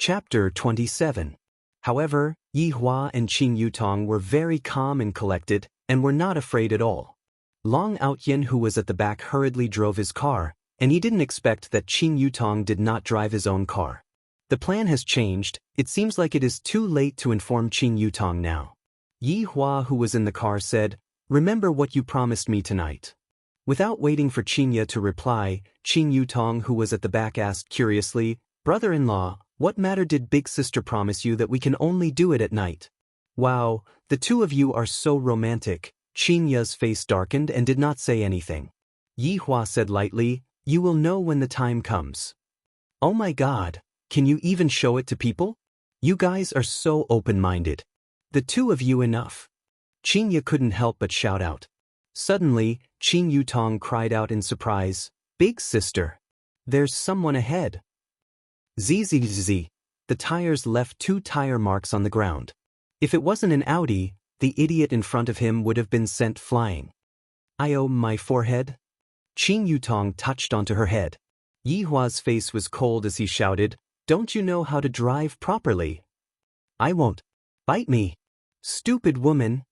Chapter 27. However, Yi Hua and Qin Yutong were very calm and collected, and were not afraid at all. Long Outyin, who was at the back, hurriedly drove his car, and he didn't expect that Qin Yutong did not drive his own car. The plan has changed. It seems like it is too late to inform Qin Yutong now. Yi Hua, who was in the car, said, "Remember what you promised me tonight." Without waiting for Qinya to reply, Qin Yutong, who was at the back, asked curiously, "Brother-in-law, what matter did big sister promise you that we can only do it at night?" "Wow, the two of you are so romantic." Qinya's face darkened and did not say anything. Yi Hua said lightly, "You will know when the time comes." "Oh my God, can you even show it to people? You guys are so open-minded. The two of you enough." Qinya couldn't help but shout out. Suddenly, Qin Yutong cried out in surprise, "Big sister! There's someone ahead!" Zzz. The tires left 2 tire marks on the ground. If it wasn't an Audi, the idiot in front of him would have been sent flying. "Oh, my forehead?" Qin Yutong touched onto her head. Yi Hua's face was cold as he shouted, "Don't you know how to drive properly?" "I won't. Bite me. Stupid woman."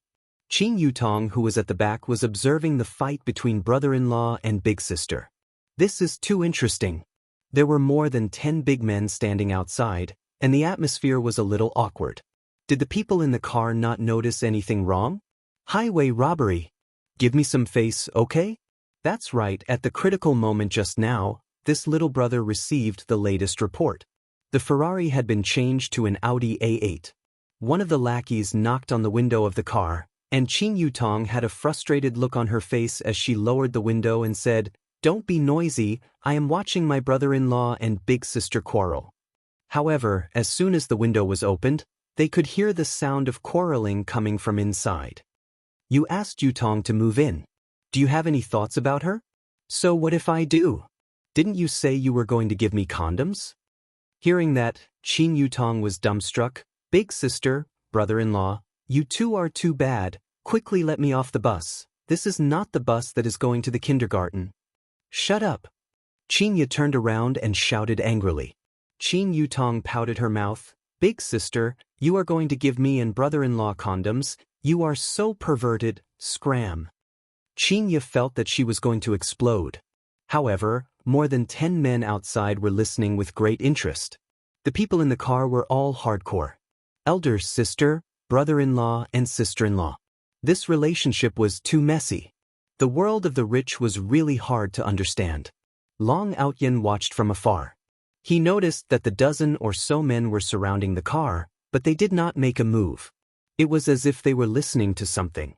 Qin Yutong, who was at the back, was observing the fight between brother-in-law and big sister. "This is too interesting." There were more than 10 big men standing outside, and the atmosphere was a little awkward. Did the people in the car not notice anything wrong? Highway robbery. Give me some face, okay? That's right, at the critical moment just now, this little brother received the latest report. The Ferrari had been changed to an Audi A8. One of the lackeys knocked on the window of the car, and Qin Yutong had a frustrated look on her face as she lowered the window and said, "Don't be noisy, I am watching my brother-in-law and big sister quarrel." However, as soon as the window was opened, they could hear the sound of quarreling coming from inside. "You asked Yutong to move in. Do you have any thoughts about her?" "So what if I do? Didn't you say you were going to give me condoms?" Hearing that, Qin Yutong was dumbstruck. "Big sister, brother-in-law, you two are too bad. Quickly let me off the bus. This is not the bus that is going to the kindergarten." "Shut up." Qinya turned around and shouted angrily. Qin Yutong pouted her mouth. "Big sister, you are going to give me and brother-in-law condoms. You are so perverted, scram." Qinya felt that she was going to explode. However, more than 10 men outside were listening with great interest. The people in the car were all hardcore. Elder sister, brother-in-law, and sister-in-law. This relationship was too messy. The world of the rich was really hard to understand. Long Outyin watched from afar. He noticed that the dozen or so men were surrounding the car, but they did not make a move. It was as if they were listening to something.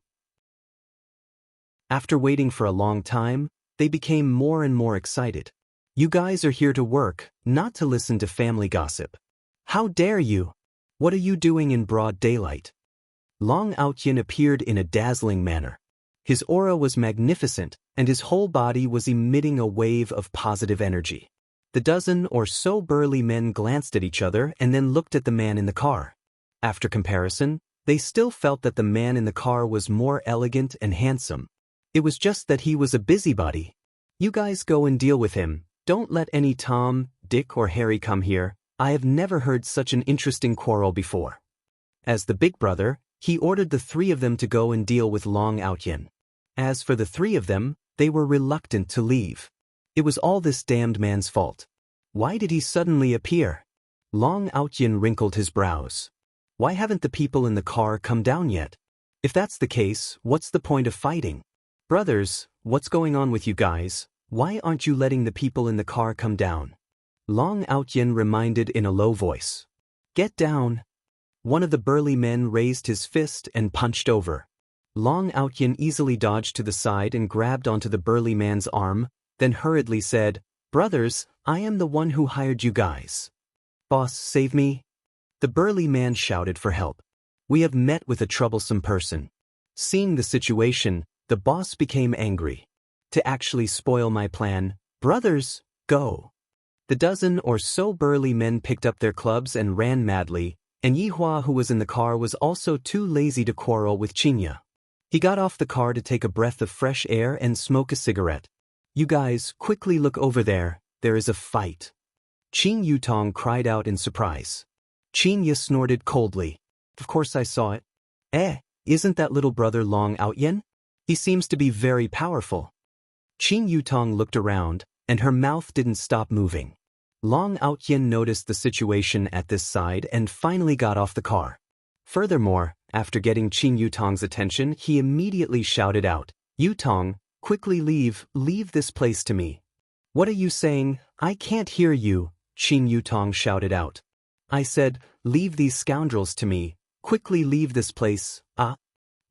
After waiting for a long time, they became more and more excited. "You guys are here to work, not to listen to family gossip. How dare you? What are you doing in broad daylight?" Long Outyin appeared in a dazzling manner. His aura was magnificent, and his whole body was emitting a wave of positive energy. The dozen or so burly men glanced at each other and then looked at the man in the car. After comparison, they still felt that the man in the car was more elegant and handsome. It was just that he was a busybody. "You guys go and deal with him. Don't let any Tom, Dick, or Harry come here. I have never heard such an interesting quarrel before." As the big brother, he ordered the 3 of them to go and deal with Long Outyin. As for the 3 of them, they were reluctant to leave. It was all this damned man's fault. Why did he suddenly appear? Long Outyin wrinkled his brows. Why haven't the people in the car come down yet? If that's the case, what's the point of fighting? "Brothers, what's going on with you guys? Why aren't you letting the people in the car come down?" Long Outyin reminded in a low voice. "Get down." One of the burly men raised his fist and punched over. Long Outyin easily dodged to the side and grabbed onto the burly man's arm, then hurriedly said, "Brothers, I am the one who hired you guys. Boss, save me." The burly man shouted for help. "We have met with a troublesome person." Seeing the situation, the boss became angry. "To actually spoil my plan, brothers, go." The dozen or so burly men picked up their clubs and ran madly, and Yi Hua, who was in the car, was also too lazy to quarrel with Qinya. He got off the car to take a breath of fresh air and smoke a cigarette. "You guys, quickly look over there. There is a fight." Qin Yutong cried out in surprise. Qin Ye snorted coldly. Of course I saw it. Isn't that little brother Long Outyen? He seems to be very powerful. Qin Yutong looked around, and her mouth didn't stop moving. Long Outyen noticed the situation at this side and finally got off the car. Furthermore, after getting Qin Yutong's attention, he immediately shouted out, "Yutong, quickly leave this place to me." "What are you saying? I can't hear you," Qin Yutong shouted out. "I said, leave these scoundrels to me, quickly leave this place."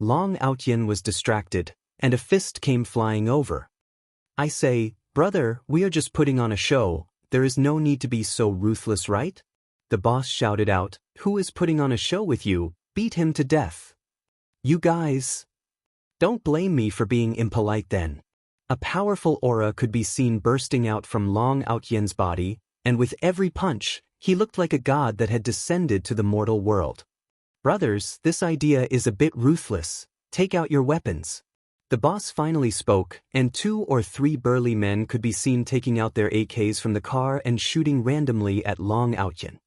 Long Outyen was distracted, and a fist came flying over. "I say, brother, we are just putting on a show, there is no need to be so ruthless, right?" The boss shouted out, "Who is putting on a show with you? Beat him to death." "You guys. Don't blame me for being impolite then." A powerful aura could be seen bursting out from Long Outyen's body, and with every punch, he looked like a god that had descended to the mortal world. "Brothers, this idea is a bit ruthless. Take out your weapons." The boss finally spoke, and 2 or 3 burly men could be seen taking out their AKs from the car and shooting randomly at Long Outyen.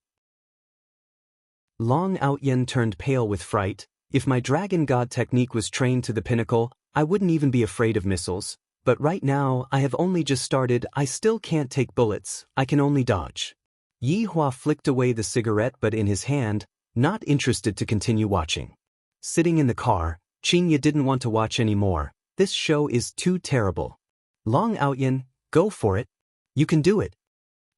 Long Outyen turned pale with fright. "If my dragon god technique was trained to the pinnacle, I wouldn't even be afraid of missiles. But right now, I have only just started, I still can't take bullets, I can only dodge." Yi Hua flicked away the cigarette butt in his hand, not interested to continue watching. Sitting in the car, Qin Ye didn't want to watch anymore. This show is too terrible. "Long Outyen, go for it. You can do it."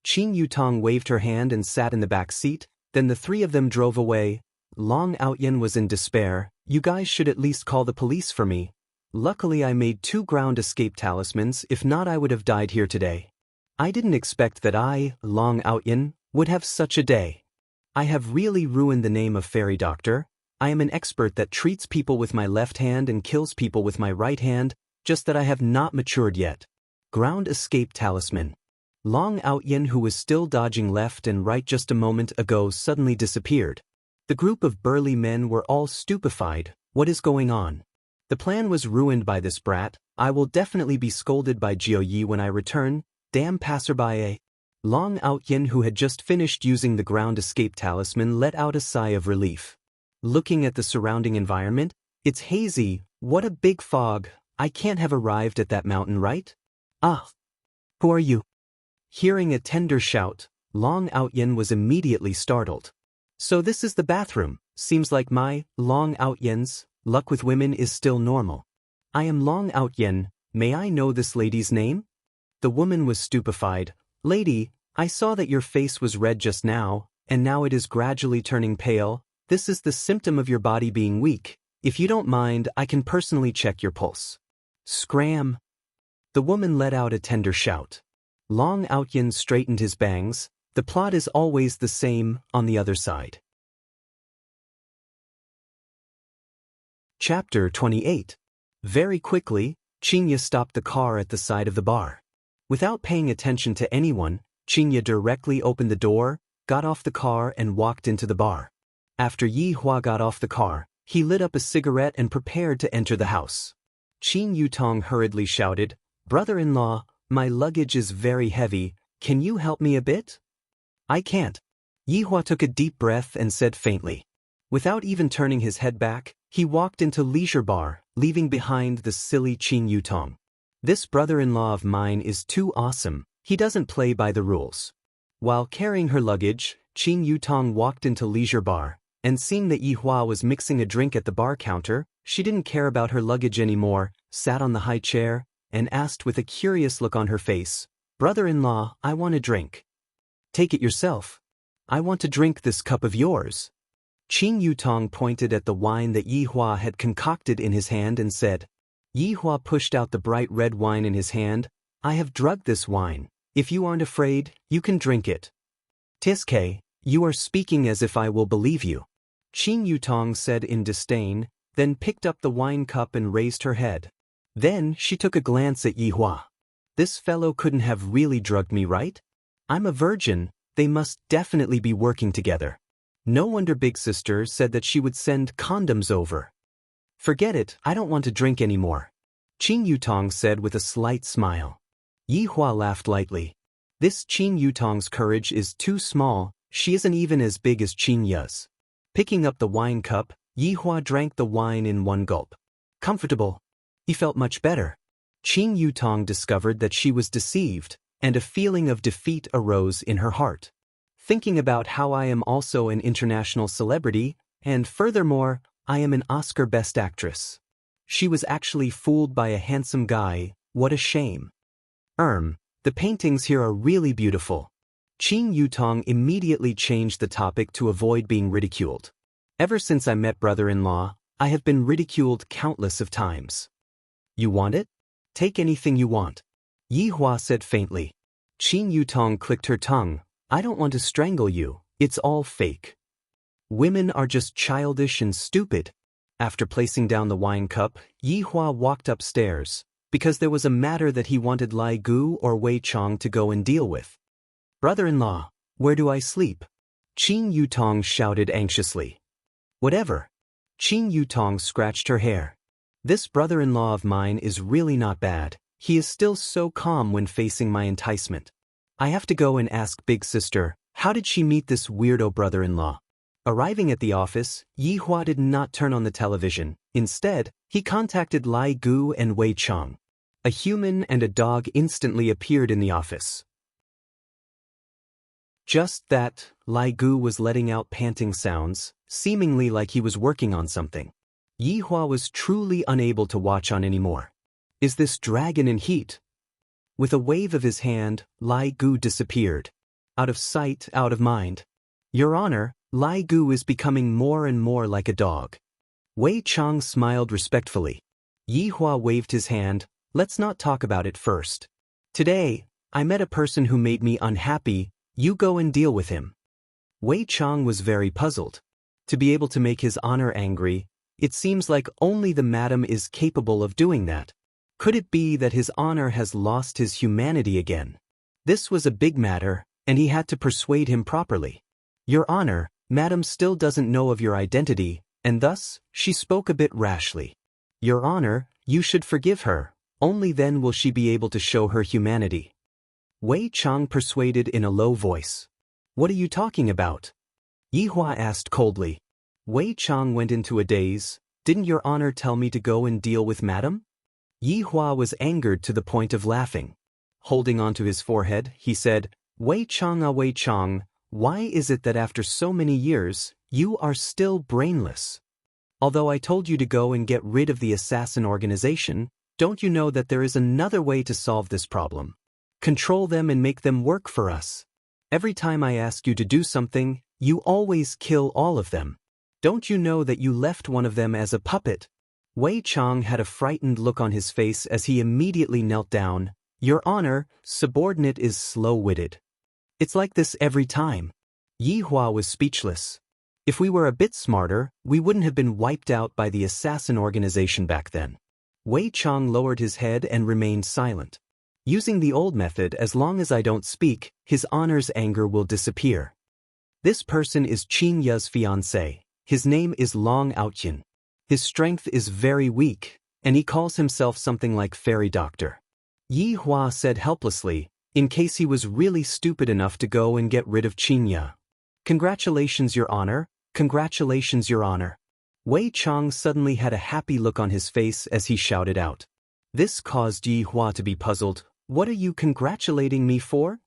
Qin Yutong waved her hand and sat in the back seat, then the 3 of them drove away. Long Outyen was in despair. "You guys should at least call the police for me. Luckily I made 2 ground escape talismans, if not I would have died here today. I didn't expect that I, Long Outyen, would have such a day. I have really ruined the name of Fairy Doctor. I am an expert that treats people with my left hand and kills people with my right hand, just that I have not matured yet." Ground escape talisman. Long Outyen, who was still dodging left and right just a moment ago, suddenly disappeared. The group of burly men were all stupefied. What is going on? The plan was ruined by this brat. I will definitely be scolded by Jiao Yi when I return. Damn passerby. Long Outyen, who had just finished using the ground escape talisman, let out a sigh of relief. Looking at the surrounding environment, it's hazy. What a big fog. I can't have arrived at that mountain, right? Who are you? Hearing a tender shout, Long Outyen was immediately startled. So this is the bathroom. Seems like my, Long Outyen's, luck with women is still normal. I am Long Outyen. May I know this lady's name? The woman was stupefied. Lady, I saw that your face was red just now, and now it is gradually turning pale. This is the symptom of your body being weak. If you don't mind, I can personally check your pulse. Scram. The woman let out a tender shout. Long Outyen straightened his bangs. The plot is always the same on the other side. Chapter 28. Very quickly, Qin Ye stopped the car at the side of the bar. Without paying attention to anyone, Qin Ye directly opened the door, got off the car and walked into the bar. After Yi Hua got off the car, he lit up a cigarette and prepared to enter the house. Qin Yutong hurriedly shouted, "Brother-in-law, my luggage is very heavy, can you help me a bit?" "I can't." Yi Hua took a deep breath and said faintly. Without even turning his head back, he walked into leisure bar, leaving behind the silly Qin Yutong. This brother-in-law of mine is too awesome, he doesn't play by the rules. While carrying her luggage, Qin Yutong walked into leisure bar, and seeing that Yi Hua was mixing a drink at the bar counter, she didn't care about her luggage anymore, sat on the high chair, and asked with a curious look on her face, "Brother-in-law, I want a drink." "Take it yourself. I want to drink this cup of yours." Qin Yutong pointed at the wine that Yi Hua had concocted in his hand and said. Yi Hua pushed out the bright red wine in his hand. "I have drugged this wine. If you aren't afraid, you can drink it." "Tiske, you are speaking as if I will believe you," Qin Yutong said in disdain, then picked up the wine cup and raised her head. Then she took a glance at Yi Hua. "This fellow couldn't have really drugged me, right? I'm a virgin, they must definitely be working together. No wonder Big Sister said that she would send condoms over." "Forget it, I don't want to drink anymore," Qin Yutong said with a slight smile. Yi Hua laughed lightly. This Qin Yutong's courage is too small, she isn't even as big as Qin Ya's. Picking up the wine cup, Yihua drank the wine in one gulp. Comfortable. He felt much better. Qin Yutong discovered that she was deceived, and a feeling of defeat arose in her heart. Thinking about how I am also an international celebrity, and furthermore, I am an Oscar Best Actress. She was actually fooled by a handsome guy, what a shame. The paintings here are really beautiful. Qin Yutong immediately changed the topic to avoid being ridiculed. Ever since I met brother-in-law, I have been ridiculed countless of times. You want it? Take anything you want. Yihua said faintly. Qin Yutong clicked her tongue. I don't want to strangle you, it's all fake. Women are just childish and stupid. After placing down the wine cup, Yihua walked upstairs, because there was a matter that he wanted Lai Gu or Wei Chong to go and deal with. Brother-in-law, where do I sleep? Qin Yutong shouted anxiously. Whatever. Qin Yutong scratched her hair. This brother-in-law of mine is really not bad. He is still so calm when facing my enticement. I have to go and ask big sister, how did she meet this weirdo brother-in-law? Arriving at the office, Yihua did not turn on the television. Instead, he contacted Lai Gu and Wei Chong. A human and a dog instantly appeared in the office. Just that, Lai Gu was letting out panting sounds, seemingly like he was working on something. Yihua was truly unable to watch on anymore. Is this dragon in heat? With a wave of his hand, Lai Gu disappeared. Out of sight, out of mind. Your Honor, Lai Gu is becoming more and more like a dog. Wei Chong smiled respectfully. Yihua waved his hand. Let's not talk about it first. Today, I met a person who made me unhappy. You go and deal with him. Wei Chong was very puzzled. To be able to make his honor angry, it seems like only the madam is capable of doing that. Could it be that his honor has lost his humanity again? This was a big matter, and he had to persuade him properly. Your Honor, madam still doesn't know of your identity, and thus, she spoke a bit rashly. Your Honor, you should forgive her, only then will she be able to show her humanity. Wei Chong persuaded in a low voice. What are you talking about? Yihua asked coldly. Wei Chong went into a daze. Didn't your Honor tell me to go and deal with madam? Yihua was angered to the point of laughing. Holding onto his forehead, he said, Wei Chong, why is it that after so many years, you are still brainless? Although I told you to go and get rid of the assassin organization, don't you know that there is another way to solve this problem? Control them and make them work for us. Every time I ask you to do something, you always kill all of them. Don't you know that you left one of them as a puppet? Wei Chong had a frightened look on his face as he immediately knelt down. Your Honor, subordinate is slow-witted. It's like this every time. Yihua was speechless. If we were a bit smarter, we wouldn't have been wiped out by the assassin organization back then. Wei Chong lowered his head and remained silent. Using the old method, as long as I don't speak, his Honor's anger will disappear. This person is Qin Ya's fiancé. His name is Long Outyin. His strength is very weak, and he calls himself something like Fairy Doctor. Yihua said helplessly, in case he was really stupid enough to go and get rid of Qin Ya. Congratulations, Your Honor. Congratulations, Your Honor. Wei Chong suddenly had a happy look on his face as he shouted out. This caused Yihua to be puzzled. What are you congratulating me for?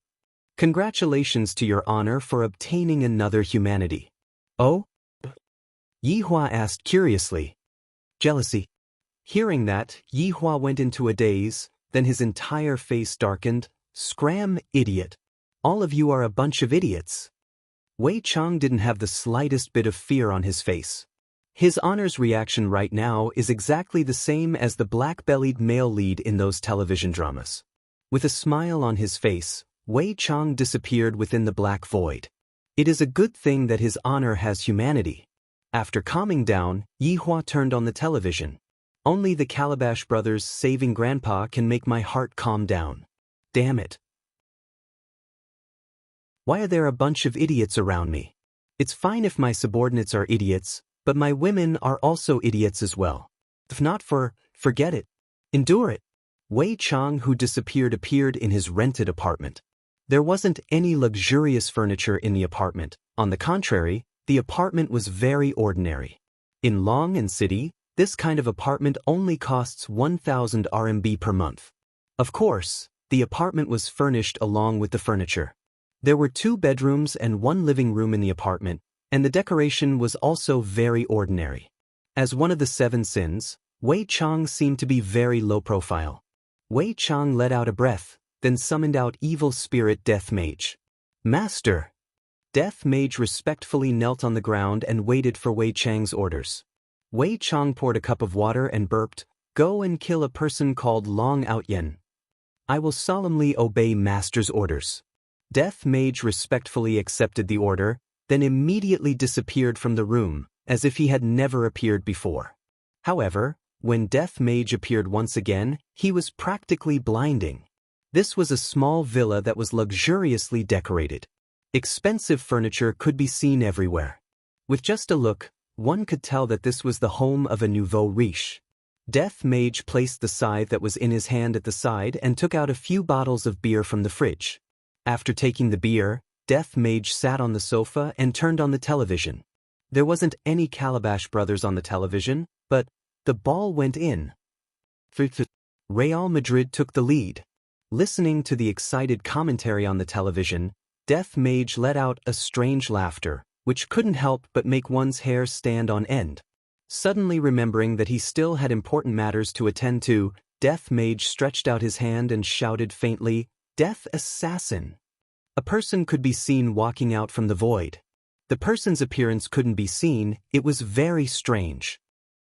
Congratulations to Your Honor for obtaining another humanity. Oh? Yihua asked curiously. Jealousy. Hearing that, Yihua went into a daze, then his entire face darkened. Scram, idiot. All of you are a bunch of idiots. Wei Chong didn't have the slightest bit of fear on his face. His Honor's reaction right now is exactly the same as the black-bellied male lead in those television dramas. With a smile on his face, Wei Chong disappeared within the black void. It is a good thing that his Honor has humanity. After calming down, Yihua turned on the television. Only the Calabash brothers saving Grandpa can make my heart calm down. Damn it. Why are there a bunch of idiots around me? It's fine if my subordinates are idiots, but my women are also idiots as well. If not forget it. Endure it. Wei Chong, who disappeared, appeared in his rented apartment. There wasn't any luxurious furniture in the apartment. On the contrary, the apartment was very ordinary. In Long City, this kind of apartment only costs 1,000 RMB per month. Of course, the apartment was furnished along with the furniture. There were 2 bedrooms and 1 living room in the apartment, and the decoration was also very ordinary. As one of the 7 sins, Wei Chang seemed to be very low profile. Wei Chang let out a breath, then summoned out evil spirit Death Mage. Master! Death Mage respectfully knelt on the ground and waited for Wei Chang's orders. Wei Chang poured a cup of water and burped, "Go and kill a person called Long Outyen. I will solemnly obey Master's orders." Death Mage respectfully accepted the order, then immediately disappeared from the room, as if he had never appeared before. However, when Death Mage appeared once again, he was practically blinding. This was a small villa that was luxuriously decorated. Expensive furniture could be seen everywhere. With just a look, one could tell that this was the home of a nouveau riche. Death Mage placed the scythe that was in his hand at the side and took out a few bottles of beer from the fridge. After taking the beer, Death Mage sat on the sofa and turned on the television. There wasn't any Calabash Brothers on the television, but the ball went in. Real Madrid took the lead. Listening to the excited commentary on the television, Death Mage let out a strange laughter, which couldn't help but make one's hair stand on end. Suddenly remembering that he still had important matters to attend to, Death Mage stretched out his hand and shouted faintly, "Death Assassin!" A person could be seen walking out from the void. The person's appearance couldn't be seen, it was very strange.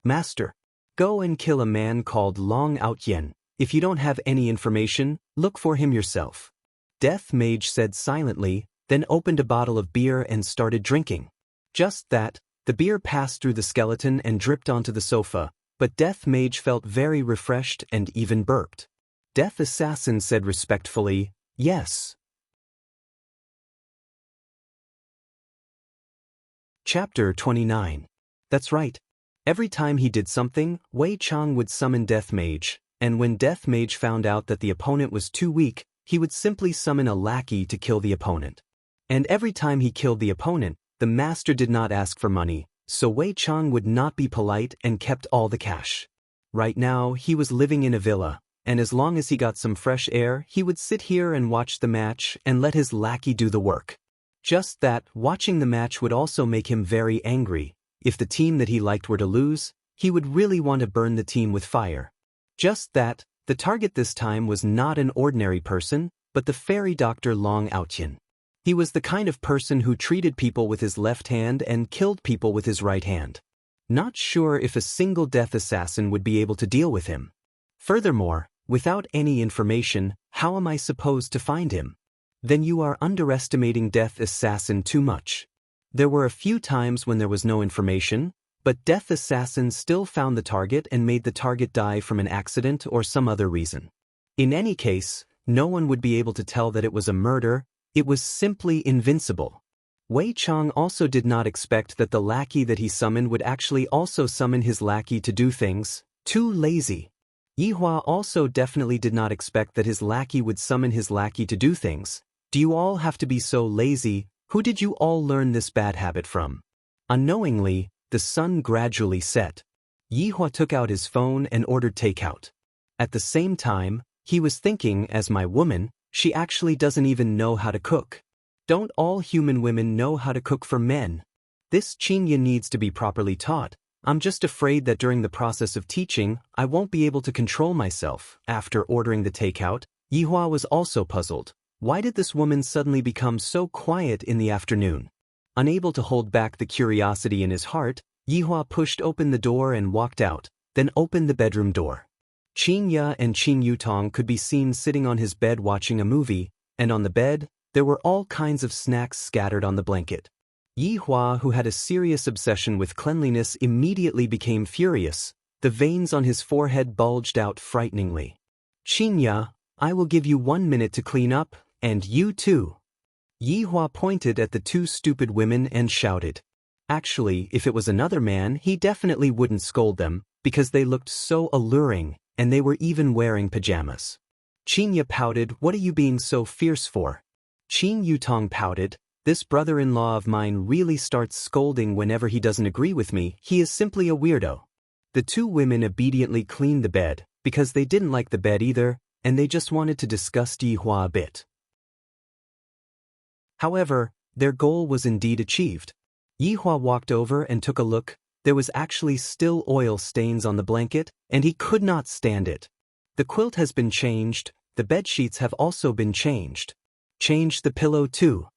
"Master, go and kill a man called Long Outyen. If you don't have any information, look for him yourself." Death Mage said silently, then opened a bottle of beer and started drinking. Just that, the beer passed through the skeleton and dripped onto the sofa, but Death Mage felt very refreshed and even burped. Death Assassin said respectfully, "Yes." Chapter 29. That's right. Every time he did something, Wei Chang would summon Death Mage, and when Death Mage found out that the opponent was too weak, he would simply summon a lackey to kill the opponent. And every time he killed the opponent, the master did not ask for money, so Wei Chang would not be polite and kept all the cash. Right now, he was living in a villa, and as long as he got some fresh air, he would sit here and watch the match and let his lackey do the work. Just that, watching the match would also make him very angry. If the team that he liked were to lose, he would really want to burn the team with fire. Just that, the target this time was not an ordinary person, but the fairy doctor Long Outyen. He was the kind of person who treated people with his left hand and killed people with his right hand. Not sure if a single death assassin would be able to deal with him. Furthermore, without any information, how am I supposed to find him? Then you are underestimating Death Assassin too much. There were a few times when there was no information, but Death Assassin still found the target and made the target die from an accident or some other reason. In any case, no one would be able to tell that it was a murder, it was simply invincible. Wei Chang also did not expect that the lackey that he summoned would actually also summon his lackey to do things. Too lazy. Yihua also definitely did not expect that his lackey would summon his lackey to do things. Do you all have to be so lazy? Who did you all learn this bad habit from? Unknowingly, the sun gradually set. Yihua took out his phone and ordered takeout. At the same time, he was thinking, as my woman, she actually doesn't even know how to cook. Don't all human women know how to cook for men? This Qingya needs to be properly taught. I'm just afraid that during the process of teaching, I won't be able to control myself. After ordering the takeout, Yihua was also puzzled. Why did this woman suddenly become so quiet in the afternoon? Unable to hold back the curiosity in his heart, Yihua pushed open the door and walked out, then opened the bedroom door. Qingya and Qing Yutong could be seen sitting on his bed watching a movie, and on the bed, there were all kinds of snacks scattered on the blanket. Yihua, who had a serious obsession with cleanliness, immediately became furious. The veins on his forehead bulged out frighteningly. "Qingya, I will give you 1 minute to clean up, and you too." Yihua pointed at the 2 stupid women and shouted. Actually, if it was another man, he definitely wouldn't scold them, because they looked so alluring, and they were even wearing pajamas. Qingya pouted, "What are you being so fierce for? Qin Yutong pouted. This brother-in-law of mine really starts scolding whenever he doesn't agree with me. He is simply a weirdo. The two women obediently cleaned the bed, because they didn't like the bed either, and they just wanted to discuss Yihua a bit. However, their goal was indeed achieved. Yihua walked over and took a look. There was actually still oil stains on the blanket, and he could not stand it. The quilt has been changed, the bedsheets have also been changed. Change the pillow too.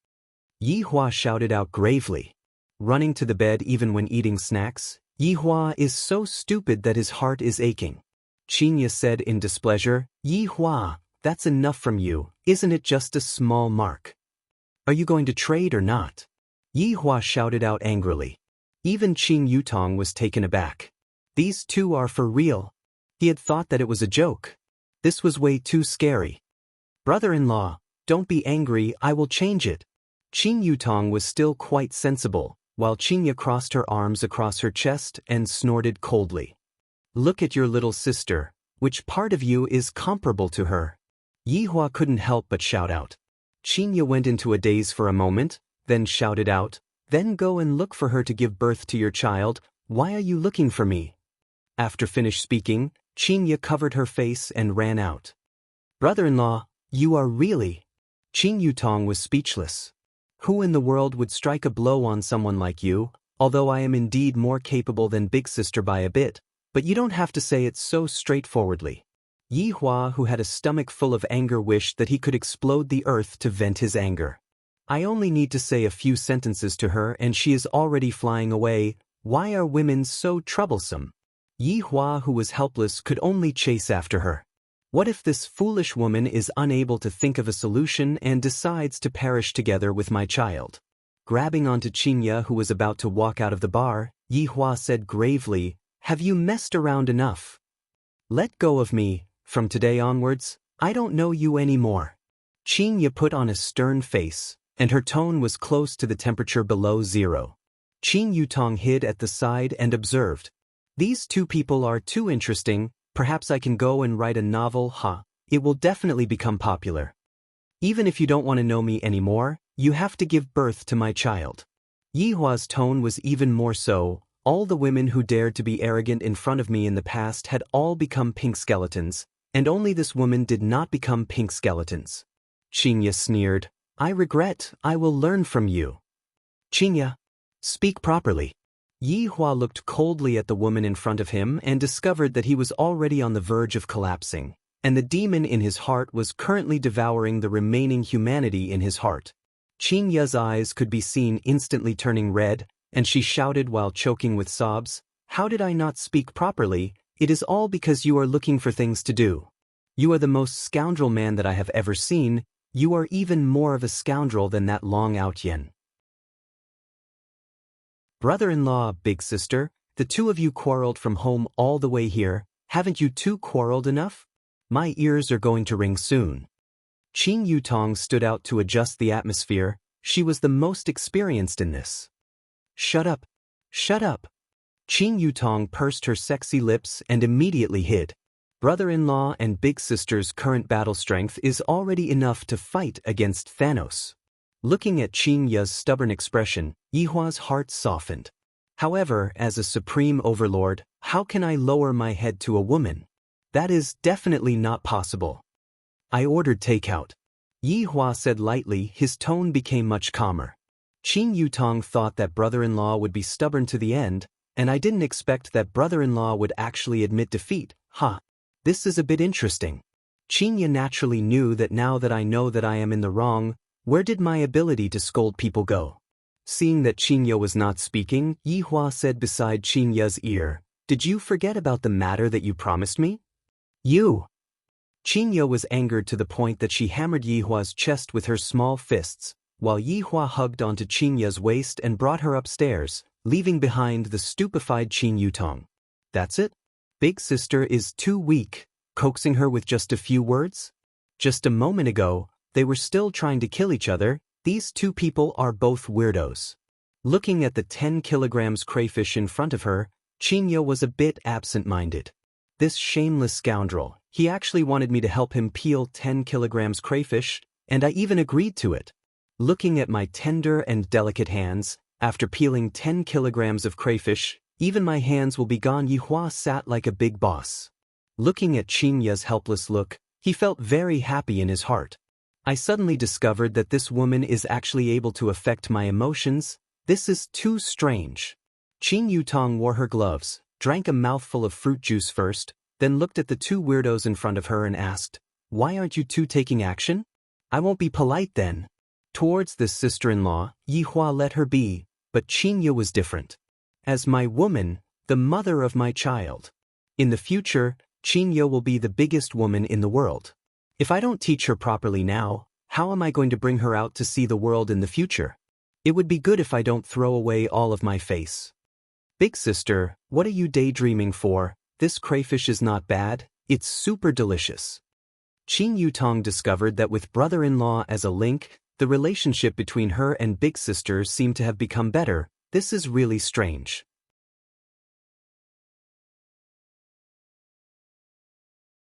Yihua shouted out gravely. Running to the bed even when eating snacks, Yihua is so stupid that his heart is aching. Qinya said in displeasure, Yihua, that's enough from you, isn't it just a small mark? Are you going to trade or not? Yihua shouted out angrily. Even Qin Yutong was taken aback. These two are for real. He had thought that it was a joke. This was way too scary. Brother-in-law, don't be angry, I will change it. Qin Yutong was still quite sensible, while Qinya crossed her arms across her chest and snorted coldly. Look at your little sister, which part of you is comparable to her? Yihua couldn't help but shout out. Qinya went into a daze for a moment, then shouted out, then go and look for her to give birth to your child, why are you looking for me? After finished speaking, Qinya covered her face and ran out. Brother-in-law, you are really… Qin Yutong was speechless. Who in the world would strike a blow on someone like you, although I am indeed more capable than big sister by a bit, but you don't have to say it so straightforwardly. Yihua, who had a stomach full of anger, wished that he could explode the earth to vent his anger. I only need to say a few sentences to her and she is already flying away. Why are women so troublesome? Yihua, who was helpless, could only chase after her. What if this foolish woman is unable to think of a solution and decides to perish together with my child? Grabbing onto Qinya, who was about to walk out of the bar, Yihua said gravely, have you messed around enough? Let go of me. From today onwards, I don't know you anymore. Qinya put on a stern face, and her tone was close to the temperature below zero. Qin Yutong hid at the side and observed. These two people are too interesting, perhaps I can go and write a novel, it will definitely become popular. Even if you don't want to know me anymore, you have to give birth to my child. Yihua's tone was even more so. All the women who dared to be arrogant in front of me in the past had all become pink skeletons, and only this woman did not become pink skeletons. Qinya sneered. I regret, I will learn from you. Qinya, speak properly. Yihua looked coldly at the woman in front of him and discovered that he was already on the verge of collapsing, and the demon in his heart was currently devouring the remaining humanity in his heart. Qinya's eyes could be seen instantly turning red, and she shouted while choking with sobs, how did I not speak properly? It is all because you are looking for things to do. You are the most scoundrel man that I have ever seen. You are even more of a scoundrel than that Long Outyen. Brother-in-law, big sister, the two of you quarreled from home all the way here. Haven't you two quarreled enough? My ears are going to ring soon. Qin Yutong stood out to adjust the atmosphere. She was the most experienced in this. Shut up. Shut up. Qin Yutong pursed her sexy lips and immediately hid. Brother-in-law and big sister's current battle strength is already enough to fight against Thanos. Looking at Qinya's stubborn expression, Yihua's heart softened. However, as a supreme overlord, how can I lower my head to a woman? That is definitely not possible. I ordered takeout. Yihua said lightly. His tone became much calmer. Qin Yutong thought that brother-in-law would be stubborn to the end, and I didn't expect that brother-in-law would actually admit defeat. This is a bit interesting. Qinya naturally knew that now that I know that I am in the wrong, where did my ability to scold people go? Seeing that Qinya was not speaking, Yihua said beside Qinya's ear, did you forget about the matter that you promised me? You! Qinya was angered to the point that she hammered Yihua's chest with her small fists, while Yihua hugged onto Qinya's waist and brought her upstairs, leaving behind the stupefied Qin Yutong. That's it? Big sister is too weak, coaxing her with just a few words? Just a moment ago, they were still trying to kill each other. These two people are both weirdos. Looking at the 10 kilograms crayfish in front of her, Qinya was a bit absent-minded. This shameless scoundrel, he actually wanted me to help him peel 10 kilograms crayfish, and I even agreed to it. Looking at my tender and delicate hands, after peeling 10 kilograms of crayfish, even my hands will be gone. Yihua sat like a big boss. Looking at Qingya's helpless look, he felt very happy in his heart. I suddenly discovered that this woman is actually able to affect my emotions. This is too strange. Qing Yutong wore her gloves, drank a mouthful of fruit juice first, then looked at the two weirdos in front of her and asked, "Why aren't you two taking action? I won't be polite then." Towards this sister-in-law, Yihua let her be, but Qingya was different. As my woman, the mother of my child. In the future, Qingya will be the biggest woman in the world. If I don't teach her properly now, how am I going to bring her out to see the world in the future? It would be good if I don't throw away all of my face. Big sister, what are you daydreaming for? This crayfish is not bad, it's super delicious. Qing Yutong discovered that with brother-in-law as a link, the relationship between her and big sister seemed to have become better. This is really strange.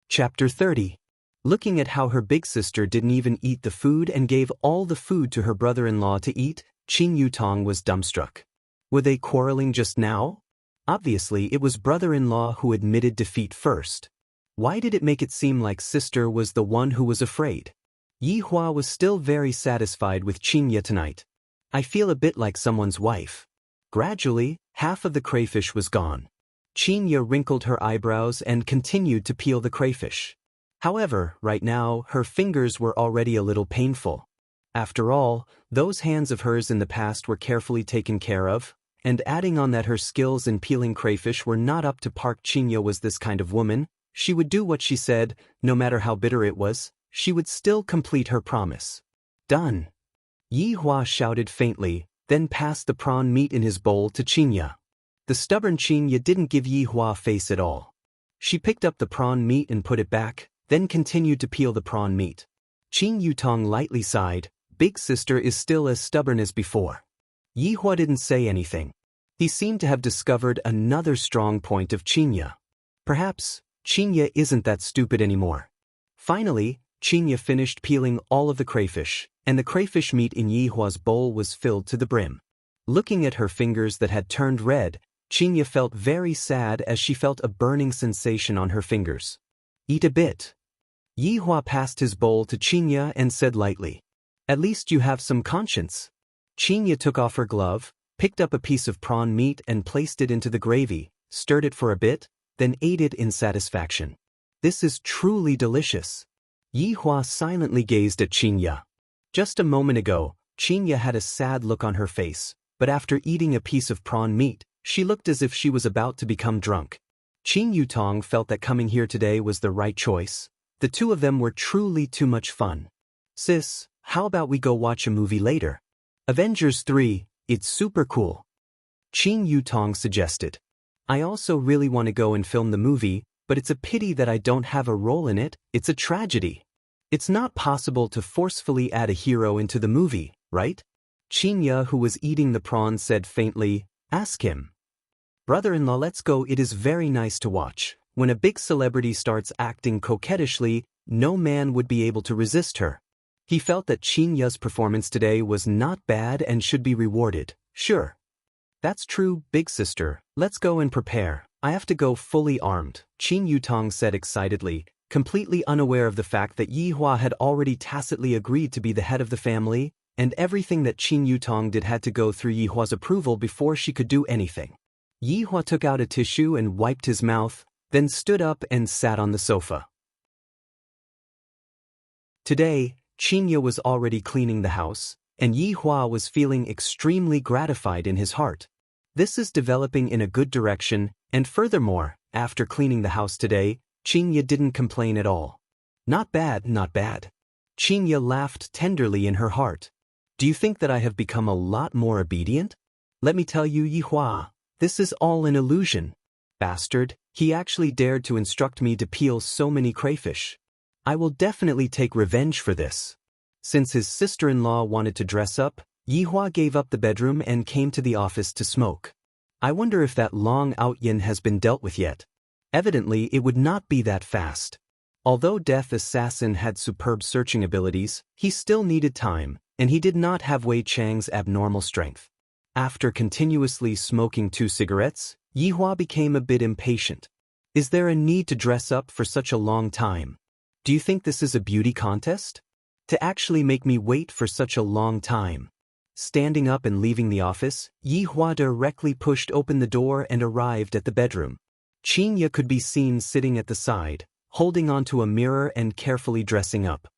Chapter 30. Looking at how her big sister didn't even eat the food and gave all the food to her brother-in-law to eat, Qing Yutong was dumbstruck. Were they quarreling just now? Obviously, it was brother-in-law who admitted defeat first. Why did it make it seem like sister was the one who was afraid? Yihua was still very satisfied with Qingya tonight. I feel a bit like someone's wife. Gradually, half of the crayfish was gone. Qingya wrinkled her eyebrows and continued to peel the crayfish. However, right now, her fingers were already a little painful. After all, those hands of hers in the past were carefully taken care of, and adding on that her skills in peeling crayfish were not up to par. Qingya was this kind of woman. She would do what she said, no matter how bitter it was. She would still complete her promise. Done. Yihua shouted faintly, then passed the prawn meat in his bowl to Qingya. The stubborn Qingya didn't give Yihua face at all. She picked up the prawn meat and put it back, then continued to peel the prawn meat. Qing Yutong lightly sighed. Big sister is still as stubborn as before. Yihua didn't say anything. He seemed to have discovered another strong point of Qingya. Perhaps Qingya isn't that stupid anymore. Finally, Qingya finished peeling all of the crayfish, and the crayfish meat in Yihua's bowl was filled to the brim. Looking at her fingers that had turned red, Qingya felt very sad as she felt a burning sensation on her fingers. Eat a bit. Yihua passed his bowl to Qingya and said lightly, "At least you have some conscience." Qingya took off her glove, picked up a piece of prawn meat and placed it into the gravy, stirred it for a bit, then ate it in satisfaction. This is truly delicious. Yihua silently gazed at Qingya. Just a moment ago, Qingya had a sad look on her face, but after eating a piece of prawn meat, she looked as if she was about to become drunk. Qing Yutong felt that coming here today was the right choice. The two of them were truly too much fun. Sis, how about we go watch a movie later? Avengers 3, it's super cool. Qing Yutong suggested. I also really want to go and film the movie, but it's a pity that I don't have a role in it. It's a tragedy. It's not possible to forcefully add a hero into the movie, right? Qingya, who was eating the prawn, said faintly, "Ask him." Brother-in-law, let's go. It is very nice to watch. When a big celebrity starts acting coquettishly, no man would be able to resist her. He felt that Qingya's performance today was not bad and should be rewarded. Sure. That's true, big sister. Let's go and prepare. I have to go fully armed, Qing Yutong said excitedly, completely unaware of the fact that Yihua had already tacitly agreed to be the head of the family, and everything that Qing Yutong did had to go through Yihua's approval before she could do anything. Yihua took out a tissue and wiped his mouth, then stood up and sat on the sofa. Today, Qingya was already cleaning the house, and Yihua was feeling extremely gratified in his heart. This is developing in a good direction, and furthermore, after cleaning the house today, Qingya didn't complain at all. Not bad, not bad. Qingya laughed tenderly in her heart. Do you think that I have become a lot more obedient? Let me tell you, Yihua, this is all an illusion. Bastard, he actually dared to instruct me to peel so many crayfish. I will definitely take revenge for this. Since his sister-in-law wanted to dress up, Yihua gave up the bedroom and came to the office to smoke. I wonder if that Long Outyin has been dealt with yet. Evidently, it would not be that fast. Although Death Assassin had superb searching abilities, he still needed time, and he did not have Wei Chang's abnormal strength. After continuously smoking 2 cigarettes, Yihua became a bit impatient. Is there a need to dress up for such a long time? Do you think this is a beauty contest? To actually make me wait for such a long time. Standing up and leaving the office, Yihua directly pushed open the door and arrived at the bedroom. Qinya could be seen sitting at the side, holding onto a mirror and carefully dressing up.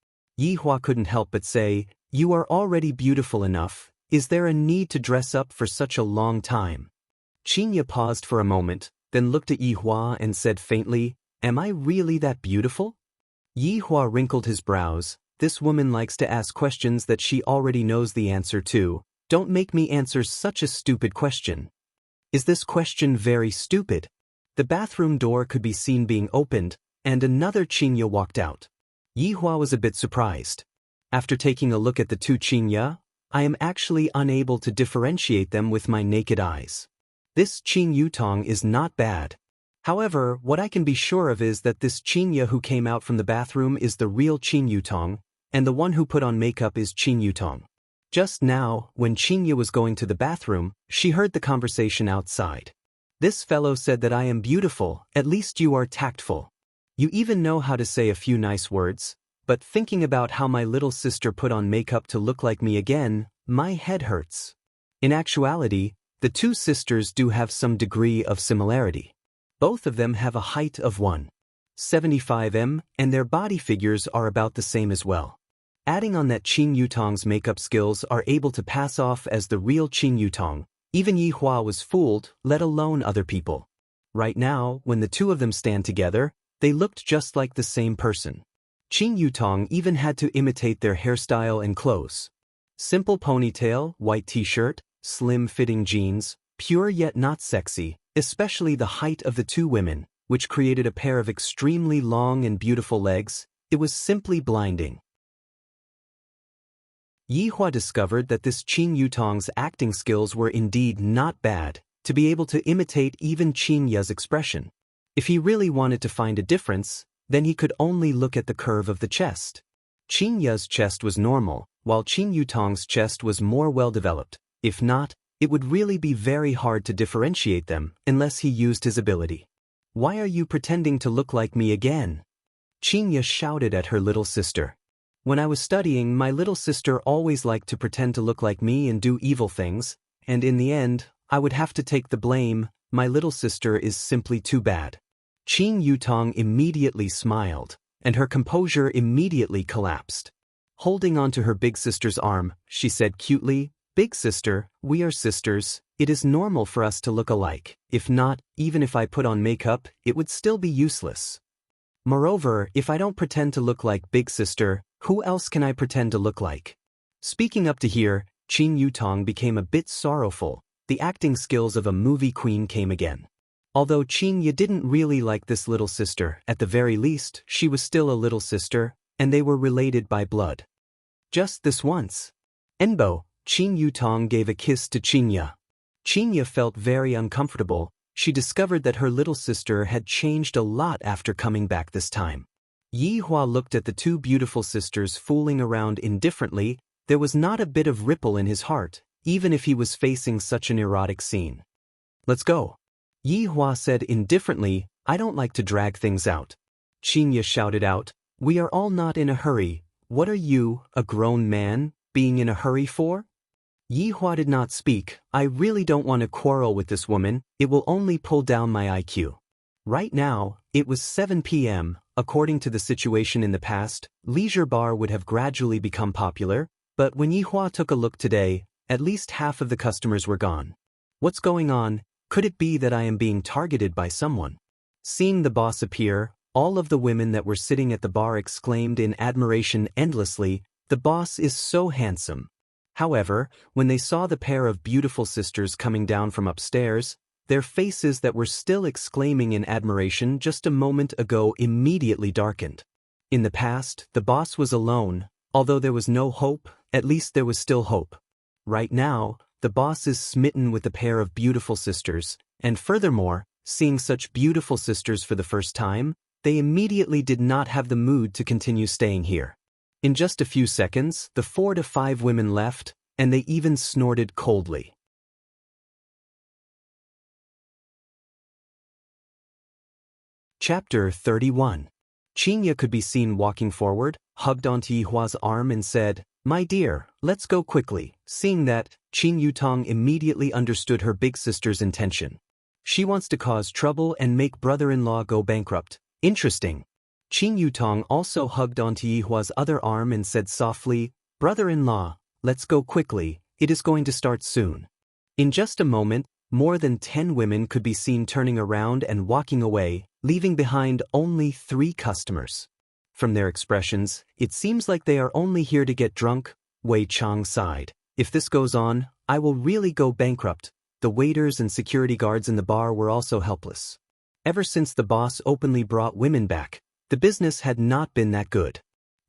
Yihua couldn't help but say, "You are already beautiful enough. Is there a need to dress up for such a long time?" Qinya paused for a moment, then looked at Yihua and said faintly, "Am I really that beautiful?" Yihua wrinkled his brows. This woman likes to ask questions that she already knows the answer to. Don't make me answer such a stupid question. Is this question very stupid? The bathroom door could be seen being opened, and another Qinya walked out. Yihua was a bit surprised. After taking a look at the 2 Qinya, I am actually unable to differentiate them with my naked eyes. This Qin Yutong is not bad. However, what I can be sure of is that this Qinya who came out from the bathroom is the real Qin Yutong, and the one who put on makeup is Qin Yutong. Just now, when Qinya was going to the bathroom, she heard the conversation outside. This fellow said that I am beautiful, at least you are tactful. You even know how to say a few nice words, but thinking about how my little sister put on makeup to look like me again, my head hurts. In actuality, the 2 sisters do have some degree of similarity. Both of them have a height of 1.75 m, and their body figures are about the same as well. Adding on that Qin Yutong's makeup skills are able to pass off as the real Qin Yutong, even Yihua was fooled, let alone other people. Right now, when the 2 of them stand together, they looked just like the same person. Qin Yutong even had to imitate their hairstyle and clothes. Simple ponytail, white t-shirt, slim-fitting jeans, pure yet not sexy, especially the height of the 2 women, which created a pair of extremely long and beautiful legs. It was simply blinding. Yihua discovered that this Qin Yutong's acting skills were indeed not bad, to be able to imitate even Qinya's expression. If he really wanted to find a difference, then he could only look at the curve of the chest. Qinya's chest was normal, while Qin Yutong's chest was more well-developed. If not, it would really be very hard to differentiate them unless he used his ability. "Why are you pretending to look like me again?" Qinya shouted at her little sister. "When I was studying, my little sister always liked to pretend to look like me and do evil things, and in the end, I would have to take the blame. My little sister is simply too bad." Qin Yutong immediately smiled, and her composure immediately collapsed. Holding onto her big sister's arm, she said cutely, "Big sister, we are sisters. It is normal for us to look alike. If not, even if I put on makeup, it would still be useless. Moreover, if I don't pretend to look like big sister, who else can I pretend to look like?" Speaking up to here, Qin Yutong became a bit sorrowful. The acting skills of a movie queen came again. Although Qinya didn't really like this little sister, at the very least, she was still a little sister, and they were related by blood. Just this once. Enbo, Qin Yutong gave a kiss to Qinya. Qinya felt very uncomfortable. She discovered that her little sister had changed a lot after coming back this time. Yihua looked at the 2 beautiful sisters fooling around indifferently. There was not a bit of ripple in his heart, even if he was facing such an erotic scene. "Let's go," Yihua said indifferently. "I don't like to drag things out." Qinya shouted out, "We are all not in a hurry. What are you, a grown man, being in a hurry for?" Yihua did not speak. "I really don't want to quarrel with this woman. It will only pull down my IQ. Right now, it was 7 p.m. According to the situation in the past, leisure bar would have gradually become popular, but when Yihua took a look today, at least half of the customers were gone. What's going on? Could it be that I am being targeted by someone? Seeing the boss appear, all of the women that were sitting at the bar exclaimed in admiration endlessly, "The boss is so handsome." However, when they saw the pair of beautiful sisters coming down from upstairs, their faces that were still exclaiming in admiration just a moment ago immediately darkened. In the past, the boss was alone. Although there was no hope, at least there was still hope. Right now, the boss is smitten with the pair of beautiful sisters, and furthermore, seeing such beautiful sisters for the first time, they immediately did not have the mood to continue staying here. In just a few seconds, the 4 to 5 women left, and they even snorted coldly. Chapter 31. Qinya could be seen walking forward, hugged onto Yihua's arm and said, "My dear, let's go quickly." Seeing that, Qin Yutong immediately understood her big sister's intention. She wants to cause trouble and make brother-in-law go bankrupt. Interesting. Qin Yutong also hugged onto Yihua's other arm and said softly, "Brother-in-law, let's go quickly, it is going to start soon." In just a moment, more than 10 women could be seen turning around and walking away, leaving behind only 3 customers. From their expressions, it seems like they are only here to get drunk. Wei Chang sighed. "If this goes on, I will really go bankrupt." The waiters and security guards in the bar were also helpless. Ever since the boss openly brought women back, the business had not been that good.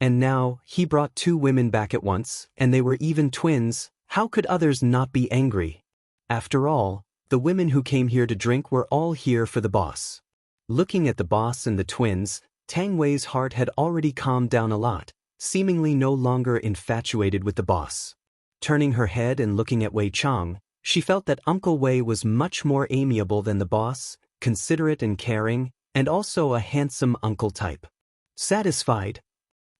And now, he brought 2 women back at once, and they were even twins. How could others not be angry? After all, the women who came here to drink were all here for the boss. Looking at the boss and the twins, Tang Wei's heart had already calmed down a lot, seemingly no longer infatuated with the boss. Turning her head and looking at Wei Chang, she felt that Uncle Wei was much more amiable than the boss, considerate and caring, and also a handsome uncle type. Satisfied?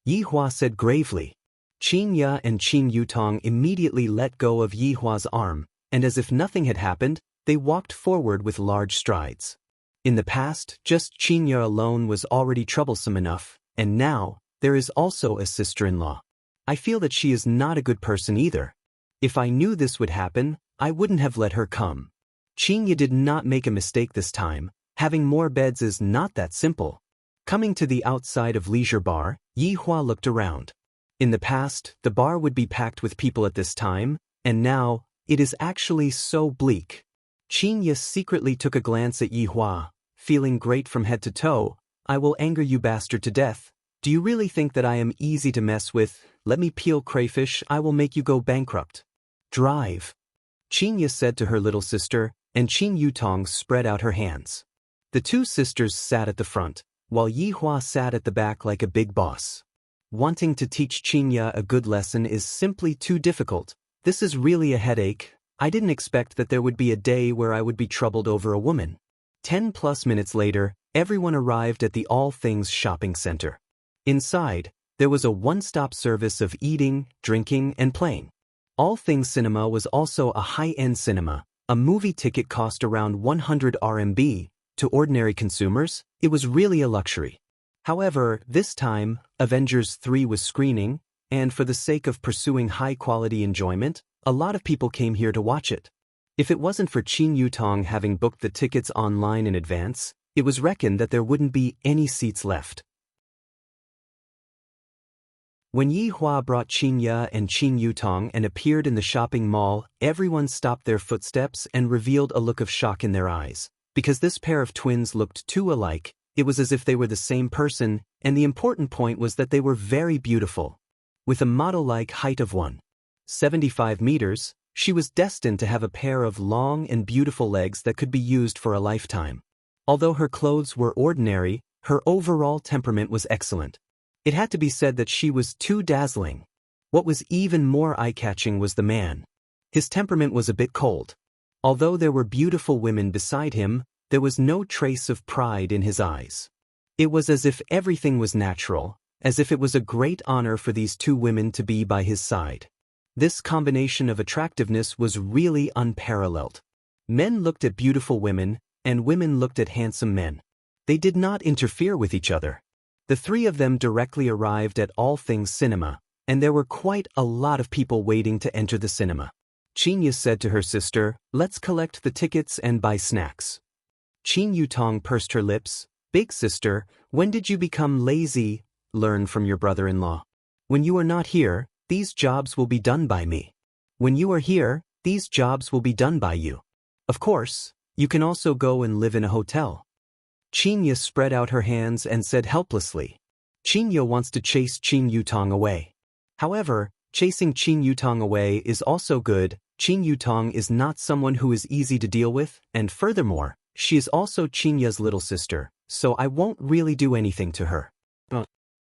Yihua said gravely. Qin Ya and Qin Yutong immediately let go of Yihua's arm, and as if nothing had happened, they walked forward with large strides. In the past, just Qin Ya alone was already troublesome enough, and now, there is also a sister-in-law. I feel that she is not a good person either. If I knew this would happen, I wouldn't have let her come. Qin Ya did not make a mistake this time. Having more beds is not that simple. Coming to the outside of Leisure Bar, Yihua looked around. In the past, the bar would be packed with people at this time, and now, it is actually so bleak. Qin Ya secretly took a glance at Yihua, feeling great from head to toe. "I will anger you bastard to death. Do you really think that I am easy to mess with? Let me peel crayfish, I will make you go bankrupt." "Drive," Qin Ya said to her little sister, and Qin Yutong spread out her hands. The 2 sisters sat at the front, while Yihua sat at the back like a big boss. Wanting to teach Qin Ya a good lesson is simply too difficult. This is really a headache. I didn't expect that there would be a day where I would be troubled over a woman. 10+ minutes later, everyone arrived at the All Things shopping center. Inside, there was a one-stop service of eating, drinking, and playing. All Things Cinema was also a high-end cinema. A movie ticket cost around 100 RMB. To ordinary consumers, it was really a luxury. However, this time, Avengers 3 was screening, and for the sake of pursuing high-quality enjoyment, a lot of people came here to watch it. If it wasn't for Qin Yutong having booked the tickets online in advance, it was reckoned that there wouldn't be any seats left. When Yihua brought Qin Ya and Qin Yutong and appeared in the shopping mall, everyone stopped their footsteps and revealed a look of shock in their eyes. Because this pair of twins looked too alike, it was as if they were the same person, and the important point was that they were very beautiful. With a model-like height of 1.75 meters, she was destined to have a pair of long and beautiful legs that could be used for a lifetime. Although her clothes were ordinary, her overall temperament was excellent. It had to be said that she was too dazzling. What was even more eye-catching was the man. His temperament was a bit cold. Although there were beautiful women beside him, there was no trace of pride in his eyes. It was as if everything was natural, as if it was a great honor for these 2 women to be by his side. This combination of attractiveness was really unparalleled. Men looked at beautiful women, and women looked at handsome men. They did not interfere with each other. The 3 of them directly arrived at All Things Cinema, and there were quite a lot of people waiting to enter the cinema. Qin Ya said to her sister, "Let's collect the tickets and buy snacks." Qin Yutong pursed her lips. "Big sister, when did you become lazy? Learn from your brother-in-law. When you are not here, these jobs will be done by me. When you are here, these jobs will be done by you. Of course, you can also go and live in a hotel." Qin Ya spread out her hands and said helplessly. Qin Ya wants to chase Qin Yutong away. However, chasing Qin Yutong away is also good. Qin Yutong is not someone who is easy to deal with, and furthermore, she is also Qin Ya's little sister, so I won't really do anything to her.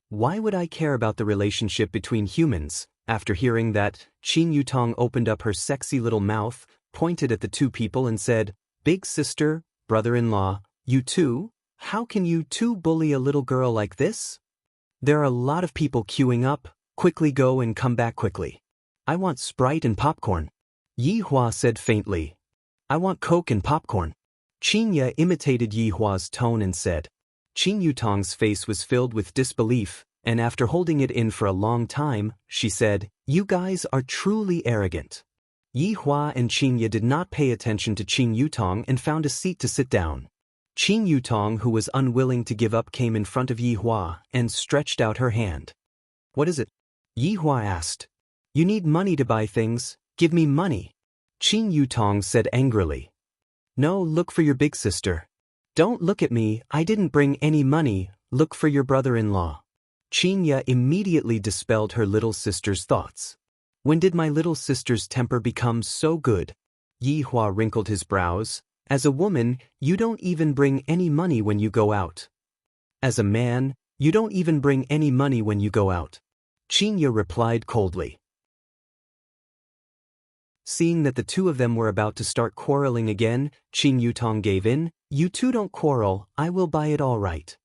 Why would I care about the relationship between humans? After hearing that, Qin Yutong opened up her sexy little mouth, pointed at the two people and said, "Big sister, brother-in-law, you two? How can you two bully a little girl like this? There are a lot of people queuing up, quickly go and come back quickly. I want Sprite and popcorn." Yi Hua said faintly, "I want Coke and popcorn." Qin Ye imitated Yi Hua's tone and said. Qin Yutong's face was filled with disbelief, and after holding it in for a long time, she said, "You guys are truly arrogant." Yi Hua and Qin Ye did not pay attention to Qin Yutong and found a seat to sit down. Qin Yutong, who was unwilling to give up, came in front of Yi Hua and stretched out her hand. "What is it?" Yi Hua asked. "You need money to buy things, give me money." Qin Yutong said angrily. "No, look for your big sister." "Don't look at me, I didn't bring any money, look for your brother-in-law." Qin Ye immediately dispelled her little sister's thoughts. "When did my little sister's temper become so good?" Yi Hua wrinkled his brows. "As a woman, you don't even bring any money when you go out. As a man, you don't even bring any money when you go out." Qin Ye replied coldly. Seeing that the two of them were about to start quarreling again, Qin Yutong gave in. "You two don't quarrel, I will buy it all right."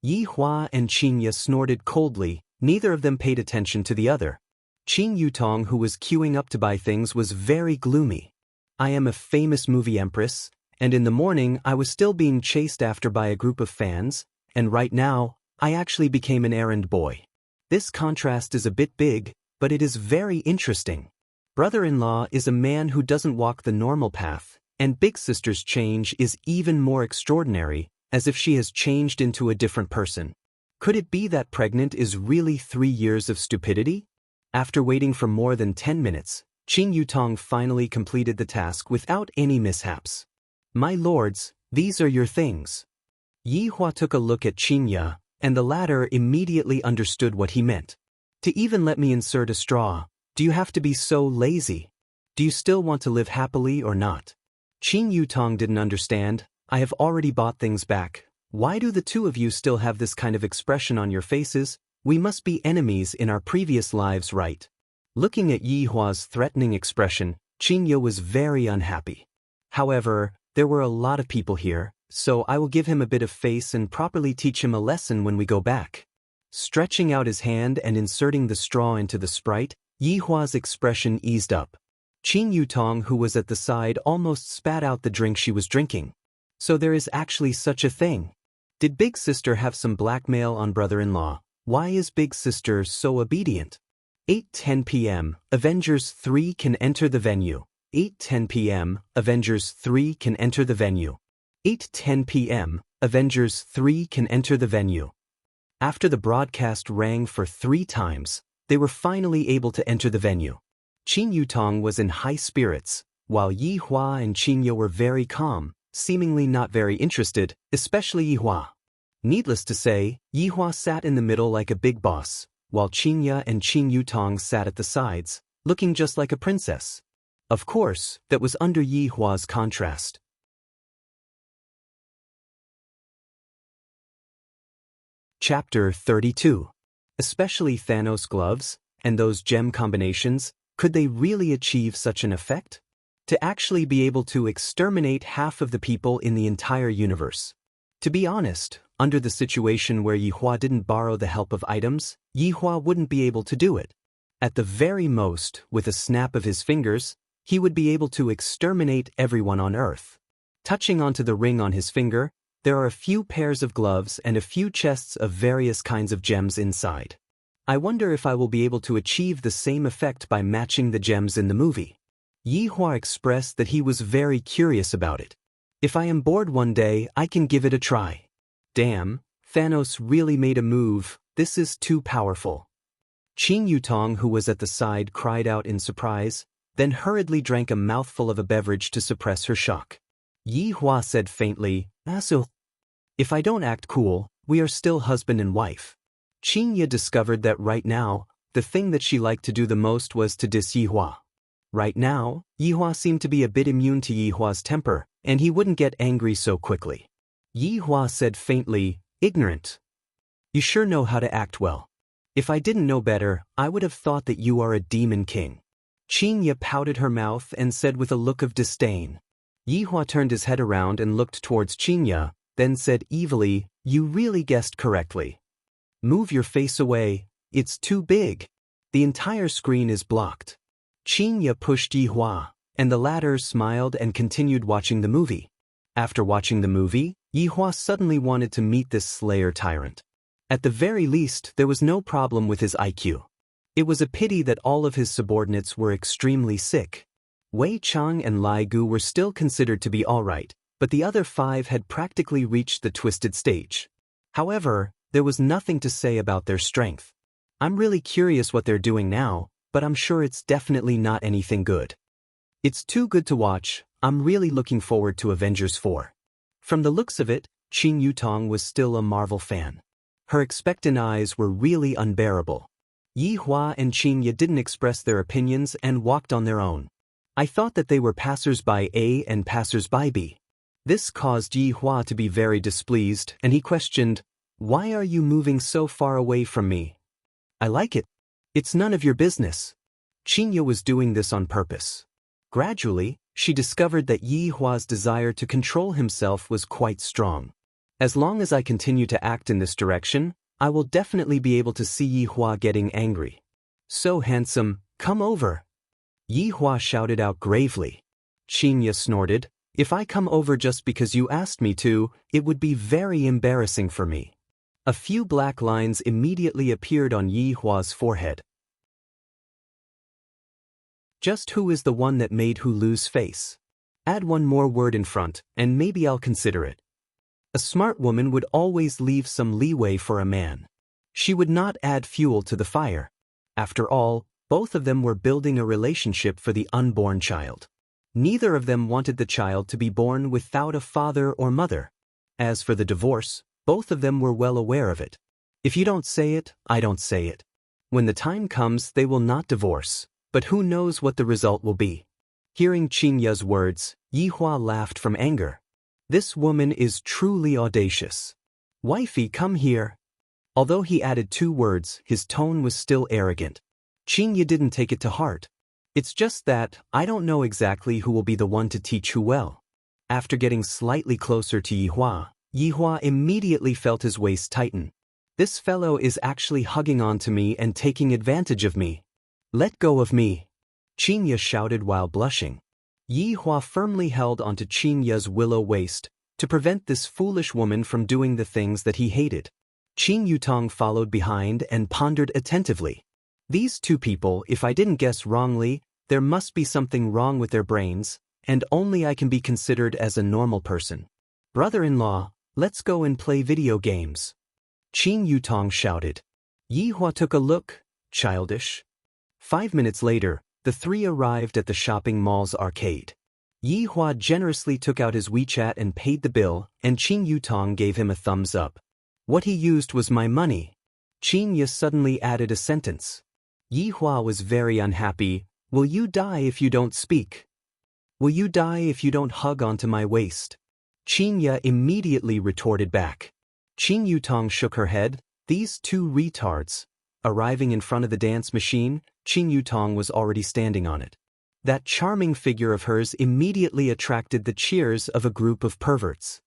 Yi Hua and Qin Ye snorted coldly, neither of them paid attention to the other. Qin Yutong, who was queuing up to buy things, was very gloomy. "I am a famous movie empress, and in the morning I was still being chased after by a group of fans, and right now, I actually became an errand boy. This contrast is a bit big, but it is very interesting. Brother-in-law is a man who doesn't walk the normal path, and big sister's change is even more extraordinary, as if she has changed into a different person. Could it be that pregnant is really 3 years of stupidity?" After waiting for more than 10 minutes, Qin Yutong finally completed the task without any mishaps. "My lords, these are your things." Yi Hua took a look at Qin Ye, and the latter immediately understood what he meant. "To even let me insert a straw, do you have to be so lazy? Do you still want to live happily or not?" Qin Yutong didn't understand. "I have already bought things back. Why do the two of you still have this kind of expression on your faces? We must be enemies in our previous lives, right?" Looking at Yi Hua's threatening expression, Qin Ye was very unhappy. However, there were a lot of people here, so I will give him a bit of face and properly teach him a lesson when we go back. Stretching out his hand and inserting the straw into the Sprite, Yi Hua's expression eased up. Qin Yutong, who was at the side, almost spat out the drink she was drinking. So there is actually such a thing. Did big sister have some blackmail on brother-in-law? Why is big sister so obedient? 8:10 p.m. Avengers 3 can enter the venue. 8:10 p.m. Avengers 3 can enter the venue. 8:10 p.m. Avengers 3 can enter the venue. After the broadcast rang for 3 times, they were finally able to enter the venue. Qin Yutong was in high spirits, while Yi Hua and Qin Ye were very calm, seemingly not very interested, especially Yi Hua. Needless to say, Yi Hua sat in the middle like a big boss, while Qin Ye and Qin Yutong sat at the sides, looking just like a princess. Of course, that was under Yi Hua's contrast. Chapter 32. Especially Thanos' gloves, and those gem combinations, could they really achieve such an effect? To actually be able to exterminate half of the people in the entire universe. To be honest, under the situation where Yi Hua didn't borrow the help of items, Yi Hua wouldn't be able to do it. At the very most, with a snap of his fingers, he would be able to exterminate everyone on Earth. Touching onto the ring on his finger, there are a few pairs of gloves and a few chests of various kinds of gems inside. I wonder if I will be able to achieve the same effect by matching the gems in the movie. Yi Hua expressed that he was very curious about it. If I am bored one day, I can give it a try. Damn, Thanos really made a move, this is too powerful. Qin Yutong, who was at the side, cried out in surprise, then hurriedly drank a mouthful of a beverage to suppress her shock. Yi Hua said faintly, "Asu. If I don't act cool, we are still husband and wife." Qin Ye discovered that right now, the thing that she liked to do the most was to diss Yi Hua. Right now, Yi Hua seemed to be a bit immune to Yi Hua's temper, and he wouldn't get angry so quickly. Yi Hua said faintly, "Ignorant." You sure know how to act well. If I didn't know better, I would have thought that you are a demon king. Qinya pouted her mouth and said with a look of disdain. Yihua turned his head around and looked towards Qinya, then said evilly, "You really guessed correctly. Move your face away, it's too big. The entire screen is blocked." Qinya pushed Yihua, and the latter smiled and continued watching the movie. After watching the movie, Yihua suddenly wanted to meet this Slayer tyrant. At the very least, there was no problem with his IQ. It was a pity that all of his subordinates were extremely sick. Wei Chang and Lai Gu were still considered to be alright, but the other 5 had practically reached the twisted stage. However, there was nothing to say about their strength. I'm really curious what they're doing now, but I'm sure it's definitely not anything good. It's too good to watch. I'm really looking forward to Avengers 4. From the looks of it, Qin Yutong was still a Marvel fan. Her expectant eyes were really unbearable. Yihua and Qinya didn't express their opinions and walked on their own. I thought that they were passers-by A and passers-by B. This caused Yihua to be very displeased, and he questioned, "Why are you moving so far away from me?" "I like it. It's none of your business." Qinya was doing this on purpose. Gradually, she discovered that Yihua's desire to control himself was quite strong. As long as I continue to act in this direction, I will definitely be able to see Yihua getting angry. "So handsome, come over." Yihua shouted out gravely. Qinya snorted, "If I come over just because you asked me to, it would be very embarrassing for me." A few black lines immediately appeared on Yihua's forehead. Just who is the one that made who lose face? Add one more word in front, and maybe I'll consider it. A smart woman would always leave some leeway for a man. She would not add fuel to the fire. After all, both of them were building a relationship for the unborn child. Neither of them wanted the child to be born without a father or mother. As for the divorce, both of them were well aware of it. If you don't say it, I don't say it. When the time comes, they will not divorce, but who knows what the result will be. Hearing Qinya's words, Yihua laughed from anger. This woman is truly audacious. "Wifey, come here." Although he added 2 words, his tone was still arrogant. Qinya didn't take it to heart. "It's just that, I don't know exactly who will be the one to teach who well." After getting slightly closer to Yihua immediately felt his waist tighten. "This fellow is actually hugging on to me and taking advantage of me. Let go of me." Qinya shouted while blushing. Yihua firmly held onto Qinya's willow waist to prevent this foolish woman from doing the things that he hated. Qin Yutong followed behind and pondered attentively. These 2 people, if I didn't guess wrongly, there must be something wrong with their brains, and only I can be considered as a normal person. "Brother-in-law, let's go and play video games." Qin Yutong shouted. Yihua took a look, childish. 5 minutes later, the 3 arrived at the shopping mall's arcade. Yihua generously took out his WeChat and paid the bill, and Qin Yutong gave him a thumbs up. "What he used was my money." Qinya suddenly added a sentence. Yihua was very unhappy. "Will you die if you don't speak? Will you die if you don't hug onto my waist?" Qinya immediately retorted back. Qin Yutong shook her head. These 2 retards. Arriving in front of the dance machine, Qin Yutong was already standing on it. That charming figure of hers immediately attracted the cheers of a group of perverts.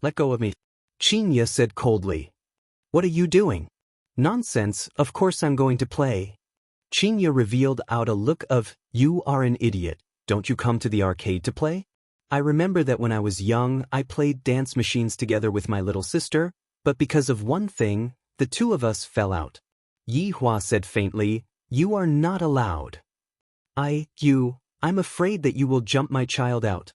"Let go of me," Qinya said coldly. "What are you doing?" "Nonsense, of course I'm going to play." Qinya revealed out a look of, "You are an idiot. Don't you come to the arcade to play? I remember that when I was young, I played dance machines together with my little sister, but because of one thing, the 2 of us fell out." Yihua said faintly, "You are not allowed." I'm afraid that you will jump my child out."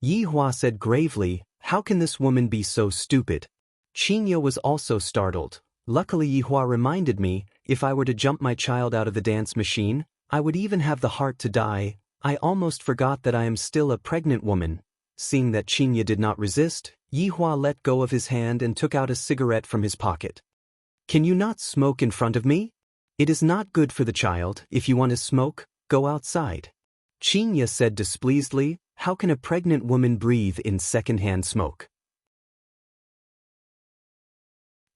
Yihua said gravely, "How can this woman be so stupid?" Qinya was also startled. Luckily Yihua reminded me, if I were to jump my child out of the dance machine, I would even have the heart to die. I almost forgot that I am still a pregnant woman. Seeing that Qinya did not resist, Yihua let go of his hand and took out a cigarette from his pocket. "Can you not smoke in front of me? It is not good for the child. If you want to smoke, go outside." Qinya said displeasedly, "How can a pregnant woman breathe in second-hand smoke?"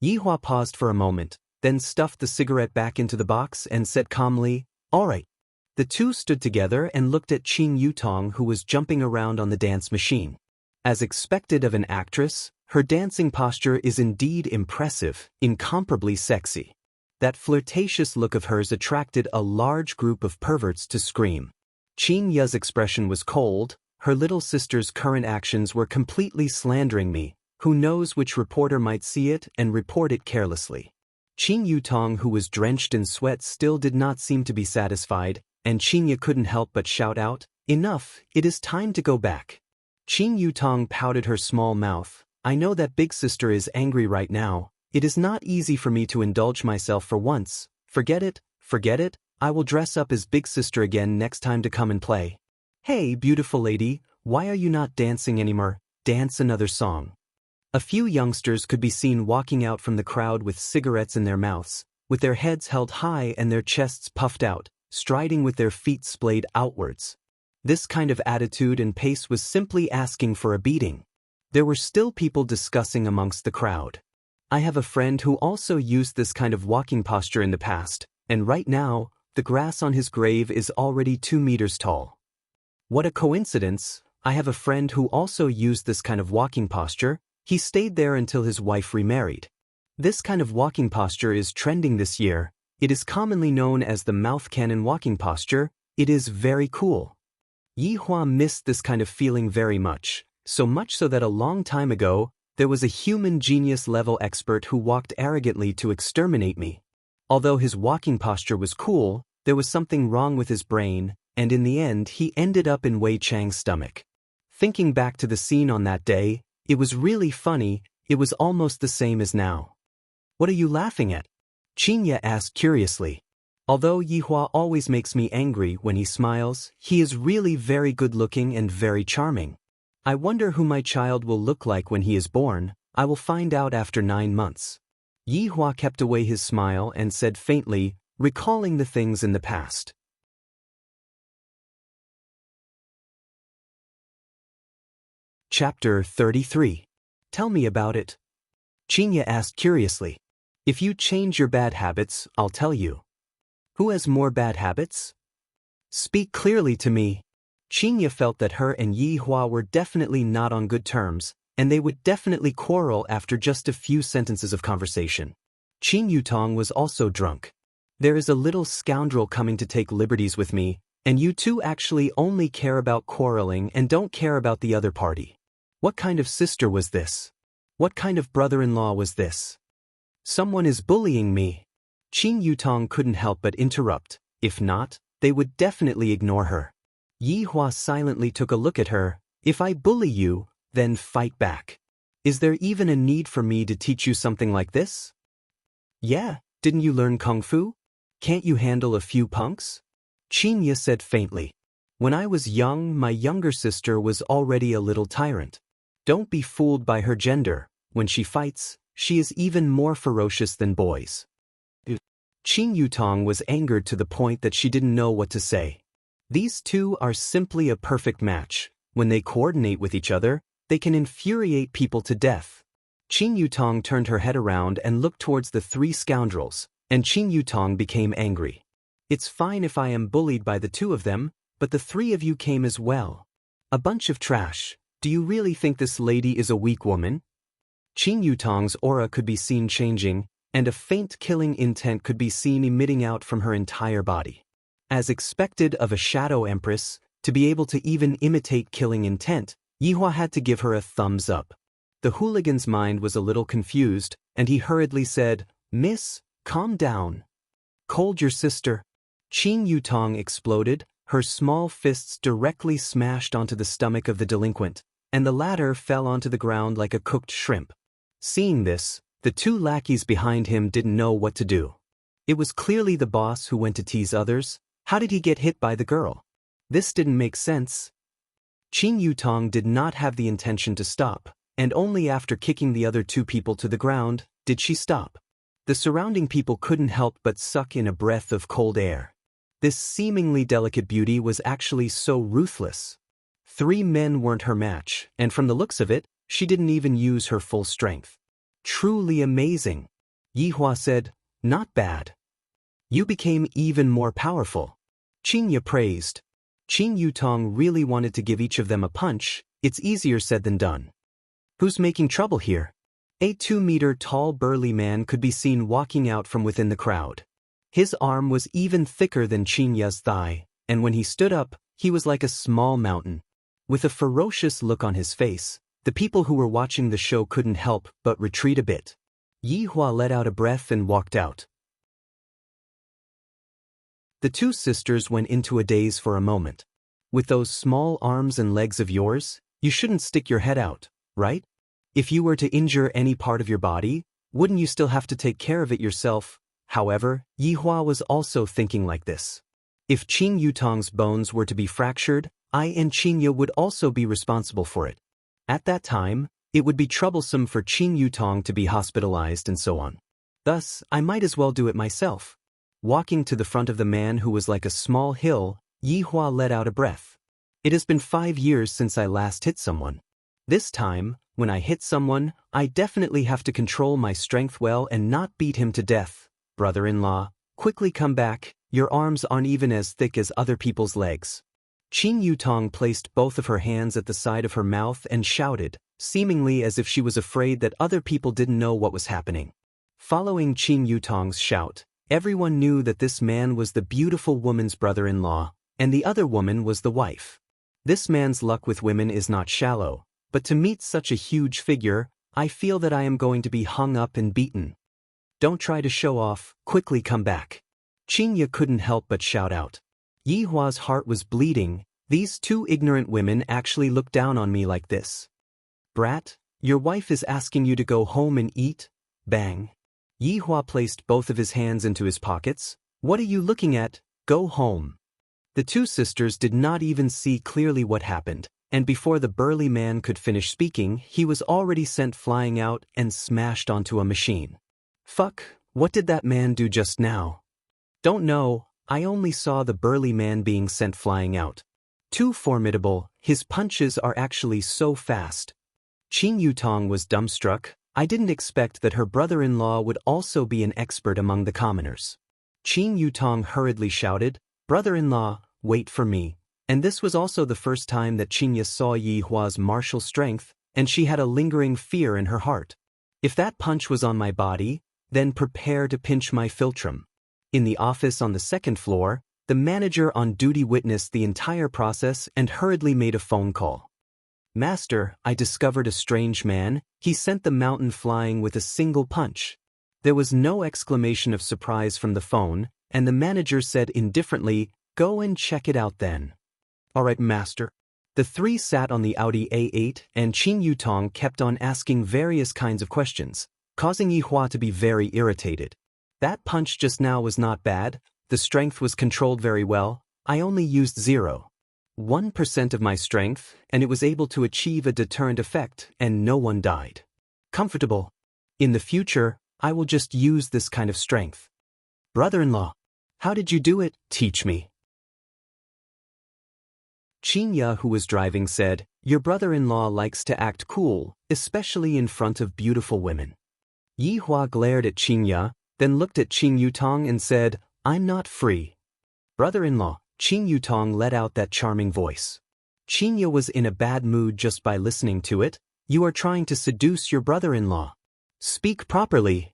Yihua paused for a moment, then stuffed the cigarette back into the box and said calmly, "All right." The two stood together and looked at Qing Yutong, who was jumping around on the dance machine. As expected of an actress, her dancing posture is indeed impressive, incomparably sexy. That flirtatious look of hers attracted a large group of perverts to scream. Qing Ya's expression was cold. Her little sister's current actions were completely slandering me. Who knows which reporter might see it and report it carelessly. Qing Yutong, who was drenched in sweat, still did not seem to be satisfied, and Qing Ya couldn't help but shout out, "Enough, it is time to go back." Qing Yutong pouted her small mouth. "I know that big sister is angry right now. It is not easy for me to indulge myself for once. Forget it, forget it. I will dress up as big sister again next time to come and play." "Hey, beautiful lady, why are you not dancing anymore? Dance another song." A few youngsters could be seen walking out from the crowd with cigarettes in their mouths, with their heads held high and their chests puffed out, striding with their feet splayed outwards. This kind of attitude and pace was simply asking for a beating. There were still people discussing amongst the crowd. "I have a friend who also used this kind of walking posture in the past, and right now, the grass on his grave is already 2 meters tall." "What a coincidence, I have a friend who also used this kind of walking posture. He stayed there until his wife remarried. This kind of walking posture is trending this year. It is commonly known as the mouth cannon walking posture. It is very cool." Yihua missed this kind of feeling very much so that a long time ago, there was a human genius level expert who walked arrogantly to exterminate me. Although his walking posture was cool, there was something wrong with his brain, and in the end he ended up in Wei Chang's stomach. Thinking back to the scene on that day, it was really funny. It was almost the same as now. "What are you laughing at?" Qing Ya asked curiously. Although Yihua always makes me angry when he smiles, he is really very good-looking and very charming. I wonder who my child will look like when he is born. I will find out after 9 months. Yihua kept away his smile and said faintly, recalling the things in the past. Chapter 33. Tell me about it. Qing Ya asked curiously. "If you change your bad habits, I'll tell you." "Who has more bad habits? Speak clearly to me." Qing Ya felt that her and Yihua were definitely not on good terms, and they would definitely quarrel after just a few sentences of conversation. Qing Yutong was also drunk. "There is a little scoundrel coming to take liberties with me, and you two actually only care about quarreling and don't care about the other party. What kind of sister was this? What kind of brother-in-law was this? Someone is bullying me." Qing Yutong couldn't help but interrupt. If not, they would definitely ignore her. Yihua silently took a look at her. "If I bully you, then fight back. Is there even a need for me to teach you something like this?" "Yeah, didn't you learn kung fu? Can't you handle a few punks?" Qing Ya said faintly. "When I was young, my younger sister was already a little tyrant. Don't be fooled by her gender. When she fights, she is even more ferocious than boys." Qing Yutong was angered to the point that she didn't know what to say. These two are simply a perfect match. When they coordinate with each other, they can infuriate people to death. Qing Yutong turned her head around and looked towards the 3 scoundrels, and Qing Yutong became angry. "It's fine if I am bullied by the 2 of them, but the 3 of you came as well. A bunch of trash. Do you really think this lady is a weak woman?" Qing Yutong's aura could be seen changing, and a faint killing intent could be seen emitting out from her entire body. As expected of a shadow empress, to be able to even imitate killing intent, Yihua had to give her a thumbs up. The hooligan's mind was a little confused, and he hurriedly said, "Miss, calm down. Cold your sister." Qing Yutong exploded, her small fists directly smashed onto the stomach of the delinquent, and the latter fell onto the ground like a cooked shrimp. Seeing this, the 2 lackeys behind him didn't know what to do. It was clearly the boss who went to tease others. How did he get hit by the girl? This didn't make sense. Qing Yutong did not have the intention to stop, and only after kicking the other 2 people to the ground did she stop. The surrounding people couldn't help but suck in a breath of cold air. This seemingly delicate beauty was actually so ruthless. 3 men weren't her match, and from the looks of it, she didn't even use her full strength. Truly amazing. Yihua said, not bad. You became even more powerful. Qingye praised. Qing Yutong really wanted to give each of them a punch. It's easier said than done. Who's making trouble here? A 2-meter tall burly man could be seen walking out from within the crowd. His arm was even thicker than Qingye's thigh, and when he stood up, he was like a small mountain. With a ferocious look on his face, the people who were watching the show couldn't help but retreat a bit. Yihua let out a breath and walked out. The two sisters went into a daze for a moment. With those small arms and legs of yours, you shouldn't stick your head out, right? If you were to injure any part of your body, wouldn't you still have to take care of it yourself? However, Yihua was also thinking like this. If Qing Yutong's bones were to be fractured, I and Qingye would also be responsible for it. At that time, it would be troublesome for Qing Yutong to be hospitalized and so on. Thus, I might as well do it myself. Walking to the front of the man who was like a small hill, Yihua let out a breath. It has been 5 years since I last hit someone. This time, when I hit someone, I definitely have to control my strength well and not beat him to death. Brother-in-law, quickly come back, your arms aren't even as thick as other people's legs. Qing Yutong placed both of her hands at the side of her mouth and shouted, seemingly as if she was afraid that other people didn't know what was happening. Following Qing Yutong's shout, everyone knew that this man was the beautiful woman's brother-in-law, and the other woman was the wife. This man's luck with women is not shallow, but to meet such a huge figure, I feel that I am going to be hung up and beaten. Don't try to show off, quickly come back. Qingye couldn't help but shout out. Yihua's heart was bleeding. These two ignorant women actually look down on me like this. Brat, your wife is asking you to go home and eat? Bang. Yihua placed both of his hands into his pockets. What are you looking at? Go home. The two sisters did not even see clearly what happened, and before the burly man could finish speaking, he was already sent flying out and smashed onto a machine. Fuck, what did that man do just now? Don't know, I only saw the burly man being sent flying out. Too formidable, his punches are actually so fast. Qing Yutong was dumbstruck. I didn't expect that her brother-in-law would also be an expert among the commoners. Qing Yutong hurriedly shouted, brother-in-law, wait for me. And this was also the first time that Qingye saw Yihua's martial strength, and she had a lingering fear in her heart. If that punch was on my body, then prepare to pinch my philtrum. In the office on the second floor, the manager on duty witnessed the entire process and hurriedly made a phone call. Master, I discovered a strange man. He sent the mountain flying with a single punch. There was no exclamation of surprise from the phone, and the manager said indifferently, go and check it out then. All right, master. The three sat on the Audi A8 and Qing Yutong kept on asking various kinds of questions, causing Yihua to be very irritated. That punch just now was not bad, the strength was controlled very well, I only used 0.1% of my strength, and it was able to achieve a deterrent effect, and no one died. Comfortable. In the future, I will just use this kind of strength. Brother-in-law, how did you do it? Teach me. Qingye, who was driving, said, your brother-in-law likes to act cool, especially in front of beautiful women. Yihua glared at Qingye, then looked at Qing Yutong and said, I'm not free. Brother-in-law, Qing Yutong let out that charming voice. Qingye was in a bad mood just by listening to it. You are trying to seduce your brother-in-law. Speak properly.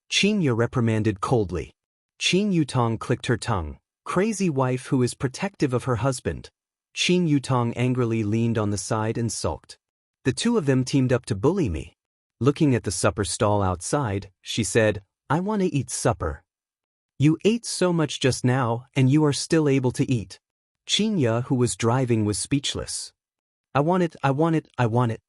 Qingye reprimanded coldly. Qing Yutong clicked her tongue. Crazy wife who is protective of her husband. Qing Yutong angrily leaned on the side and sulked. The two of them teamed up to bully me. Looking at the supper stall outside, she said, I want to eat supper. You ate so much just now, and you are still able to eat. Qingye, who was driving, was speechless. I want it, I want it, I want it.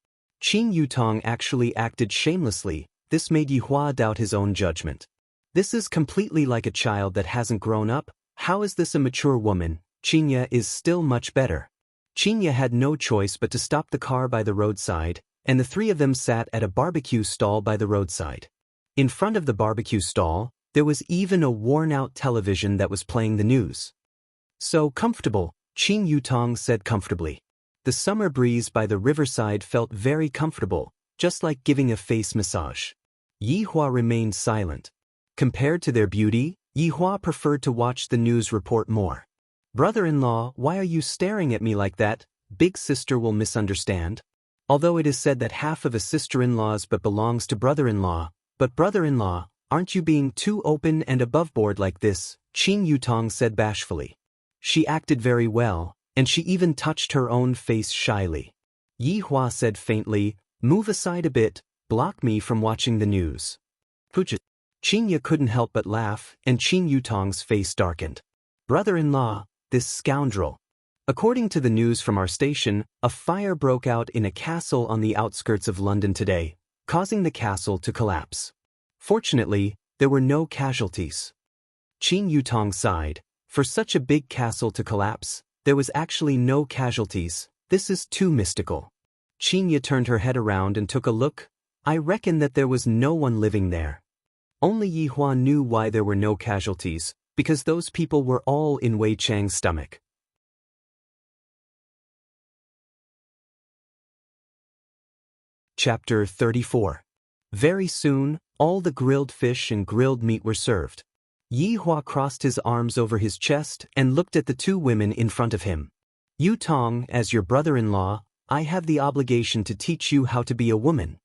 Qing Yutong actually acted shamelessly. This made Yihua doubt his own judgment. This is completely like a child that hasn't grown up. How is this a mature woman? Qingye is still much better. Qingye had no choice but to stop the car by the roadside, and the three of them sat at a barbecue stall by the roadside. In front of the barbecue stall, there was even a worn-out television that was playing the news. So comfortable, Qing Yutong said comfortably. The summer breeze by the riverside felt very comfortable, just like giving a face massage. Yihua remained silent. Compared to their beauty, Yihua preferred to watch the news report more. Brother-in-law, why are you staring at me like that? Big sister will misunderstand. Although it is said that half of a sister-in-law's but belongs to brother-in-law, but brother-in-law, aren't you being too open and above-board like this? Qing Yutong said bashfully. She acted very well, and she even touched her own face shyly. Yihua said faintly, move aside a bit, block me from watching the news. Puja. Qingya couldn't help but laugh, and Qing Yutong's face darkened. Brother-in-law, this scoundrel. According to the news from our station, a fire broke out in a castle on the outskirts of London today, causing the castle to collapse. Fortunately, there were no casualties. Qing Yutong sighed. For such a big castle to collapse, there was actually no casualties. This is too mystical. Qingya turned her head around and took a look. I reckon that there was no one living there. Only Yihua knew why there were no casualties, because those people were all in Wei Chang's stomach. Chapter 34. Very soon, all the grilled fish and grilled meat were served. Yihua crossed his arms over his chest and looked at the two women in front of him. Yutong, as your brother-in-law, I have the obligation to teach you how to be a woman.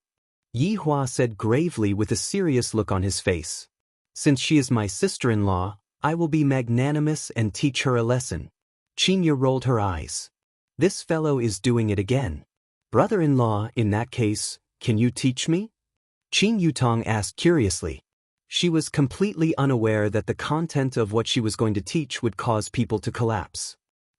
Yihua said gravely with a serious look on his face. Since she is my sister-in-law, I will be magnanimous and teach her a lesson. Qingya rolled her eyes. This fellow is doing it again. Brother-in-law, in that case, can you teach me? Qing Yutong asked curiously. She was completely unaware that the content of what she was going to teach would cause people to collapse.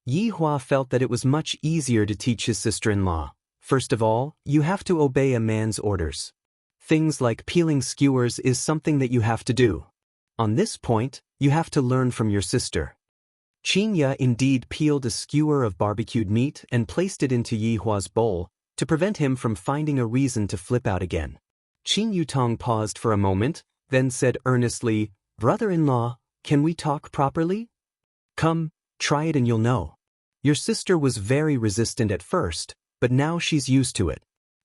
Yihua felt that it was much easier to teach his sister-in-law. First of all, you have to obey a man's orders. Things like peeling skewers is something that you have to do. On this point, you have to learn from your sister. Qingya indeed peeled a skewer of barbecued meat and placed it into Yihua's bowl, to prevent him from finding a reason to flip out again. Qing Yutong paused for a moment, then said earnestly, Brother-in-law, can we talk properly? Come, try it and you'll know. Your sister was very resistant at first, but now she's used to it.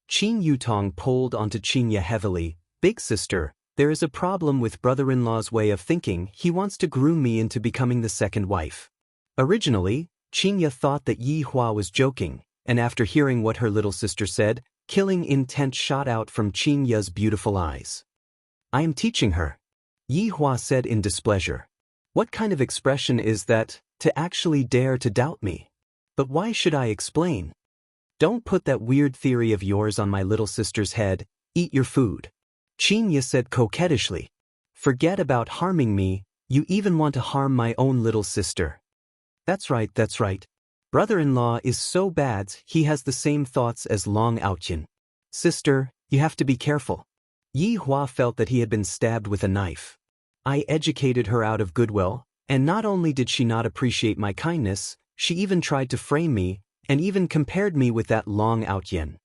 Qing Yutong pulled onto Qingya heavily. Big sister, there is a problem with brother-in-law's way of thinking. He wants to groom me into becoming the second wife. Originally, Qingya thought that Yihua was joking, and after hearing what her little sister said, killing intent shot out from Qingya's beautiful eyes. I am teaching her. Yihua said in displeasure. What kind of expression is that, to actually dare to doubt me? But why should I explain? Don't put that weird theory of yours on my little sister's head. Eat your food. Qingya said coquettishly. Forget about harming me, you even want to harm my own little sister. That's right, that's right. Brother-in-law is so bad he has the same thoughts as Long Outyin. Sister, you have to be careful. Yihua felt that he had been stabbed with a knife. I educated her out of goodwill, and not only did she not appreciate my kindness, she even tried to frame me, and even compared me with that Long Outyin.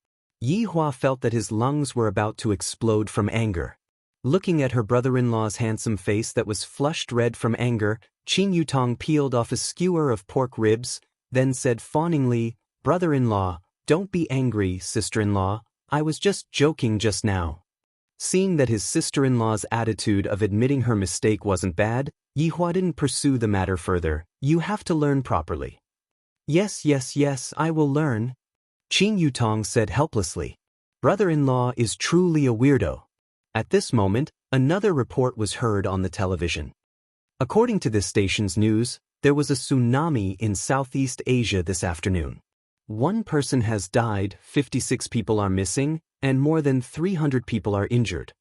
Yihua felt that his lungs were about to explode from anger. Looking at her brother-in-law's handsome face that was flushed red from anger, Qing Yutong peeled off a skewer of pork ribs, then said fawningly, Brother-in-law, don't be angry, sister-in-law, I was just joking just now. Seeing that his sister-in-law's attitude of admitting her mistake wasn't bad, Yihua didn't pursue the matter further. You have to learn properly. Yes, yes, yes, I will learn. Qing Yutong said helplessly. Brother-in-law is truly a weirdo. At this moment, another report was heard on the television. According to this station's news, there was a tsunami in Southeast Asia this afternoon. 1 person has died, 56 people are missing, and more than 300 people are injured.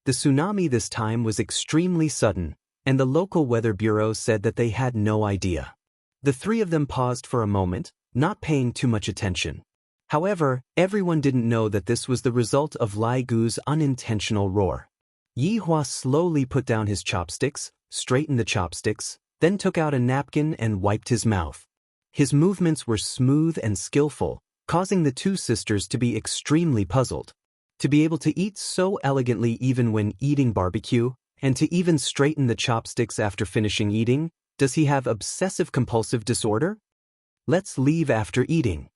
The tsunami this time was extremely sudden, and the local weather bureau said that they had no idea. The 3 of them paused for a moment, not paying too much attention. However, everyone didn't know that this was the result of Lai Gu's unintentional roar. Yihua slowly put down his chopsticks, straightened the chopsticks, then took out a napkin and wiped his mouth. His movements were smooth and skillful, causing the 2 sisters to be extremely puzzled. To be able to eat so elegantly even when eating barbecue, and to even straighten the chopsticks after finishing eating, does he have obsessive-compulsive disorder? Let's leave after eating.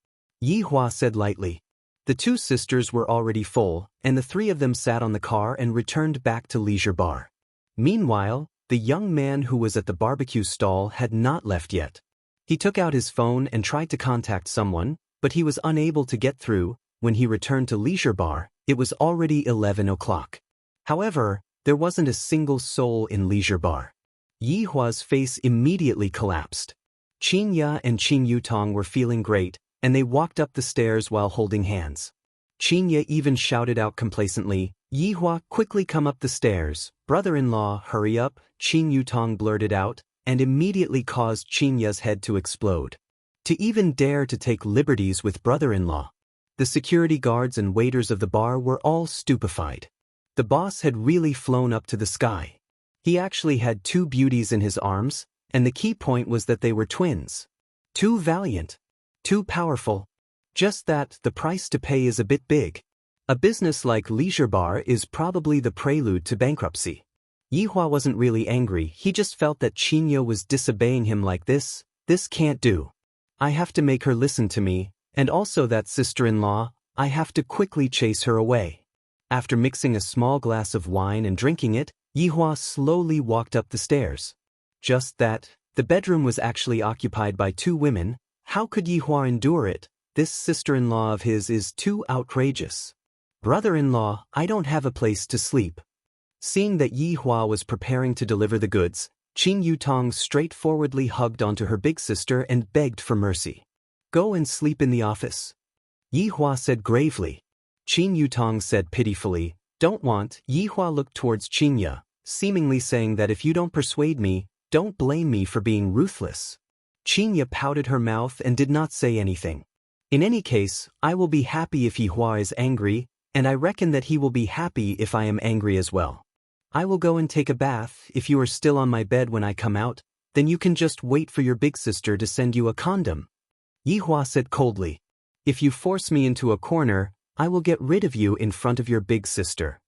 Yihua said lightly. The two sisters were already full, and the three of them sat on the car and returned back to Leisure Bar. Meanwhile, the young man who was at the barbecue stall had not left yet. He took out his phone and tried to contact someone, but he was unable to get through. When he returned to Leisure Bar, it was already 11 o'clock. However, there wasn't a single soul in Leisure Bar. Yi Hua's face immediately collapsed. Qin Ya and Qin Yutong were feeling great, and they walked up the stairs while holding hands. Qin Ya even shouted out complacently, "Yi Hua, quickly come up the stairs. Brother-in-law, hurry up," Qin Yutong blurted out, and immediately caused Qin Ya's head to explode. To even dare to take liberties with brother-in-law. The security guards and waiters of the bar were all stupefied. The boss had really flown up to the sky. He actually had two beauties in his arms, and the key point was that they were twins. Too valiant. Too powerful. Just that the price to pay is a bit big. A business like Leisure Bar is probably the prelude to bankruptcy. Yi Hua wasn't really angry, he just felt that Qin Ya was disobeying him like this. This can't do. I have to make her listen to me, and also that sister-in-law, I have to quickly chase her away. After mixing a small glass of wine and drinking it, Yi Hua slowly walked up the stairs. Just that, the bedroom was actually occupied by two women. How could Yi Hua endure it? This sister-in-law of his is too outrageous. Brother-in-law, I don't have a place to sleep. Seeing that Yi Hua was preparing to deliver the goods, Qin Yutong straightforwardly hugged onto her big sister and begged for mercy. Go and sleep in the office. Yi Hua said gravely. Qin Yutong said pitifully, don't want. Yi Hua looked towards Qin Ya, seemingly saying that if you don't persuade me, don't blame me for being ruthless. Qin Ya pouted her mouth and did not say anything. In any case, I will be happy if Yi Hua is angry, and I reckon that he will be happy if I am angry as well. I will go and take a bath. If you are still on my bed when I come out, then you can just wait for your big sister to send you a condom. Yi Hua said coldly. If you force me into a corner, I will get rid of you in front of your big sister.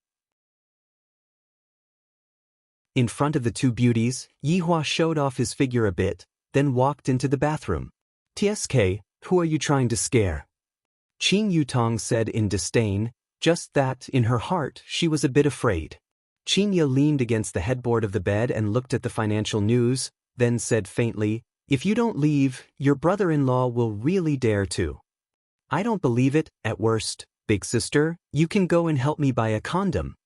In front of the two beauties, Yi Hua showed off his figure a bit, then walked into the bathroom. TSK, who are you trying to scare? Qin Yutong said in disdain, just that, in her heart, she was a bit afraid. Qin Ya leaned against the headboard of the bed and looked at the financial news, then said faintly, if you don't leave, your brother-in-law will really dare to. I don't believe it, at worst, big sister, you can go and help me buy a condom.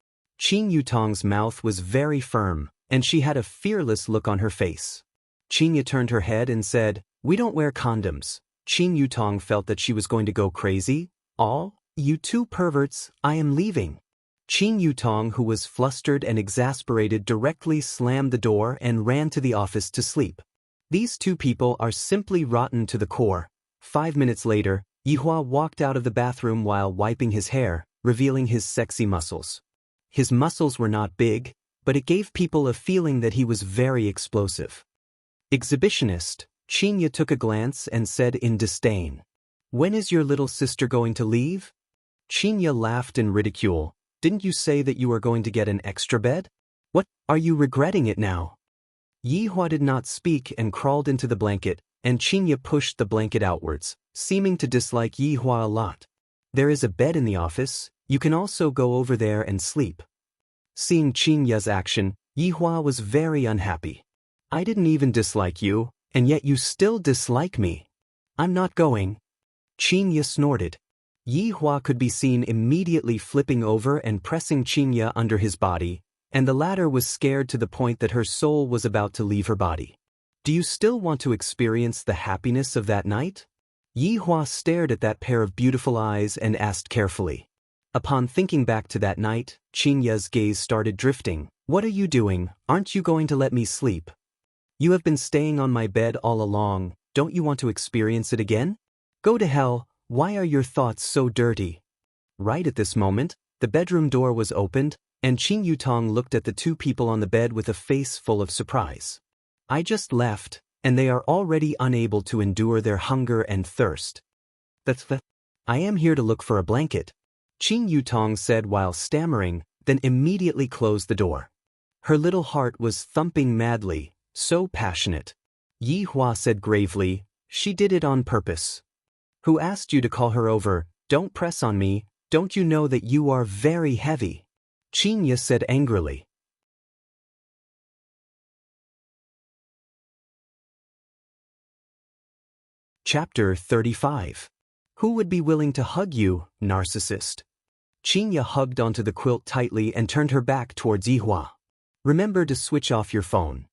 Qin Yutong's mouth was very firm, and she had a fearless look on her face. Qin Ya turned her head and said, we don't wear condoms. Qin Yutong felt that she was going to go crazy. All, you two perverts, I am leaving. Qin Yutong, who was flustered and exasperated, directly slammed the door and ran to the office to sleep. These two people are simply rotten to the core. 5 minutes later, Yi Hua walked out of the bathroom while wiping his hair, revealing his sexy muscles. His muscles were not big, but it gave people a feeling that he was very explosive. Exhibitionist, Qin Ya took a glance and said in disdain, when is your little sister going to leave? Qin Ya laughed in ridicule. Didn't you say that you are going to get an extra bed? What, are you regretting it now? Yi Hua did not speak and crawled into the blanket, and Qin Ya pushed the blanket outwards, seeming to dislike Yi Hua a lot. There is a bed in the office, you can also go over there and sleep. Seeing Qin Ya's action, Yi Hua was very unhappy. I didn't even dislike you, and yet you still dislike me. I'm not going. Qin Ya snorted. Yi Hua could be seen immediately flipping over and pressing Qin Ya under his body, and the latter was scared to the point that her soul was about to leave her body. Do you still want to experience the happiness of that night? Yi Hua stared at that pair of beautiful eyes and asked carefully. Upon thinking back to that night, Qin Ya's gaze started drifting. What are you doing? Aren't you going to let me sleep? You have been staying on my bed all along, don't you want to experience it again? Go to hell, why are your thoughts so dirty? Right at this moment, the bedroom door was opened, and Qin Yutong looked at the two people on the bed with a face full of surprise. I just left, and they are already unable to endure their hunger and thirst. I am here to look for a blanket, Qin Yutong said while stammering, then immediately closed the door. Her little heart was thumping madly, so passionate. Yi Hua said gravely, she did it on purpose. Who asked you to call her over? Don't press on me, don't you know that you are very heavy? Chinya said angrily. Chapter 35. Who would be willing to hug you, narcissist? Chinya hugged onto the quilt tightly and turned her back towards Yihua. Remember to switch off your phone.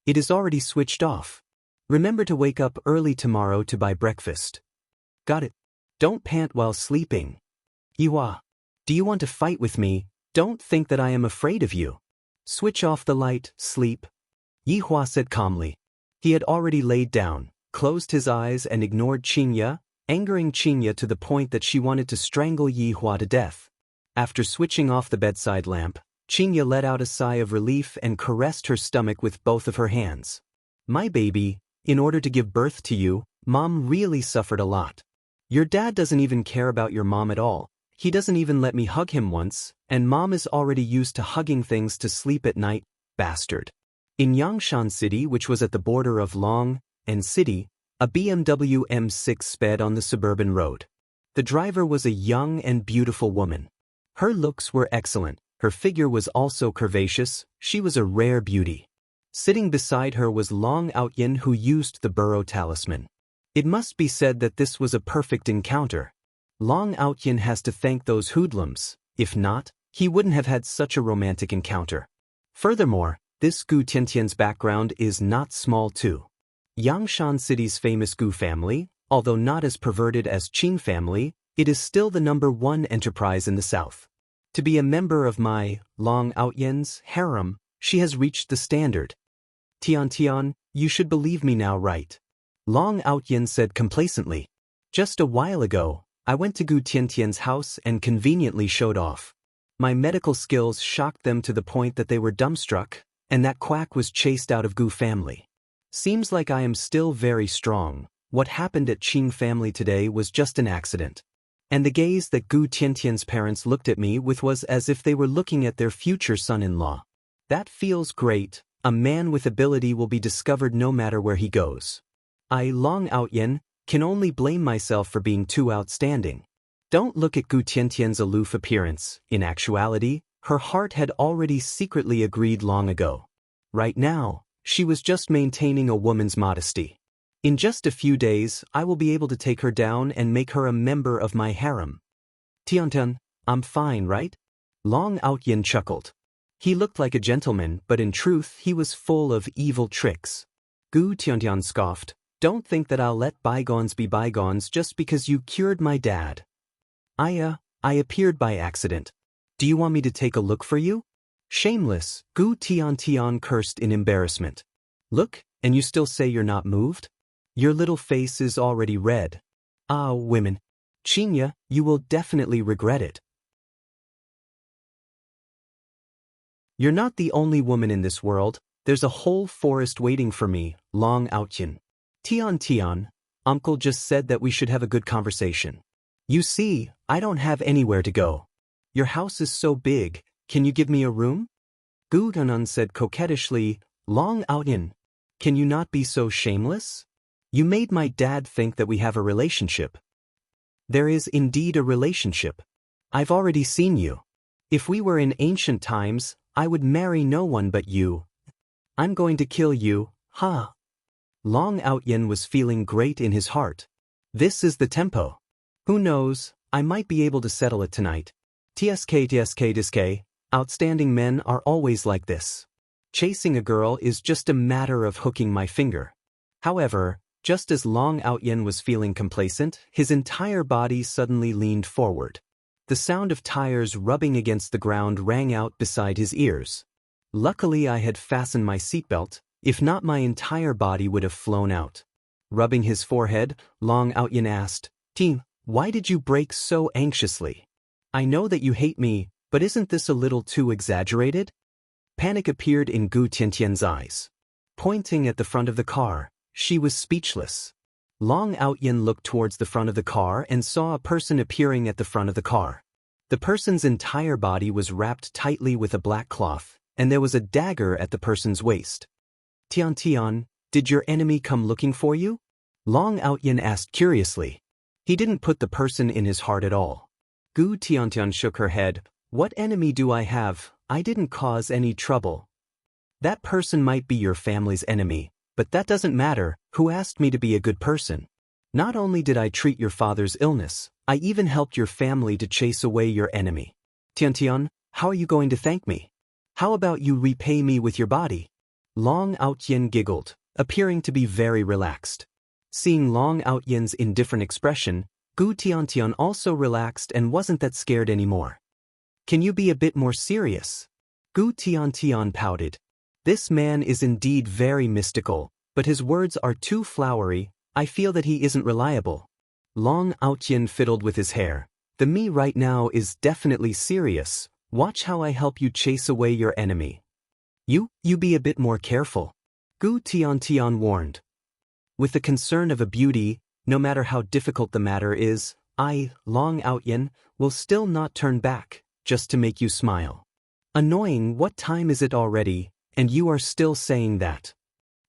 It is already switched off. Remember to wake up early tomorrow to buy breakfast. Got it. Don't pant while sleeping. Yihua, do you want to fight with me? Don't think that I am afraid of you. Switch off the light, sleep. Yihua said calmly. He had already laid down, closed his eyes and ignored Chinya, angering Chinya to the point that she wanted to strangle Yihua to death. After switching off the bedside lamp, Chinya let out a sigh of relief and caressed her stomach with both of her hands. My baby, in order to give birth to you, Mom really suffered a lot. Your dad doesn't even care about your mom at all. He doesn't even let me hug him once, and Mom is already used to hugging things to sleep at night, bastard. In Yangshan City, which was at the border of Long and City, a BMW M6 sped on the suburban road. The driver was a young and beautiful woman. Her looks were excellent, her figure was also curvaceous, she was a rare beauty. Sitting beside her was Long Outyin, who used the burrow talisman. It must be said that this was a perfect encounter. Long Outyin has to thank those hoodlums, if not, he wouldn't have had such a romantic encounter. Furthermore, this Gu Tiantian's background is not small too. Yangshan City's famous Gu family, although not as perverted as Qing family, it is still the #1 enterprise in the south. To be a member of my, Long Outyin's, harem, she has reached the standard. Tian, you should believe me now, right? Long Outyin said complacently. Just a while ago, I went to Gu Tiantian's house and conveniently showed off. My medical skills shocked them to the point that they were dumbstruck, and that quack was chased out of Gu family. Seems like I am still very strong. What happened at Qing family today was just an accident. And the gaze that Gu Tiantian's parents looked at me with was as if they were looking at their future son-in-law. That feels great. A man with ability will be discovered no matter where he goes. I, Long Outyin, can only blame myself for being too outstanding. Don't look at Gu Tiantian's aloof appearance. In actuality, her heart had already secretly agreed long ago. Right now, she was just maintaining a woman's modesty. In just a few days, I will be able to take her down and make her a member of my harem. Tiantian, I'm fine, right? Long Outyin chuckled. He looked like a gentleman, but in truth he was full of evil tricks. Gu Tiantian scoffed. Don't think that I'll let bygones be bygones just because you cured my dad. I appeared by accident. Do you want me to take a look for you? Shameless, Gu Tiantian cursed in embarrassment. Look, and you still say you're not moved? Your little face is already red. Ah, women. Chinya, you will definitely regret it. You're not the only woman in this world, there's a whole forest waiting for me, Long Outyin. Tian, Uncle just said that we should have a good conversation. You see, I don't have anywhere to go. Your house is so big, can you give me a room? Gu Tiantian said coquettishly, Long Outyin, can you not be so shameless? You made my dad think that we have a relationship. There is indeed a relationship. I've already seen you. If we were in ancient times, I would marry no one but you. I'm going to kill you, ha. Long Outyin was feeling great in his heart. This is the tempo. Who knows, I might be able to settle it tonight. TSK, outstanding men are always like this. Chasing a girl is just a matter of hooking my finger. However, just as Long Outyin was feeling complacent, his entire body suddenly leaned forward. The sound of tires rubbing against the ground rang out beside his ears. Luckily I had fastened my seatbelt, if not my entire body would have flown out. Rubbing his forehead, Long Outyin asked, Team, why did you brake so anxiously? I know that you hate me, but isn't this a little too exaggerated? Panic appeared in Gu Tiantian's eyes. Pointing at the front of the car, she was speechless. Long Outyin looked towards the front of the car and saw a person appearing at the front of the car. The person's entire body was wrapped tightly with a black cloth, and there was a dagger at the person's waist. Tian, did your enemy come looking for you? Long Outyin asked curiously. He didn't put the person in his heart at all. Gu Tiantian shook her head. What enemy do I have? I didn't cause any trouble. That person might be your family's enemy, but that doesn't matter. Who asked me to be a good person? Not only did I treat your father's illness, I even helped your family to chase away your enemy. Tiantian, how are you going to thank me? How about you repay me with your body? Long Outyin giggled, appearing to be very relaxed. Seeing Long Outyan's indifferent expression, Gu Tiantian also relaxed and wasn't that scared anymore. Can you be a bit more serious? Gu Tiantian pouted. This man is indeed very mystical, but his words are too flowery. I feel that he isn't reliable. Long Outyin fiddled with his hair. The me right now is definitely serious. Watch how I help you chase away your enemy. You be a bit more careful. Gu Tiantian warned. With the concern of a beauty, no matter how difficult the matter is, I, Long Outyin, will still not turn back, just to make you smile. Annoying, what time is it already, and you are still saying that?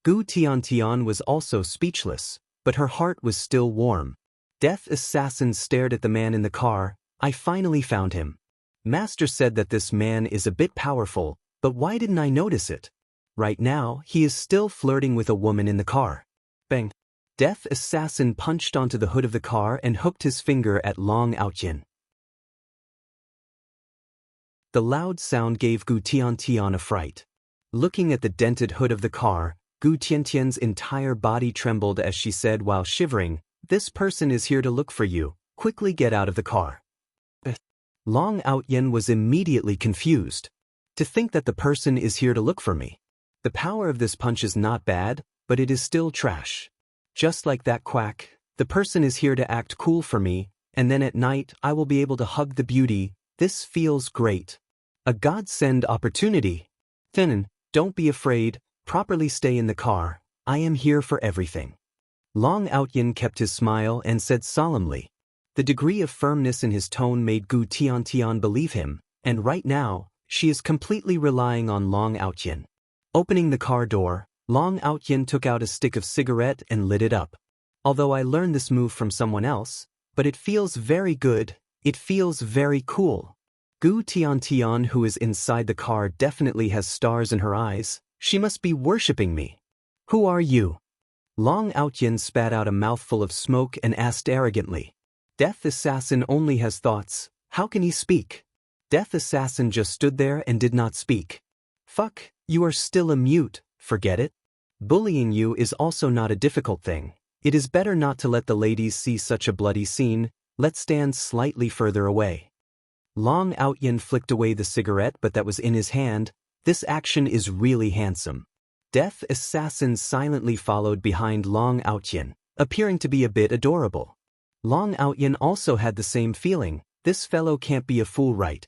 Gu Tiantian was also speechless, but her heart was still warm. Death Assassin stared at the man in the car. I finally found him. Master said that this man is a bit powerful, but why didn't I notice it? Right now, he is still flirting with a woman in the car. Bang! Death Assassin punched onto the hood of the car and hooked his finger at Long Outyin. The loud sound gave Gu Tiantian a fright. Looking at the dented hood of the car, Gu Tiantian's entire body trembled as she said while shivering, "This person is here to look for you. Quickly get out of the car." Long Outyin was immediately confused. To think that the person is here to look for me. The power of this punch is not bad, but it is still trash. Just like that quack, the person is here to act cool for me, and then at night I will be able to hug the beauty. This feels great. A godsend opportunity. Thinen, don't be afraid, properly stay in the car. I am here for everything. Long Outyin kept his smile and said solemnly. The degree of firmness in his tone made Gu Tiantian believe him, and right now, she is completely relying on Long Outyin. Opening the car door, Long Outyin took out a stick of cigarette and lit it up. Although I learned this move from someone else, but it feels very good, it feels very cool. Gu Tiantian, who is inside the car, definitely has stars in her eyes. She must be worshipping me. Who are you? Long Outyin spat out a mouthful of smoke and asked arrogantly. Death Assassin only has thoughts. How can he speak? Death Assassin just stood there and did not speak. Fuck, you are still a mute, forget it. Bullying you is also not a difficult thing. It is better not to let the ladies see such a bloody scene. Let's stand slightly further away. Long Outyin flicked away the cigarette but that was in his hand. This action is really handsome. Death Assassin silently followed behind Long Outyin, appearing to be a bit adorable. Long Outyin also had the same feeling. This fellow can't be a fool, right?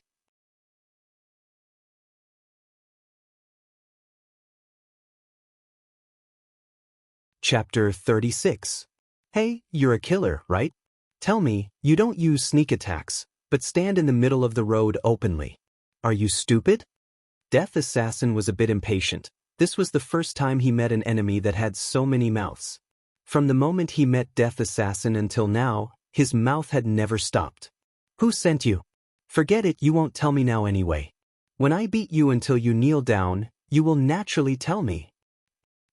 Chapter 36. Hey, you're a killer, right? Tell me, you don't use sneak attacks, but stand in the middle of the road openly. Are you stupid? Death Assassin was a bit impatient. This was the first time he met an enemy that had so many mouths. From the moment he met Death Assassin until now, his mouth had never stopped. Who sent you? Forget it, you won't tell me now anyway. When I beat you until you kneel down, you will naturally tell me.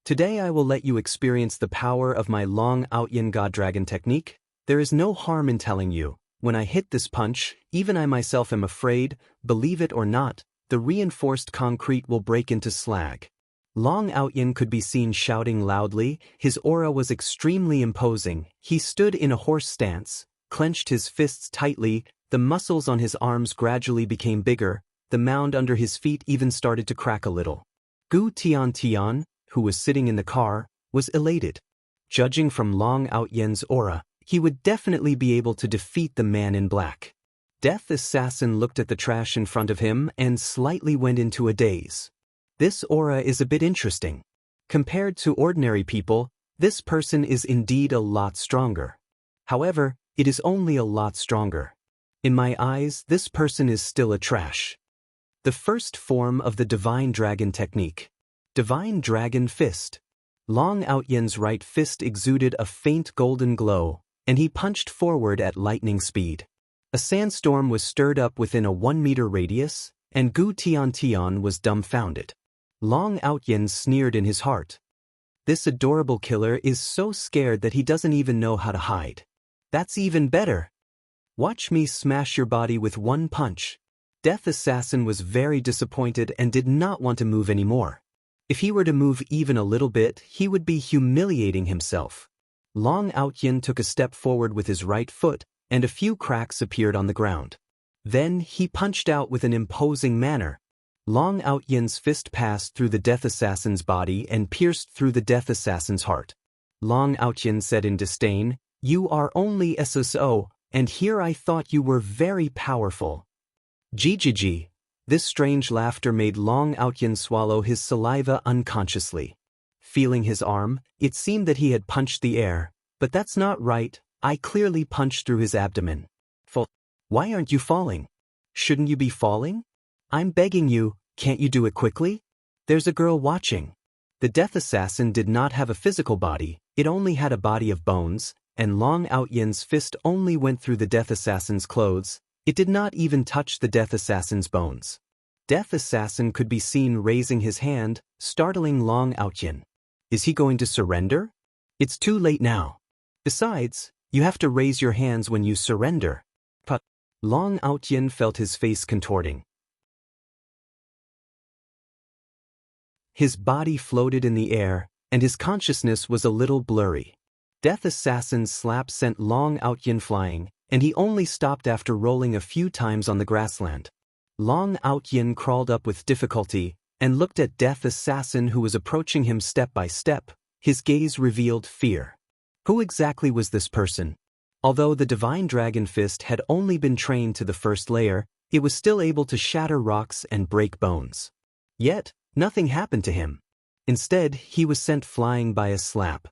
Today I will let you experience the power of my Long Outyin God Dragon technique. There is no harm in telling you. When I hit this punch, even I myself am afraid, believe it or not, the reinforced concrete will break into slag. Long Outyin could be seen shouting loudly. His aura was extremely imposing. He stood in a horse stance, clenched his fists tightly, the muscles on his arms gradually became bigger, the mound under his feet even started to crack a little. Gu Tiantian, who was sitting in the car, was elated. Judging from Long Outyen's aura, he would definitely be able to defeat the man in black. Death Assassin looked at the trash in front of him and slightly went into a daze. This aura is a bit interesting. Compared to ordinary people, this person is indeed a lot stronger. However, it is only a lot stronger. In my eyes, this person is still a trash. The first form of the Divine Dragon technique. Divine Dragon Fist. Long Outyen's right fist exuded a faint golden glow. and he punched forward at lightning speed. A sandstorm was stirred up within a 1-meter radius, and Gu Tiantian was dumbfounded. Long Outyin sneered in his heart. This adorable killer is so scared that he doesn't even know how to hide. That's even better. Watch me smash your body with one punch. Death Assassin was very disappointed and did not want to move anymore. If he were to move even a little bit, he would be humiliating himself. Long Outyin took a step forward with his right foot, and a few cracks appeared on the ground. Then he punched out with an imposing manner. Long Outyin's fist passed through the Death Assassin's body and pierced through the Death Assassin's heart. Long Outyin said in disdain, "You are only SSO, and here I thought you were very powerful." Jijiji. This strange laughter made Long Outyin swallow his saliva unconsciously. Feeling his arm, it seemed that he had punched the air, but that's not right. I clearly punched through his abdomen. Why aren't you falling? Shouldn't you be falling? I'm begging you, can't you do it quickly? There's a girl watching. The Death Assassin did not have a physical body, it only had a body of bones, and Long Outyin's fist only went through the Death Assassin's clothes. It did not even touch the Death Assassin's bones. Death Assassin could be seen raising his hand, startling Long Outyin. Is he going to surrender? It's too late now. Besides, you have to raise your hands when you surrender. But Long Outyin felt his face contorting. His body floated in the air, and his consciousness was a little blurry. Death Assassin's slap sent Long Outyin flying, and he only stopped after rolling a few times on the grassland. Long Outyin crawled up with difficulty and looked at Death Assassin, who was approaching him step by step. His gaze revealed fear. Who exactly was this person? Although the Divine Dragon Fist had only been trained to the first layer, it was still able to shatter rocks and break bones. Yet, nothing happened to him. Instead, he was sent flying by a slap.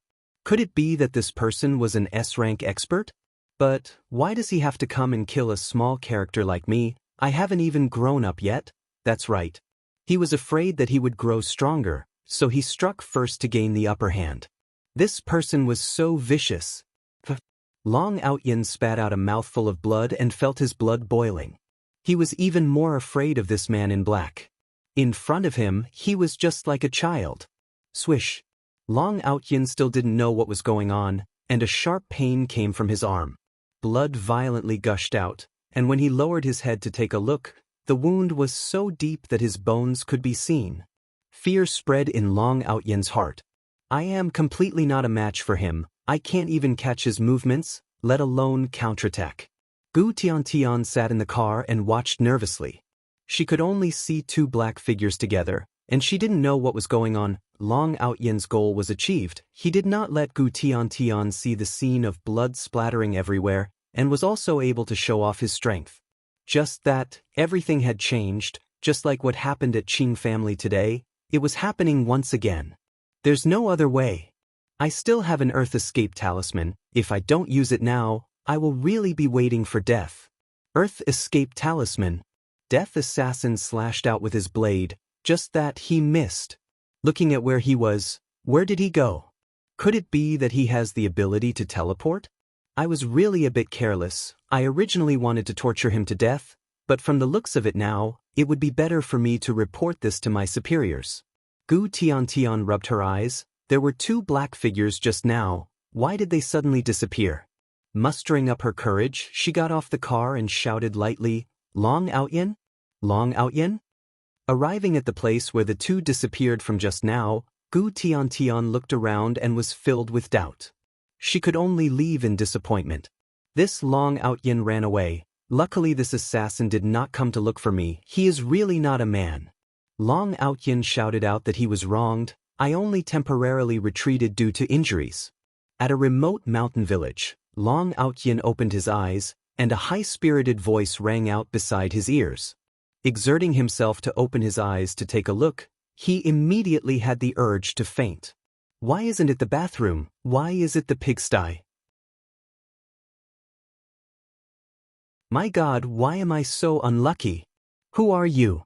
Could it be that this person was an S-rank expert? But why does he have to come and kill a small character like me? I haven't even grown up yet. That's right. He was afraid that he would grow stronger, so he struck first to gain the upper hand. This person was so vicious. Long Outyin spat out a mouthful of blood and felt his blood boiling. He was even more afraid of this man in black. In front of him, he was just like a child. Swish. Long Outyin still didn't know what was going on, and a sharp pain came from his arm. Blood violently gushed out, and when he lowered his head to take a look, the wound was so deep that his bones could be seen. Fear spread in Long Outyin's heart. I am completely not a match for him. I can't even catch his movements, let alone counterattack. Gu Tiantian sat in the car and watched nervously. She could only see two black figures together, and she didn't know what was going on. Long Outyin's goal was achieved. He did not let Gu Tiantian see the scene of blood splattering everywhere, and was also able to show off his strength. Just that, everything had changed, just like what happened at Qing family today. It was happening once again. There's no other way. I still have an Earth Escape Talisman. If I don't use it now, I will really be waiting for death. Earth Escape Talisman. Death Assassin slashed out with his blade, just that he missed. Looking at where he was, where did he go? Could it be that he has the ability to teleport? I was really a bit careless. I originally wanted to torture him to death, but from the looks of it now, it would be better for me to report this to my superiors. Gu Tiantian rubbed her eyes. There were two black figures just now. Why did they suddenly disappear? Mustering up her courage, she got off the car and shouted lightly, "Long Outyin? Long Outyin?" Arriving at the place where the two disappeared from just now, Gu Tiantian looked around and was filled with doubt. She could only leave in disappointment. This Long Outyin ran away. Luckily this assassin did not come to look for me. He is really not a man. Long Outyin shouted out that he was wronged. I only temporarily retreated due to injuries. At a remote mountain village, Long Outyin opened his eyes, and a high-spirited voice rang out beside his ears. Exerting himself to open his eyes to take a look, he immediately had the urge to faint. Why isn't it the bathroom? Why is it the pigsty? My God, why am I so unlucky? Who are you?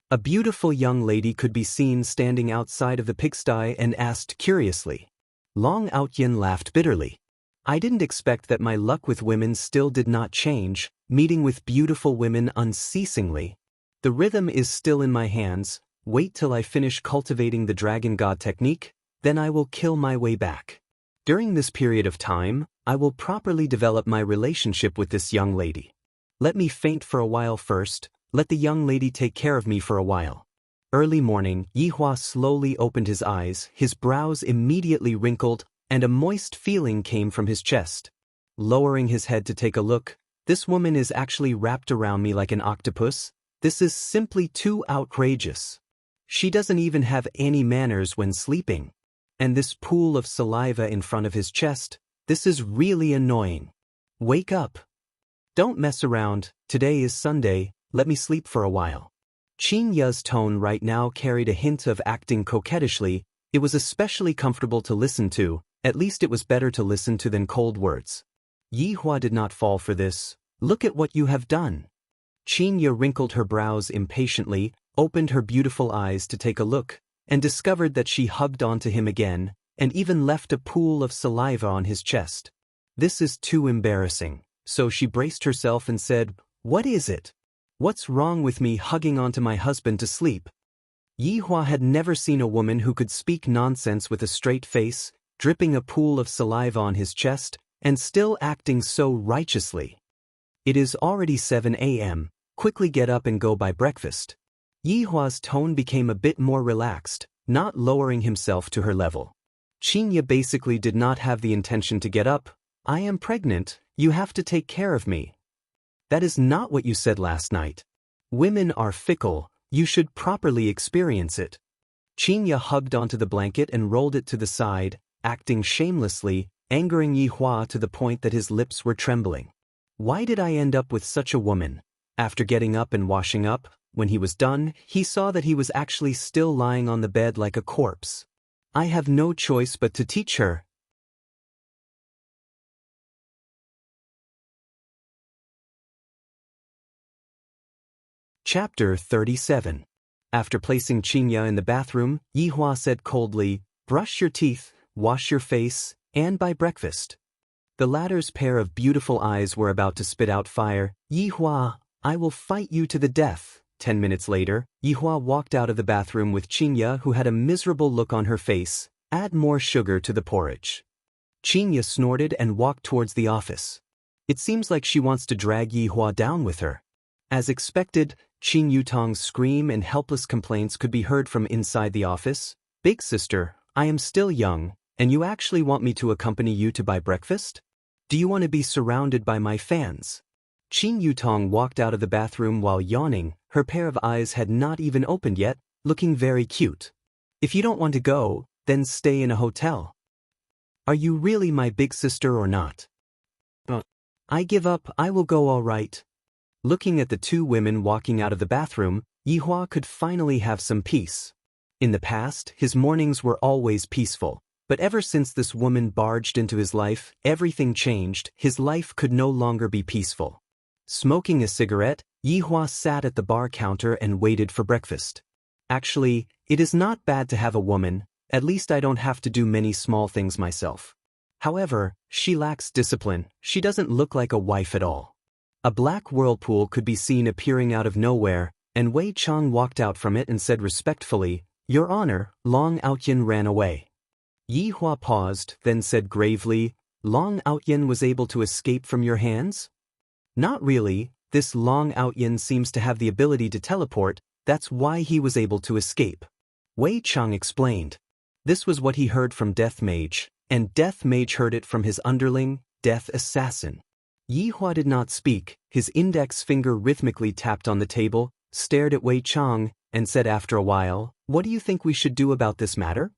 A beautiful young lady could be seen standing outside of the pigsty and asked curiously. Long Outyin laughed bitterly. I didn't expect that my luck with women still did not change, meeting with beautiful women unceasingly. The rhythm is still in my hands. Wait till I finish cultivating the dragon god technique, then I will kill my way back. During this period of time, I will properly develop my relationship with this young lady. Let me faint for a while first, let the young lady take care of me for a while. Early morning, Yihua slowly opened his eyes, his brows immediately wrinkled, and a moist feeling came from his chest. Lowering his head to take a look, this woman is actually wrapped around me like an octopus. This is simply too outrageous. She doesn't even have any manners when sleeping. And this pool of saliva in front of his chest, this is really annoying. Wake up. Don't mess around, today is Sunday, let me sleep for a while. Qin Ya's tone right now carried a hint of acting coquettishly. It was especially comfortable to listen to, at least it was better to listen to than cold words. Yihua did not fall for this. Look at what you have done. Qin Ya wrinkled her brows impatiently, opened her beautiful eyes to take a look, and discovered that she hugged onto him again, and even left a pool of saliva on his chest. This is too embarrassing, so she braced herself and said, "What is it? What's wrong with me hugging onto my husband to sleep?" Yihua had never seen a woman who could speak nonsense with a straight face, dripping a pool of saliva on his chest, and still acting so righteously. It is already 7 a.m., quickly get up and go buy breakfast. Yihua's tone became a bit more relaxed, not lowering himself to her level. Qin Ya basically did not have the intention to get up. "I am pregnant, you have to take care of me." That is not what you said last night. Women are fickle, you should properly experience it. Qin Ya hugged onto the blanket and rolled it to the side, acting shamelessly, angering Yihua to the point that his lips were trembling. Why did I end up with such a woman? After getting up and washing up, when he was done, he saw that he was actually still lying on the bed like a corpse. I have no choice but to teach her. Chapter 37. After placing Qin Ya in the bathroom, Yihua said coldly, "Brush your teeth, wash your face, and buy breakfast." The latter's pair of beautiful eyes were about to spit out fire. "Yihua, I will fight you to the death." 10 minutes later, Yihua walked out of the bathroom with Qin Ya, who had a miserable look on her face. "Add more sugar to the porridge." Qin Ya snorted and walked towards the office. It seems like she wants to drag Yihua down with her. As expected, Qin Yutong's scream and helpless complaints could be heard from inside the office. "Big sister, I am still young, and you actually want me to accompany you to buy breakfast? Do you want to be surrounded by my fans?" Qin Yutong walked out of the bathroom while yawning. Her pair of eyes had not even opened yet, looking very cute. "If you don't want to go, then stay in a hotel. Are you really my big sister or not?" "I give up, I will go all right." Looking at the two women walking out of the bathroom, Yihua could finally have some peace. In the past, his mornings were always peaceful, but ever since this woman barged into his life, everything changed. His life could no longer be peaceful. Smoking a cigarette, Yihua sat at the bar counter and waited for breakfast. Actually, it is not bad to have a woman, at least I don't have to do many small things myself. However, she lacks discipline, she doesn't look like a wife at all. A black whirlpool could be seen appearing out of nowhere, and Wei Chang walked out from it and said respectfully, "Your Honor, Long Outyin ran away." Yihua paused, then said gravely, "Long Outyin was able to escape from your hands?" "Not really, this Long Outyin seems to have the ability to teleport, that's why he was able to escape." Wei Chang explained. This was what he heard from Death Mage, and Death Mage heard it from his underling, Death Assassin. Yihua did not speak, his index finger rhythmically tapped on the table, stared at Wei Chang, and said after a while, "What do you think we should do about this matter?"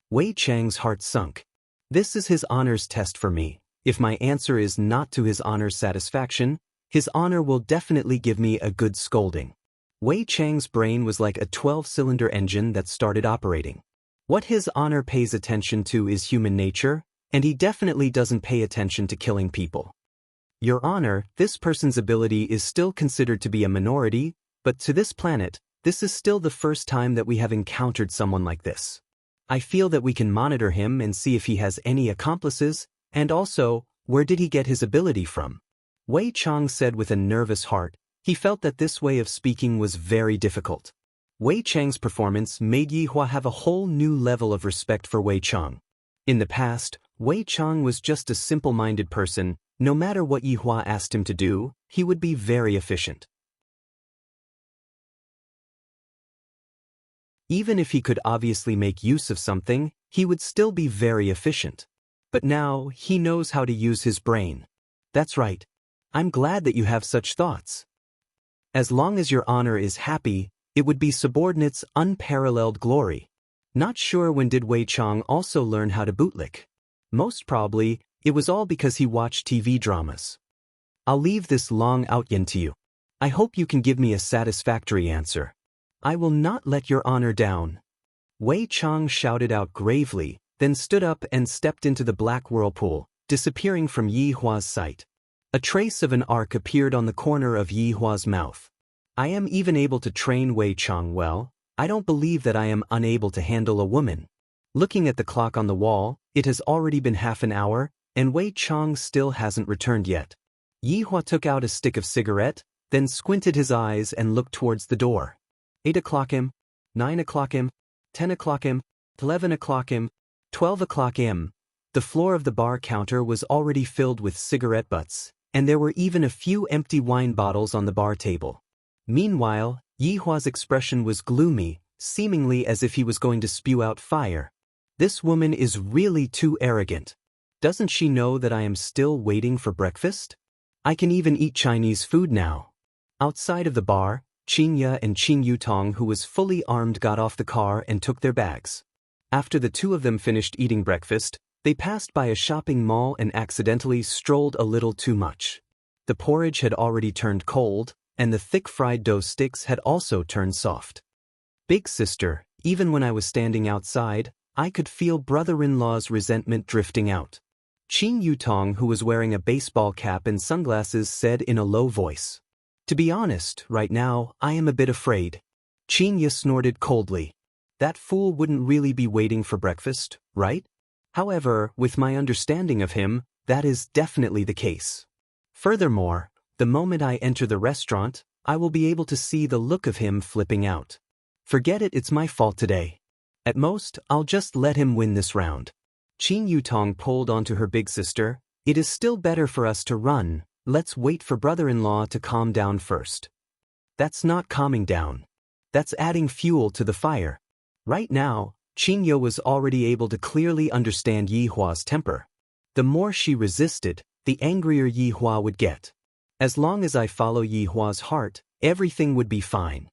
Wei Chang's heart sunk. This is his honor's test for me. If my answer is not to his honor's satisfaction, his honor will definitely give me a good scolding. Wei Chang's brain was like a 12-cylinder engine that started operating. What his honor pays attention to is human nature, and he definitely doesn't pay attention to killing people. Your Honor, this person's ability is still considered to be a minority, but to this planet, this is still the first time that we have encountered someone like this. I feel that we can monitor him and see if he has any accomplices, and also, Where did he get his ability from? Wei Chang said with a nervous heart. He felt that this way of speaking was very difficult. Wei Chang's performance made Yi Hua have a whole new level of respect for Wei Chang. In the past, Wei Chang was just a simple-minded person. No matter what Yi Hua asked him to do, he would be very efficient. Even if he could obviously make use of something, he would still be very efficient. But now, he knows how to use his brain. That's right. I'm glad that you have such thoughts. As long as your honor is happy, it would be subordinate's unparalleled glory. Not sure when did Wei Chang also learn how to bootlick. Most probably, it was all because he watched TV dramas. I'll leave this long outyin to you. I hope you can give me a satisfactory answer. I will not let your honor down. Wei Chang shouted out gravely, then stood up and stepped into the black whirlpool, disappearing from Yi Hua's sight. A trace of an arc appeared on the corner of Yi Hua's mouth. I am even able to train Wei Chang well. I don't believe that I am unable to handle a woman. Looking at the clock on the wall, it has already been half an hour, and Wei Chang still hasn't returned yet. Yi Hua took out a stick of cigarette, then squinted his eyes and looked towards the door. 8 o'clock m, 9 o'clock m, 10 o'clock m, 11 o'clock m, 12 o'clock m. The floor of the bar counter was already filled with cigarette butts, and there were even a few empty wine bottles on the bar table. Meanwhile, Yi Hua's expression was gloomy, seemingly as if he was going to spew out fire. This woman is really too arrogant. Doesn't she know that I am still waiting for breakfast? I can even eat Chinese food now. Outside of the bar, Qin Ye and Qin Yutong, who was fully armed, got off the car and took their bags. After the two of them finished eating breakfast, they passed by a shopping mall and accidentally strolled a little too much. The porridge had already turned cold, and the thick fried dough sticks had also turned soft. Big sister, even when I was standing outside, I could feel brother-in-law's resentment drifting out. Qin Yutong, who was wearing a baseball cap and sunglasses, said in a low voice. To be honest, right now, I am a bit afraid. Qin Ye snorted coldly. That fool wouldn't really be waiting for breakfast, right? However, with my understanding of him, that is definitely the case. Furthermore, the moment I enter the restaurant, I will be able to see the look of him flipping out. Forget it, it's my fault today. At most, I'll just let him win this round. Qin Yutong pulled onto her big sister. It is still better for us to run. Let's wait for brother-in-law to calm down first. That's not calming down. That's adding fuel to the fire. Right now, Qin Ye was already able to clearly understand Yi Hua's temper. The more she resisted, the angrier Yi Hua would get. As long as I follow Yi Hua's heart, everything would be fine.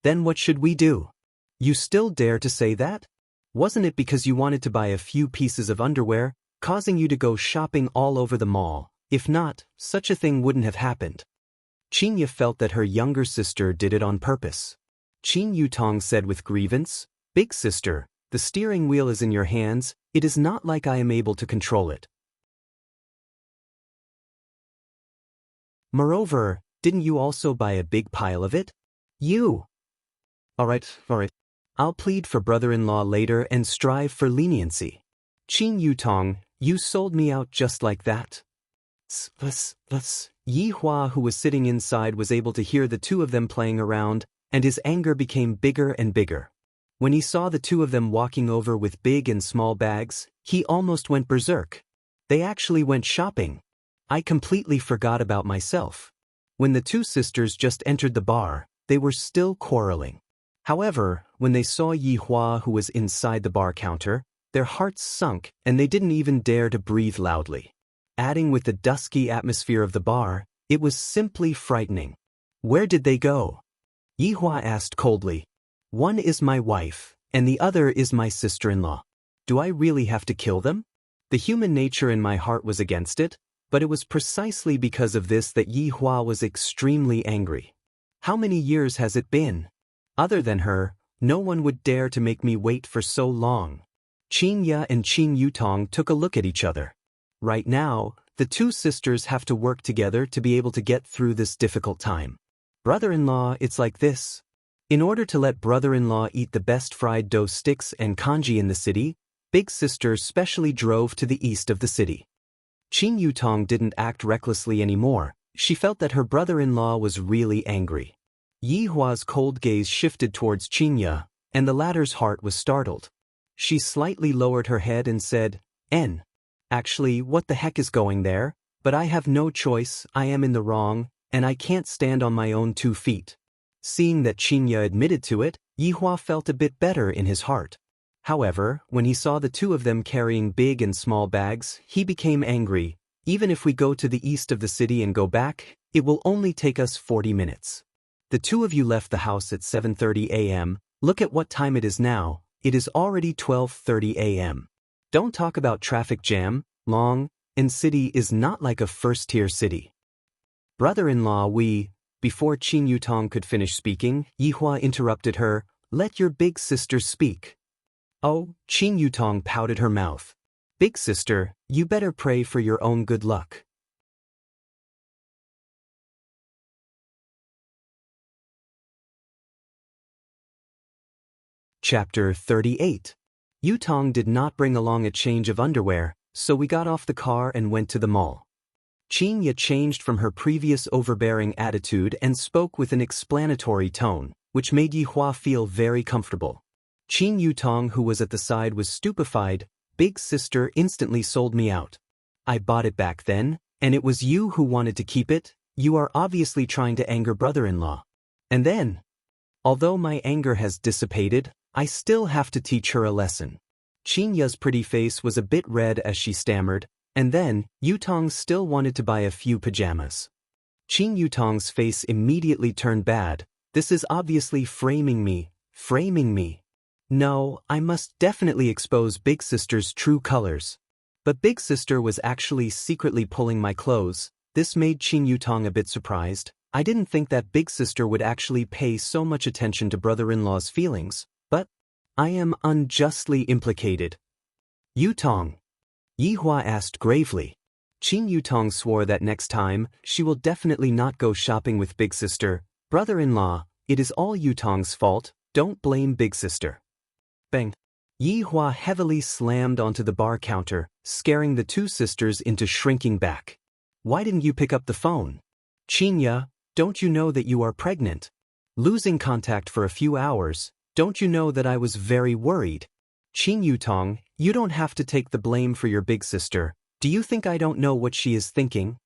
Then what should we do? You still dare to say that? Wasn't it because you wanted to buy a few pieces of underwear, causing you to go shopping all over the mall? If not, such a thing wouldn't have happened. Qin Ye felt that her younger sister did it on purpose. Qin Yutong said with grievance, Big sister, the steering wheel is in your hands, it is not like I am able to control it. Moreover, didn't you also buy a big pile of it? You! Alright. I'll plead for brother-in-law later and strive for leniency. Qin Yutong, you sold me out just like that. Yi Hua, who was sitting inside, was able to hear the two of them playing around, and his anger became bigger and bigger. When he saw the two of them walking over with big and small bags, he almost went berserk. They actually went shopping. I completely forgot about myself. When the two sisters just entered the bar, they were still quarreling. However, when they saw Yi Hua, who was inside the bar counter, their hearts sunk and they didn't even dare to breathe loudly. Adding with the dusky atmosphere of the bar, it was simply frightening. Where did they go? Yi Hua asked coldly. One is my wife, and the other is my sister-in-law. Do I really have to kill them? The human nature in my heart was against it, but it was precisely because of this that Yi Hua was extremely angry. How many years has it been? Other than her, no one would dare to make me wait for so long. Qin Ye and Qin Yutong took a look at each other. Right now, the two sisters have to work together to be able to get through this difficult time. Brother-in-law, it's like this. In order to let brother-in-law eat the best fried dough sticks and congee in the city, big sister specially drove to the east of the city. Qin Yutong didn't act recklessly anymore. She felt that her brother-in-law was really angry. Yi Hua's cold gaze shifted towards Qin, and the latter's heart was startled. She slightly lowered her head and said, Actually, what the heck is going there? But I have no choice, I am in the wrong, and I can't stand on my own 2 feet. Seeing that Qin admitted to it, Yi Hua felt a bit better in his heart. However, when he saw the 2 of them carrying big and small bags, he became angry. Even if we go to the east of the city and go back, it will only take us 40 minutes. The 2 of you left the house at 7:30 a.m., look at what time it is now, it is already 12:30 a.m. Don't talk about traffic jam, long, and city is not like a first-tier city. Brother-in-law, Before Qin Yutong could finish speaking, Yi Hua interrupted her, let your big sister speak. Oh, Qin Yutong pouted her mouth. Big sister, you better pray for your own good luck. Chapter 38. Yutong did not bring along a change of underwear, so we got off the car and went to the mall. Qin changed from her previous overbearing attitude and spoke with an explanatory tone, which made Yi Hua feel very comfortable. Qin Yutong, who was at the side, was stupefied. Big sister instantly sold me out. I bought it back then, and it was you who wanted to keep it. You are obviously trying to anger brother-in-law. And then, although my anger has dissipated, I still have to teach her a lesson. Qinya's pretty face was a bit red as she stammered, and then, Yutong still wanted to buy a few pajamas. Qin Yutong's face immediately turned bad. This is obviously framing me. No, I must definitely expose Big Sister's true colors. But Big Sister was actually secretly pulling my clothes. This made Qin Yutong a bit surprised. I didn't think that Big Sister would actually pay so much attention to brother-in-law's feelings, but I am unjustly implicated. Yutong, Yi Hua asked gravely. Qin Yutong swore that next time, she will definitely not go shopping with Big Sister. Brother-in-law, it is all Yutong's fault, don't blame Big Sister. Bang! Yi Hua heavily slammed onto the bar counter, scaring the 2 sisters into shrinking back. Why didn't you pick up the phone? Qinya, don't you know that you are pregnant? Losing contact for a few hours, don't you know that I was very worried? Qin Yutong, you don't have to take the blame for your big sister. Do you think I don't know what she is thinking?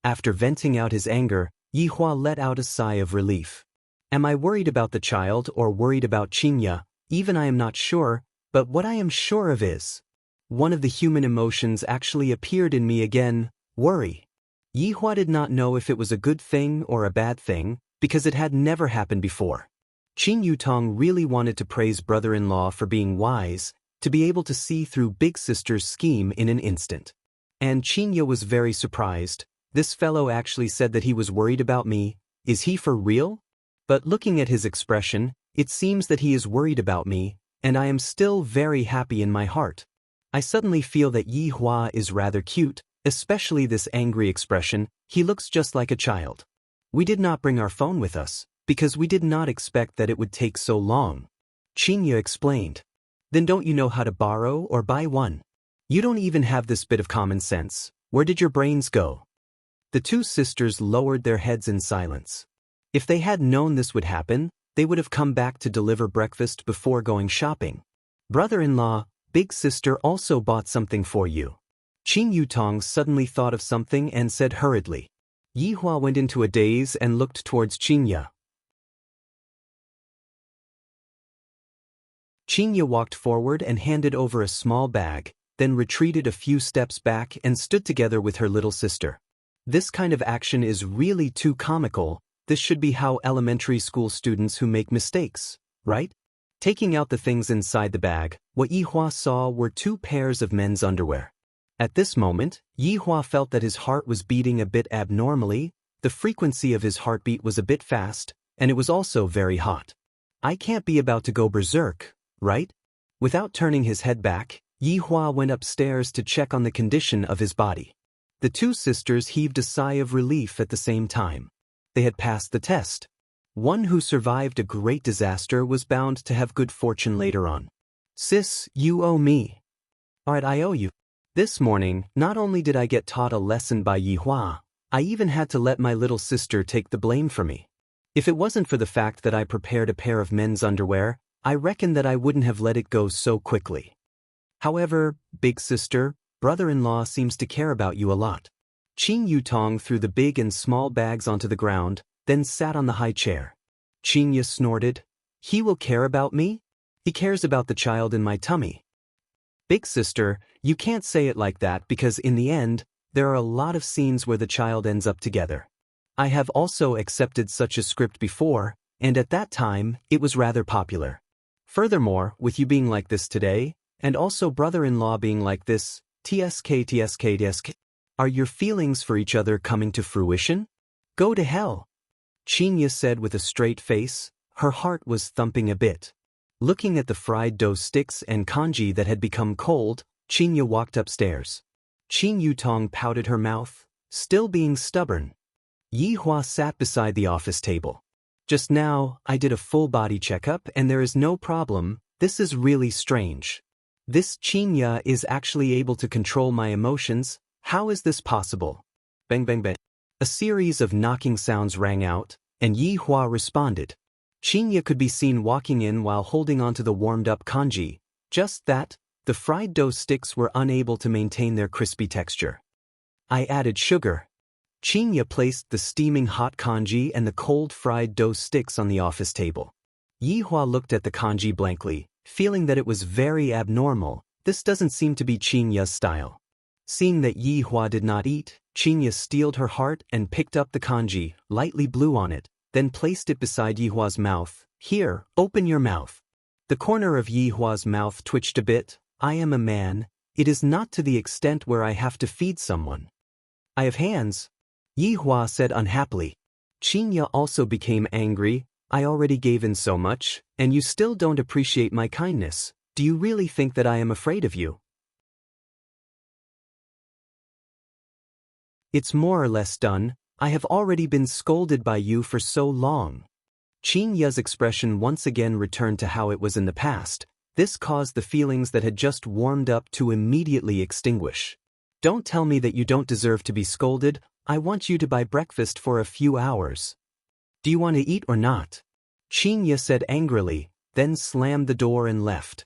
After venting out his anger, Yi Hua let out a sigh of relief. Am I worried about the child or worried about Qinya? Even I am not sure, but what I am sure of is, one of the human emotions actually appeared in me again, worry. Yi Hua did not know if it was a good thing or a bad thing, because it had never happened before. Qin Yutong really wanted to praise brother-in-law for being wise, to be able to see through Big Sister's scheme in an instant. And Qinya was very surprised. This fellow actually said that he was worried about me. Is he for real? But looking at his expression, it seems that he is worried about me, and I am still very happy in my heart. I suddenly feel that Yi Hua is rather cute, especially this angry expression. He looks just like a child. We did not bring our phone with us, because we did not expect that it would take so long. Qinya explained. Then don't you know how to borrow or buy one? You don't even have this bit of common sense. Where did your brains go? The 2 sisters lowered their heads in silence. If they had known this would happen, they would have come back to deliver breakfast before going shopping. Brother-in-law, Big Sister also bought something for you. Qin Yutong suddenly thought of something and said hurriedly. Yi Hua went into a daze and looked towards Qinya. Qinya walked forward and handed over a small bag, then retreated a few steps back and stood together with her little sister. This kind of action is really too comical. This should be how elementary school students who make mistakes, right? Taking out the things inside the bag, what Yi Hua saw were 2 pairs of men's underwear. At this moment, Yi Hua felt that his heart was beating a bit abnormally. The frequency of his heartbeat was a bit fast, and it was also very hot. I can't be about to go berserk, right? Without turning his head back, Yi Hua went upstairs to check on the condition of his body. The 2 sisters heaved a sigh of relief at the same time. They had passed the test. One who survived a great disaster was bound to have good fortune later on. Sis, you owe me. Alright, I owe you. This morning, not only did I get taught a lesson by Yihua, I even had to let my little sister take the blame for me. If it wasn't for the fact that I prepared a pair of men's underwear, I reckon that I wouldn't have let it go so quickly. However, big sister, brother-in-law seems to care about you a lot. Qing Yutong threw the big and small bags onto the ground, then sat on the high chair. Qing snorted. He will care about me? He cares about the child in my tummy. Big sister, you can't say it like that because in the end, there are a lot of scenes where the child ends up together. I have also accepted such a script before, and at that time, it was rather popular. Furthermore, with you being like this today, and also brother-in-law being like this, tsk, are your feelings for each other coming to fruition? Go to hell. Chinya said with a straight face. Her heart was thumping a bit. Looking at the fried dough sticks and kanji that had become cold, Chinya walked upstairs. Qing Yutong pouted her mouth, still being stubborn. Yihua sat beside the office table. Just now, I did a full body checkup and there is no problem. This is really strange. This Chinya is actually able to control my emotions. How is this possible? Bang bang bang. A series of knocking sounds rang out, and Yihua responded. Chinya could be seen walking in while holding onto the warmed-up kanji. Just that, the fried dough sticks were unable to maintain their crispy texture. I added sugar. Chinya placed the steaming hot kanji and the cold fried dough sticks on the office table. Yihua looked at the kanji blankly, feeling that it was very abnormal. This doesn't seem to be Chinya's style. Seeing that Yihua did not eat, Chinya steeled her heart and picked up the kanji, lightly blew on it, then placed it beside Yihua's mouth. Here, open your mouth. The corner of Yihua's mouth twitched a bit. I am a man. It is not to the extent where I have to feed someone. I have hands. Yihua said unhappily. Chinya also became angry. I already gave in so much, and you still don't appreciate my kindness. Do you really think that I am afraid of you? It's more or less done. I have already been scolded by you for so long. Chinya's expression once again returned to how it was in the past. This caused the feelings that had just warmed up to immediately extinguish. Don't tell me that you don't deserve to be scolded. I want you to buy breakfast for a few hours. Do you want to eat or not? Chinya said angrily, then slammed the door and left.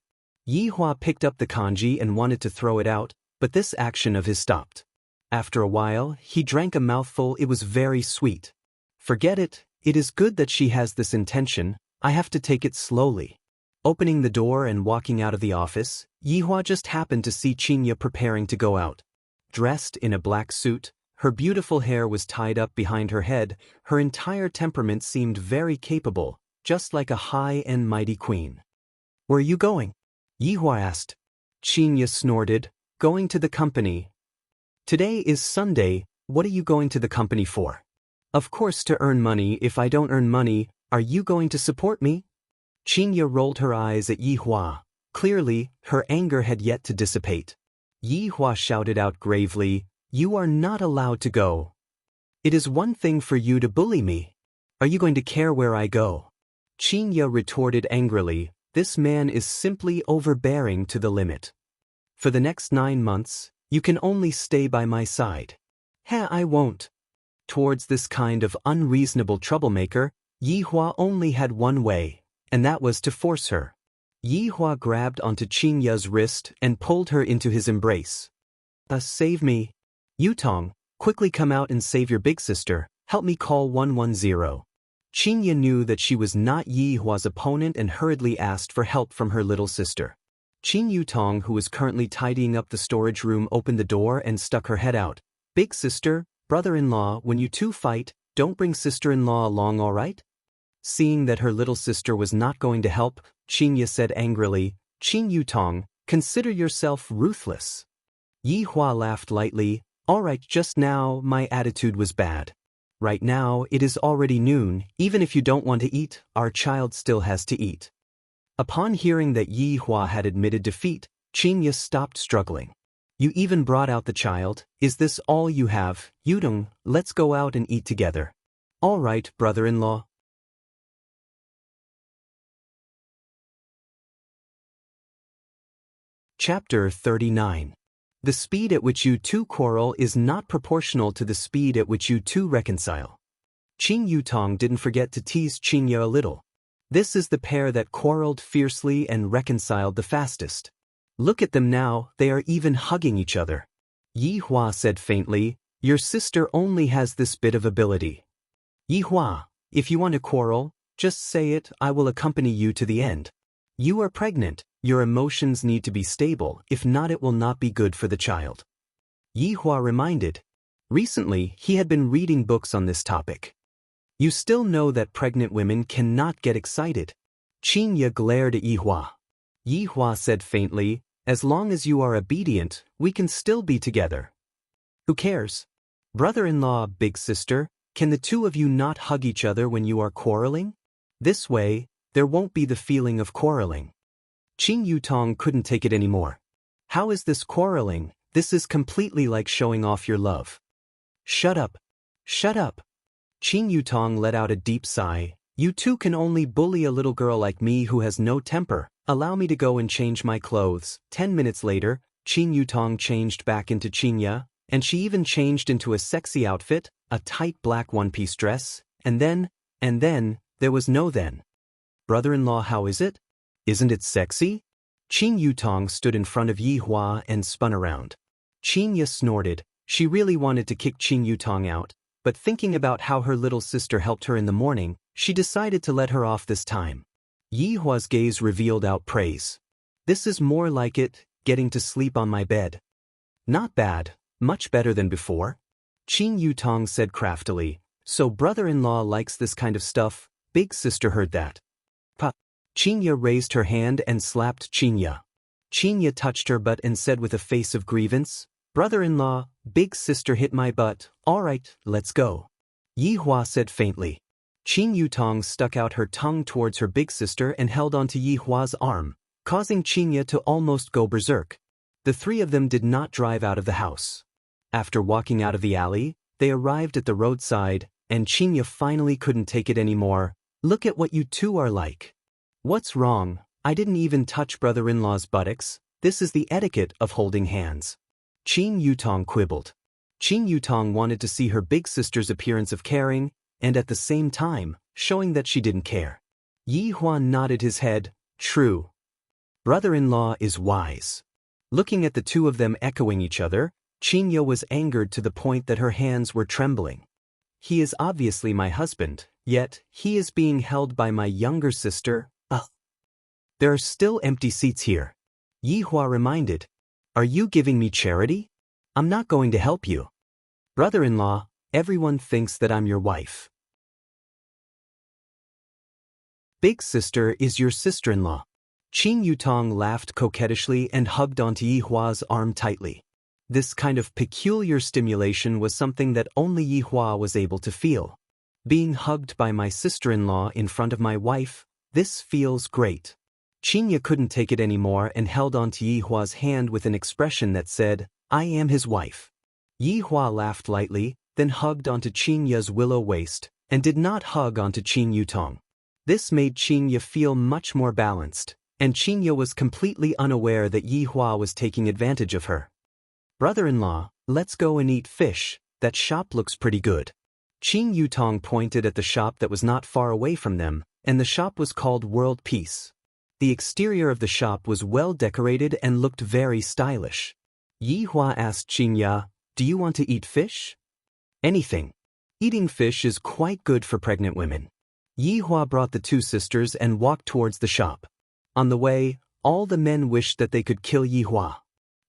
Yihua picked up the kanji and wanted to throw it out, but this action of his stopped. After a while, he drank a mouthful. It was very sweet. Forget it, it is good that she has this intention. I have to take it slowly. Opening the door and walking out of the office, Yihua just happened to see Chinya preparing to go out. Dressed in a black suit, her beautiful hair was tied up behind her head, her entire temperament seemed very capable, just like a high and mighty queen. Where are you going? Yihua asked. Chinya snorted, going to the company. Today is Sunday, what are you going to the company for? Of course to earn money. If I don't earn money, are you going to support me? Chinya rolled her eyes at Yihua. Clearly, her anger had yet to dissipate. Yihua shouted out gravely, you are not allowed to go. It is one thing for you to bully me. Are you going to care where I go? Chinya retorted angrily, this man is simply overbearing to the limit. For the next 9 months, you can only stay by my side. I won't. Towards this kind of unreasonable troublemaker, Yihua only had one way, and that was to force her. Yihua grabbed onto Chinya's wrist and pulled her into his embrace. Save me. Yutong, quickly come out and save your big sister, help me call 110. Chinya knew that she was not Yihua's opponent and hurriedly asked for help from her little sister. Qing Yutong, who was currently tidying up the storage room, opened the door and stuck her head out. Big sister, brother-in-law, when you two fight, don't bring sister-in-law along, all right? Seeing that her little sister was not going to help, Chinya said angrily, Qing Yutong, consider yourself ruthless. Yihua laughed lightly, all right, just now my attitude was bad. Right now it is already noon, even if you don't want to eat, our child still has to eat. Upon hearing that Yihua had admitted defeat, Chinya stopped struggling. You even brought out the child, is this all you have? Yudong, let's go out and eat together. All right, brother-in-law. Chapter 39. The speed at which you two quarrel is not proportional to the speed at which you two reconcile. Qing Yutong didn't forget to tease Qingya a little. This is the pair that quarreled fiercely and reconciled the fastest. Look at them now, they are even hugging each other. Yi Hua said faintly, your sister only has this bit of ability. Yi Hua, if you want to quarrel, just say it, I will accompany you to the end. You are pregnant, your emotions need to be stable, if not it will not be good for the child. Yi Hua reminded. Recently, he had been reading books on this topic. You still know that pregnant women cannot get excited. Qingya glared at Yi Hua. Yi Hua said faintly, as long as you are obedient, we can still be together. Who cares? Brother-in-law, big sister, can the two of you not hug each other when you are quarreling? This way, there won't be the feeling of quarreling. Qing Yutong couldn't take it anymore. How is this quarreling? This is completely like showing off your love. Shut up. Shut up. Qing Yutong let out a deep sigh. You two can only bully a little girl like me who has no temper. Allow me to go and change my clothes. 10 minutes later, Qing Yutong changed back into Qingya, and she even changed into a sexy outfit, a tight black one-piece dress, and then, there was no then. Brother-in-law, how is it? Isn't it sexy? Qing Yutong stood in front of Yi Hua and spun around. Qingya snorted. She really wanted to kick Qing Yutong out, but thinking about how her little sister helped her in the morning, she decided to let her off this time. Yi Hua's gaze revealed out praise. This is more like it, getting to sleep on my bed. Not bad, much better than before. Qing Yutong said craftily, so brother-in-law likes this kind of stuff. Big sister heard that. Pa. Qingya raised her hand and slapped Qingya. Qingya touched her butt and said with a face of grievance, brother-in-law, big sister hit my butt, alright, let's go. Yi Hua said faintly. Qing Yutong stuck out her tongue towards her big sister and held onto Yi Hua's arm, causing Qingya to almost go berserk. The three of them did not drive out of the house. After walking out of the alley, they arrived at the roadside, and Qingya finally couldn't take it anymore. Look at what you two are like. What's wrong? I didn't even touch brother-in-law's buttocks. This is the etiquette of holding hands. Qing Yutong quibbled. Qing Yutong wanted to see her big sister's appearance of caring, and at the same time, showing that she didn't care. Yi Hua nodded his head, true. Brother-in-law is wise. Looking at the two of them echoing each other, Qingya was angered to the point that her hands were trembling. He is obviously my husband, yet he is being held by my younger sister. There are still empty seats here. Yi Hua reminded. Are you giving me charity? I'm not going to help you. Brother-in-law, everyone thinks that I'm your wife. Big sister is your sister-in-law. Qing Yutong laughed coquettishly and hugged onto Yi Hua's arm tightly. This kind of peculiar stimulation was something that only Yi Hua was able to feel. Being hugged by my sister-in-law in front of my wife, this feels great. Qingya couldn't take it anymore and held onto Yi Hua's hand with an expression that said, I am his wife. Yi Hua laughed lightly, then hugged onto Qingya's willow waist, and did not hug onto Qing Yutong. This made Qingya feel much more balanced, and Qingya was completely unaware that Yi Hua was taking advantage of her. Brother-in-law, let's go and eat fish, that shop looks pretty good. Qing Yutong pointed at the shop that was not far away from them, and the shop was called World Peace. The exterior of the shop was well decorated and looked very stylish. Yi Hua asked Qingya, do you want to eat fish? Anything. Eating fish is quite good for pregnant women. Yi Hua brought the two sisters and walked towards the shop. On the way, all the men wished that they could kill Yi Hua.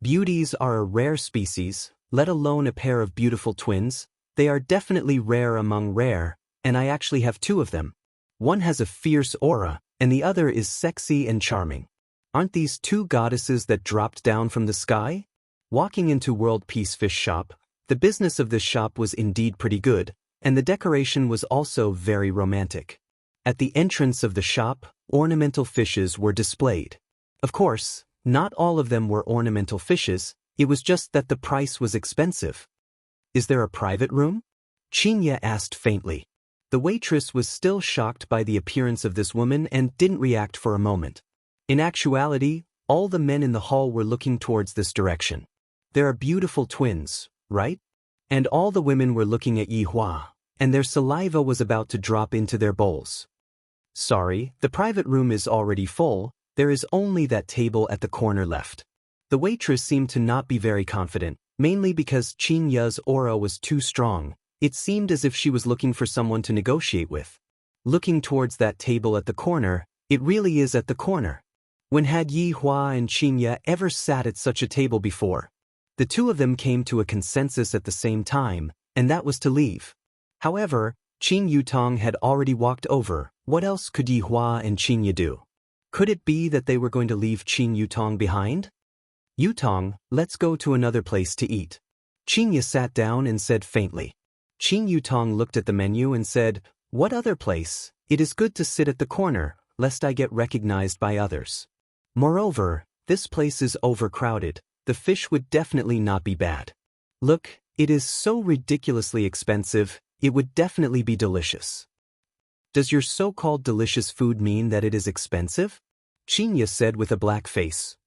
Beauties are a rare species, let alone a pair of beautiful twins. They are definitely rare among rare, and I actually have two of them. One has a fierce aura, and the other is sexy and charming. Aren't these two goddesses that dropped down from the sky? Walking into World Peace Fish Shop, the business of this shop was indeed pretty good, and the decoration was also very romantic. At the entrance of the shop, ornamental fishes were displayed. Of course, not all of them were ornamental fishes, it was just that the price was expensive. Is there a private room? Qingya asked faintly. The waitress was still shocked by the appearance of this woman and didn't react for a moment. In actuality, all the men in the hall were looking towards this direction. there are beautiful twins, right? And all the women were looking at Yihua, and their saliva was about to drop into their bowls. Sorry, the private room is already full, there is only that table at the corner left. The waitress seemed to not be very confident, mainly because Qin Ya's aura was too strong. It seemed as if she was looking for someone to negotiate with. Looking towards that table at the corner, it really is at the corner. When had Yihua and Qin Ya ever sat at such a table before? The two of them came to a consensus at the same time, and that was to leave. However, Qin Yutong had already walked over. What else could Yihua and Qin Ya do? Could it be that they were going to leave Qin Yutong behind? Yutong, let's go to another place to eat. Qin Ya sat down and said faintly. Qin Yutong looked at the menu and said, what other place? It is good to sit at the corner, lest I get recognized by others. Moreover, this place is overcrowded. The fish would definitely not be bad. Look, it is so ridiculously expensive, it would definitely be delicious. Does your so-called delicious food mean that it is expensive? Qin Ya said with a black face.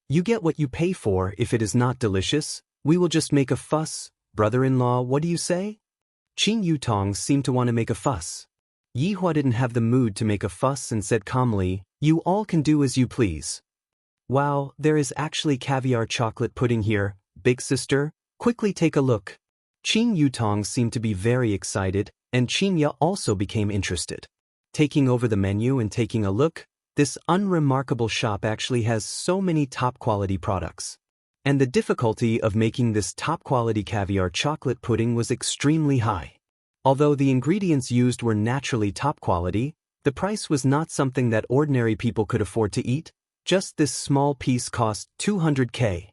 You get what you pay for. If it is not delicious, we will just make a fuss. Brother-in-law, what do you say? Qin Yutong seemed to want to make a fuss. Yihua didn't have the mood to make a fuss and said calmly, you all can do as you please. Wow, there is actually caviar chocolate pudding here, big sister, quickly take a look. Qin Yutong seemed to be very excited, and Qin Ya also became interested. Taking over the menu and taking a look, this unremarkable shop actually has so many top-quality products. And the difficulty of making this top-quality caviar chocolate pudding was extremely high. Although the ingredients used were naturally top-quality, the price was not something that ordinary people could afford to eat. Just this small piece cost 200k.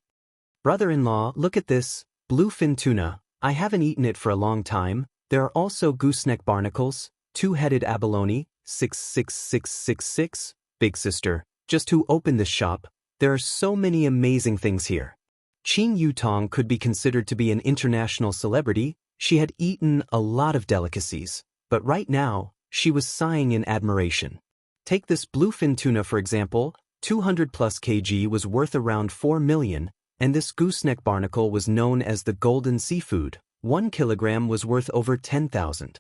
Brother-in-law, look at this, bluefin tuna. I haven't eaten it for a long time. There are also gooseneck barnacles, two-headed abalone, 66666. Big sister, just who opened this shop? There are so many amazing things here. Qin Yutong could be considered to be an international celebrity. She had eaten a lot of delicacies, but right now, she was sighing in admiration. Take this bluefin tuna for example, 200 plus kg was worth around 4 million, and this gooseneck barnacle was known as the golden seafood. 1 kilogram was worth over 10,000.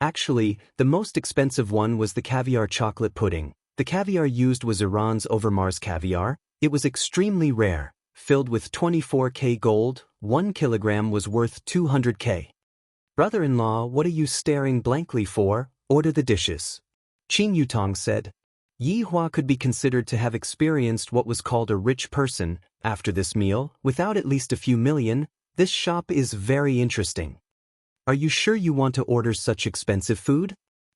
Actually, the most expensive one was the caviar chocolate pudding. The caviar used was Iran's Overmars caviar. It was extremely rare, filled with 24k gold. 1 kilogram was worth 200k. Brother-in-law, what are you staring blankly for? Order the dishes. Qin Yutong said. Yihua could be considered to have experienced what was called a rich person. After this meal, without at least a few million, this shop is very interesting. Are you sure you want to order such expensive food?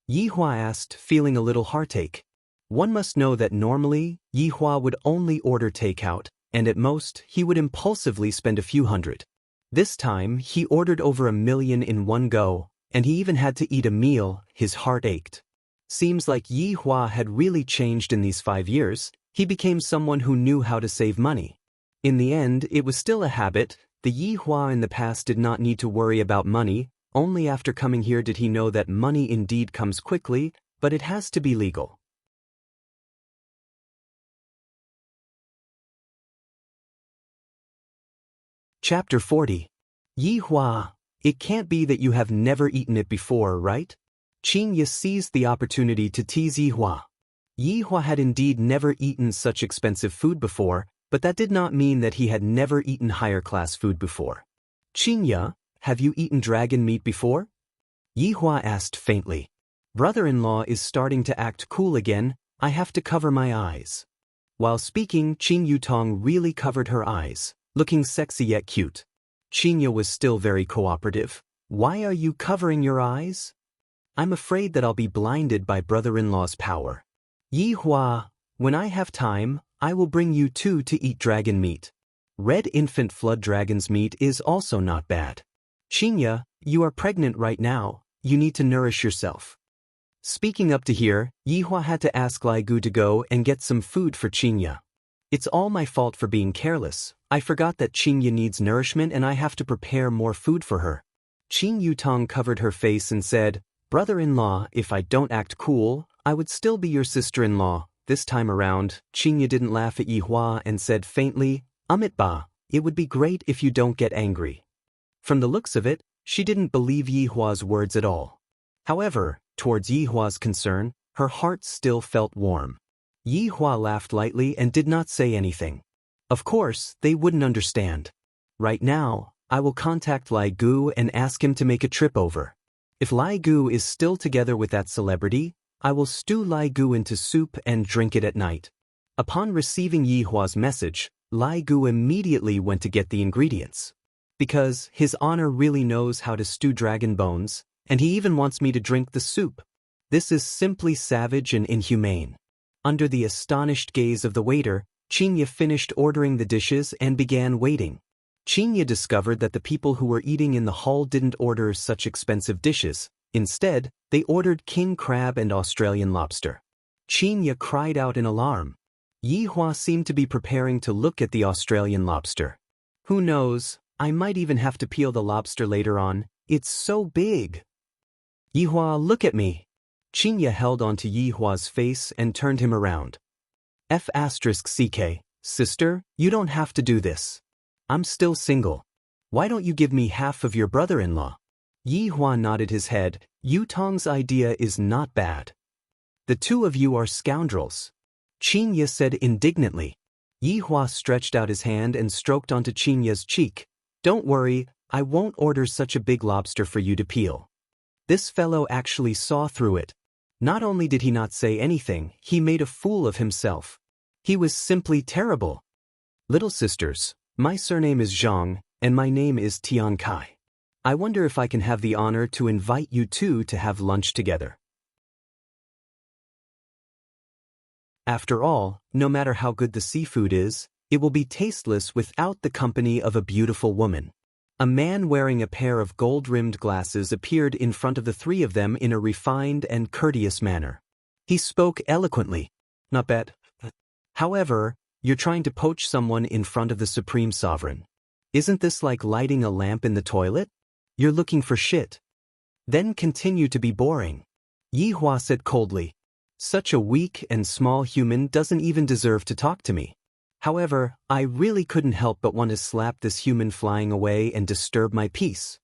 Yihua asked, feeling a little heartache. One must know that normally, Yihua would only order takeout, and at most, he would impulsively spend a few hundred. This time, he ordered over 1 million in one go, and he even had to eat a meal. His heart ached. Seems like Yihua had really changed in these 5 years. He became someone who knew how to save money. In the end, it was still a habit. The Yihua in the past did not need to worry about money. Only after coming here did he know that money indeed comes quickly, but it has to be legal. Chapter 40. Yihua, it can't be that you have never eaten it before, right? Qin Ya seized the opportunity to tease Yihua. Yihua had indeed never eaten such expensive food before, but that did not mean that he had never eaten higher-class food before. Qin Ya, have you eaten dragon meat before? Yihua asked faintly. Brother-in-law is starting to act cool again. I have to cover my eyes. While speaking, Qin Yutong really covered her eyes, looking sexy yet cute. Qin Ya was still very cooperative. Why are you covering your eyes? I'm afraid that I'll be blinded by brother-in-law's power. Yihua, when I have time, I will bring you two to eat dragon meat. Red infant flood dragon's meat is also not bad. Qin Ya, you are pregnant right now. You need to nourish yourself. Speaking up to here, Yihua had to ask Lai Gu to go and get some food for Qin Ya. It's all my fault for being careless. I forgot that Qin Ya needs nourishment and I have to prepare more food for her. Qin Yutong covered her face and said, Brother-in-law, if I don't act cool, I would still be your sister-in-law. This time around, Qingye didn't laugh at Yi Hua and said faintly, Ba, it would be great if you don't get angry. From the looks of it, she didn't believe Yi Hua's words at all. However, towards Yi Hua's concern, her heart still felt warm. Yi Hua laughed lightly and did not say anything. Of course, they wouldn't understand. Right now, I will contact Lai Gu and ask him to make a trip over. If Lai Gu is still together with that celebrity, I will stew Lai Gu into soup and drink it at night. Upon receiving Yi Hua's message, Lai Gu immediately went to get the ingredients. Because his honor really knows how to stew dragon bones, and he even wants me to drink the soup. This is simply savage and inhumane. Under the astonished gaze of the waiter, Qingye finished ordering the dishes and began waiting. Qingye discovered that the people who were eating in the hall didn't order such expensive dishes. Instead, they ordered king crab and Australian lobster. Qingye cried out in alarm. Yi Hua seemed to be preparing to look at the Australian lobster. Who knows, I might even have to peel the lobster later on, it's so big. Yi Hua, look at me. Qingye held onto Yi Hua's face and turned him around. F***ck, sister, you don't have to do this. I'm still single. Why don't you give me half of your brother-in-law? Yi Hua nodded his head. Yutong's idea is not bad. The two of you are scoundrels. Qingye said indignantly. Yi Hua stretched out his hand and stroked onto Qingye's cheek. Don't worry, I won't order such a big lobster for you to peel. This fellow actually saw through it. Not only did he not say anything, he made a fool of himself. He was simply terrible. Little sisters, my surname is Zhang, and my name is Tian Kai. I wonder if I can have the honor to invite you two to have lunch together. After all, no matter how good the seafood is, it will be tasteless without the company of a beautiful woman. A man wearing a pair of gold-rimmed glasses appeared in front of the three of them in a refined and courteous manner. He spoke eloquently. Not bad. However, you're trying to poach someone in front of the Supreme Sovereign. Isn't this like lighting a lamp in the toilet? You're looking for shit. Then continue to be boring. Yi Hua said coldly. Such a weak and small human doesn't even deserve to talk to me. However, I really couldn't help but want to slap this human flying away and disturb my peace.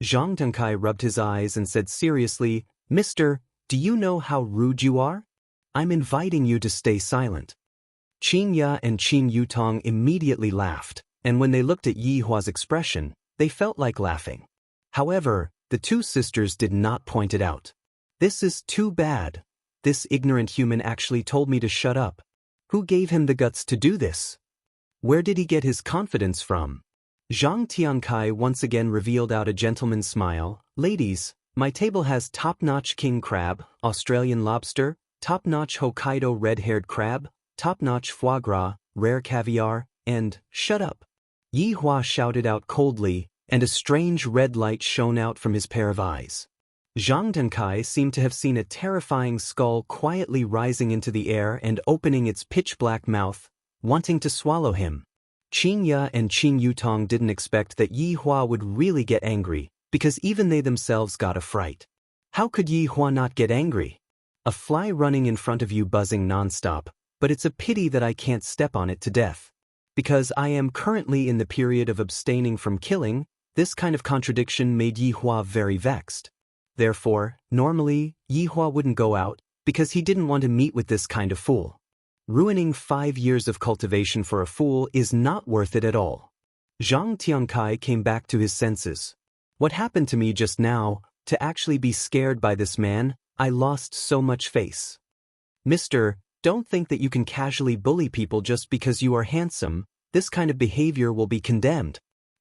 Zhang Tengkai rubbed his eyes and said seriously, Mister, do you know how rude you are? I'm inviting you to stay silent. Qingye and Qing Yutong immediately laughed, and when they looked at Yi Hua's expression, they felt like laughing. However, the two sisters did not point it out. This is too bad. This ignorant human actually told me to shut up. Who gave him the guts to do this? Where did he get his confidence from? Zhang Tiankai once again revealed out a gentleman's smile. Ladies, my table has top-notch king crab, Australian lobster, top-notch Hokkaido red-haired crab, top-notch foie gras, rare caviar, and shut up. Yi Hua shouted out coldly, and a strange red light shone out from his pair of eyes. Zhang Tenkai seemed to have seen a terrifying skull quietly rising into the air and opening its pitch-black mouth, wanting to swallow him. Qingye and Qing Yutong didn't expect that Yi Hua would really get angry, because even they themselves got a fright. How could Yi Hua not get angry? A fly running in front of you buzzing non-stop, but it's a pity that I can't step on it to death. Because I am currently in the period of abstaining from killing, this kind of contradiction made Yi Hua very vexed. Therefore, normally, Yi Hua wouldn't go out, because he didn't want to meet with this kind of fool. Ruining 5 years of cultivation for a fool is not worth it at all. Zhang Tiankai came back to his senses. What happened to me just now, to actually be scared by this man, I lost so much face. Mister, don't think that you can casually bully people just because you are handsome. This kind of behavior will be condemned.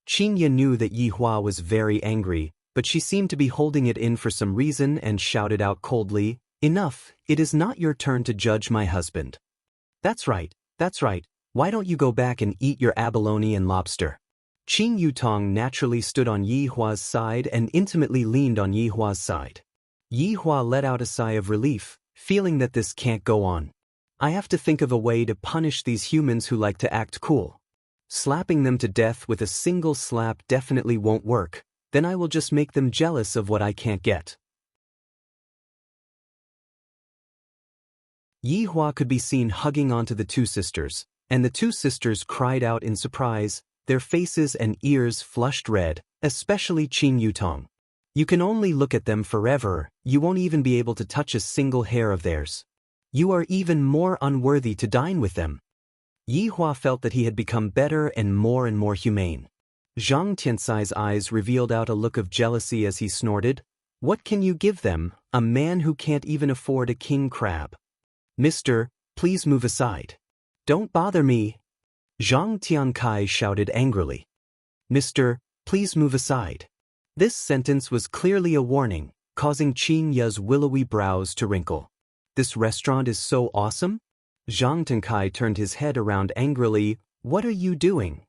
Qingye knew that Yi Hua was very angry, but she seemed to be holding it in for some reason and shouted out coldly, Enough, it is not your turn to judge my husband. That's right, why don't you go back and eat your abalone and lobster? Qing Yutong naturally stood on Yi Hua's side and intimately leaned on Yi Hua's side. Yi Hua let out a sigh of relief, feeling that this can't go on. I have to think of a way to punish these humans who like to act cool. Slapping them to death with a single slap definitely won't work. Then I will just make them jealous of what I can't get. Yi Hua could be seen hugging onto the two sisters, and the two sisters cried out in surprise, their faces and ears flushed red, especially Qin Yutong. You can only look at them forever, you won't even be able to touch a single hair of theirs. You are even more unworthy to dine with them. Yi Hua felt that he had become better and more humane. Zhang Tiansai's eyes revealed out a look of jealousy as he snorted, "What can you give them, a man who can't even afford a king crab? Mister, please move aside. Don't bother me." Zhang Tiankai shouted angrily. "Mister, please move aside." This sentence was clearly a warning, causing Qin Ye's willowy brows to wrinkle. "This restaurant is so awesome?" Zhang Tiankai turned his head around angrily. "What are you doing?"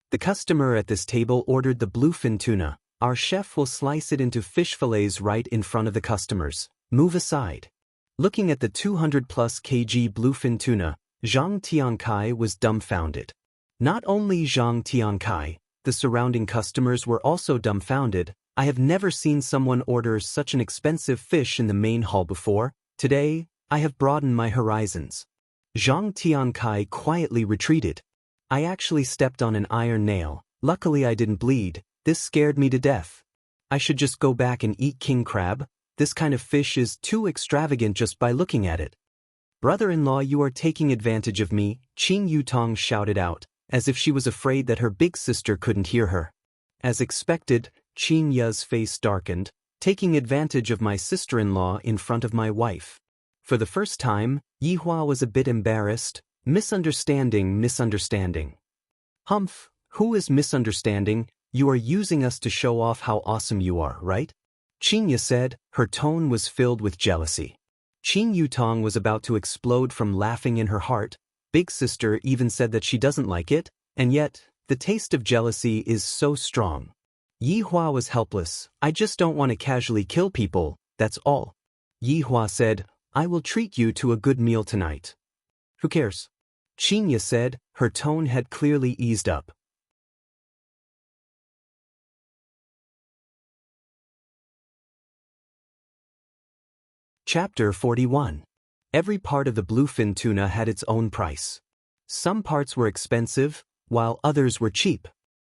"The customer at this table ordered the bluefin tuna. Our chef will slice it into fish fillets right in front of the customers. Move aside." Looking at the 200+ kg bluefin tuna, Zhang Tiankai was dumbfounded. Not only Zhang Tiankai, the surrounding customers were also dumbfounded. "I have never seen someone order such an expensive fish in the main hall before. Today, I have broadened my horizons." Zhang Tiankai quietly retreated. "I actually stepped on an iron nail. Luckily I didn't bleed. This scared me to death. I should just go back and eat king crab. This kind of fish is too extravagant just by looking at it." "Brother-in-law, you are taking advantage of me," Qin Yutong shouted out, as if she was afraid that her big sister couldn't hear her. As expected, Qin Ye's face darkened. "Taking advantage of my sister-in-law in front of my wife." For the first time, Yi Hua was a bit embarrassed. Misunderstanding. "Humph, who is misunderstanding? You are using us to show off how awesome you are, right?" Qin Ye said. Her tone was filled with jealousy. Qin Yutong was about to explode from laughing in her heart. Big sister even said that she doesn't like it, and yet, the taste of jealousy is so strong. Yi Hua was helpless. "I just don't want to casually kill people, that's all." Yi Hua said, "I will treat you to a good meal tonight." "Who cares?" Qin Ye said. Her tone had clearly eased up. Chapter 41. Every part of the bluefin tuna had its own price. Some parts were expensive, while others were cheap.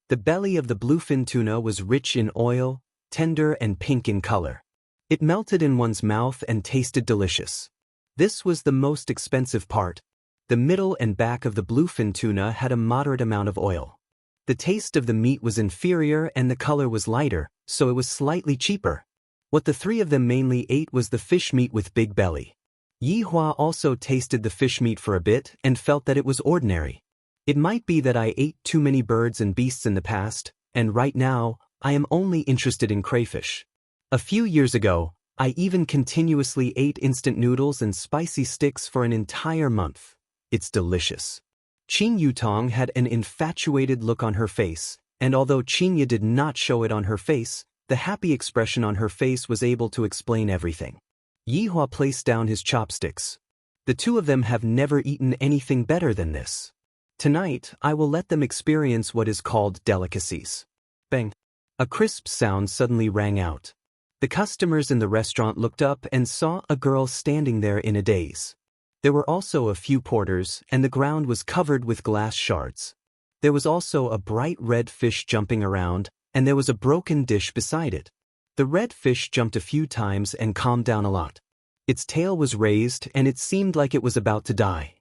The belly of the bluefin tuna was rich in oil, tender and pink in color. It melted in one's mouth and tasted delicious. This was the most expensive part. The middle and back of the bluefin tuna had a moderate amount of oil. The taste of the meat was inferior and the color was lighter, so it was slightly cheaper. What the three of them mainly ate was the fish meat with big belly. Yi Hua also tasted the fish meat for a bit and felt that it was ordinary. "It might be that I ate too many birds and beasts in the past, and right now, I am only interested in crayfish. A few years ago, I even continuously ate instant noodles and spicy sticks for an entire month. It's delicious." Qin Yutong had an infatuated look on her face, and although Qin Ye did not show it on her face, the happy expression on her face was able to explain everything. Yi Hua placed down his chopsticks. "The two of them have never eaten anything better than this. Tonight, I will let them experience what is called delicacies." Bang! A crisp sound suddenly rang out. The customers in the restaurant looked up and saw a girl standing there in a daze. There were also a few porters, and the ground was covered with glass shards. There was also a bright red fish jumping around, and there was a broken dish beside it. The red fish jumped a few times and calmed down a lot. Its tail was raised and it seemed like it was about to die.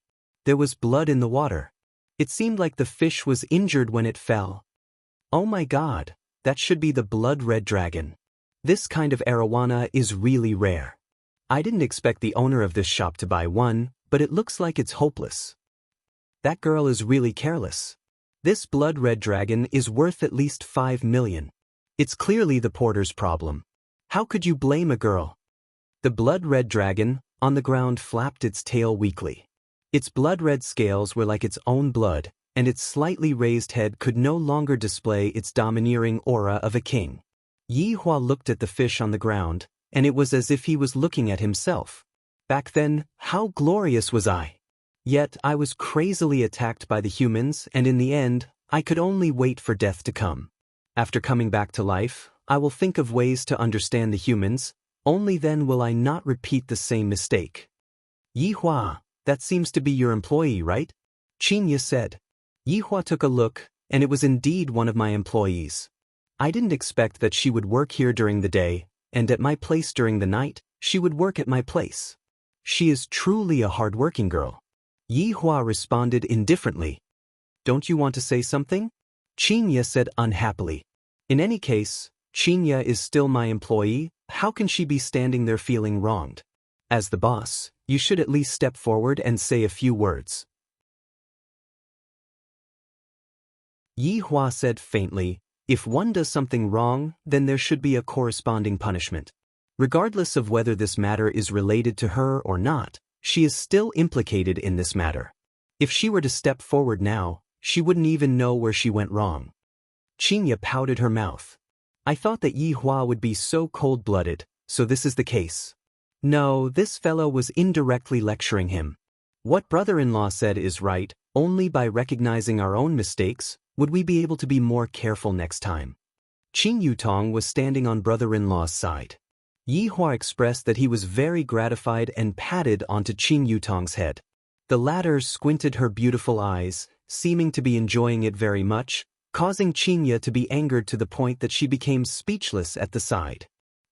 There was blood in the water. It seemed like the fish was injured when it fell. "Oh my God, that should be the blood-red dragon. This kind of arowana is really rare. I didn't expect the owner of this shop to buy one, but it looks like it's hopeless. That girl is really careless. This blood-red dragon is worth at least 5 million. It's clearly the porter's problem. How could you blame a girl?" The blood-red dragon, on the ground, flapped its tail weakly. Its blood-red scales were like its own blood, and its slightly raised head could no longer display its domineering aura of a king. Yi Hua looked at the fish on the ground, and it was as if he was looking at himself. Back then, how glorious was I? Yet I was crazily attacked by the humans, and in the end, I could only wait for death to come. After coming back to life, I will think of ways to understand the humans. Only then will I not repeat the same mistake. Yihua, that seems to be your employee, right? Qinya said. Yihua took a look, and it was indeed one of my employees. I didn't expect that she would work here during the day, and at my place during the night, she would work at my place. She is truly a hard-working girl. Yihua responded indifferently. Don't you want to say something? Qinya said unhappily. In any case, Qinya is still my employee. How can she be standing there feeling wronged? As the boss, you should at least step forward and say a few words. Yihua said faintly, if one does something wrong, then there should be a corresponding punishment. Regardless of whether this matter is related to her or not, she is still implicated in this matter. If she were to step forward now, she wouldn't even know where she went wrong. Qinya pouted her mouth. I thought that Yihua would be so cold-blooded, so this is the case. No, this fellow was indirectly lecturing him. What brother-in-law said is right, only by recognizing our own mistakes would we be able to be more careful next time. Qin Yutong was standing on brother-in-law's side. Yihua expressed that he was very gratified and patted onto Qin Yutong's head. The latter squinted her beautiful eyes, seeming to be enjoying it very much, causing Qinya to be angered to the point that she became speechless at the side.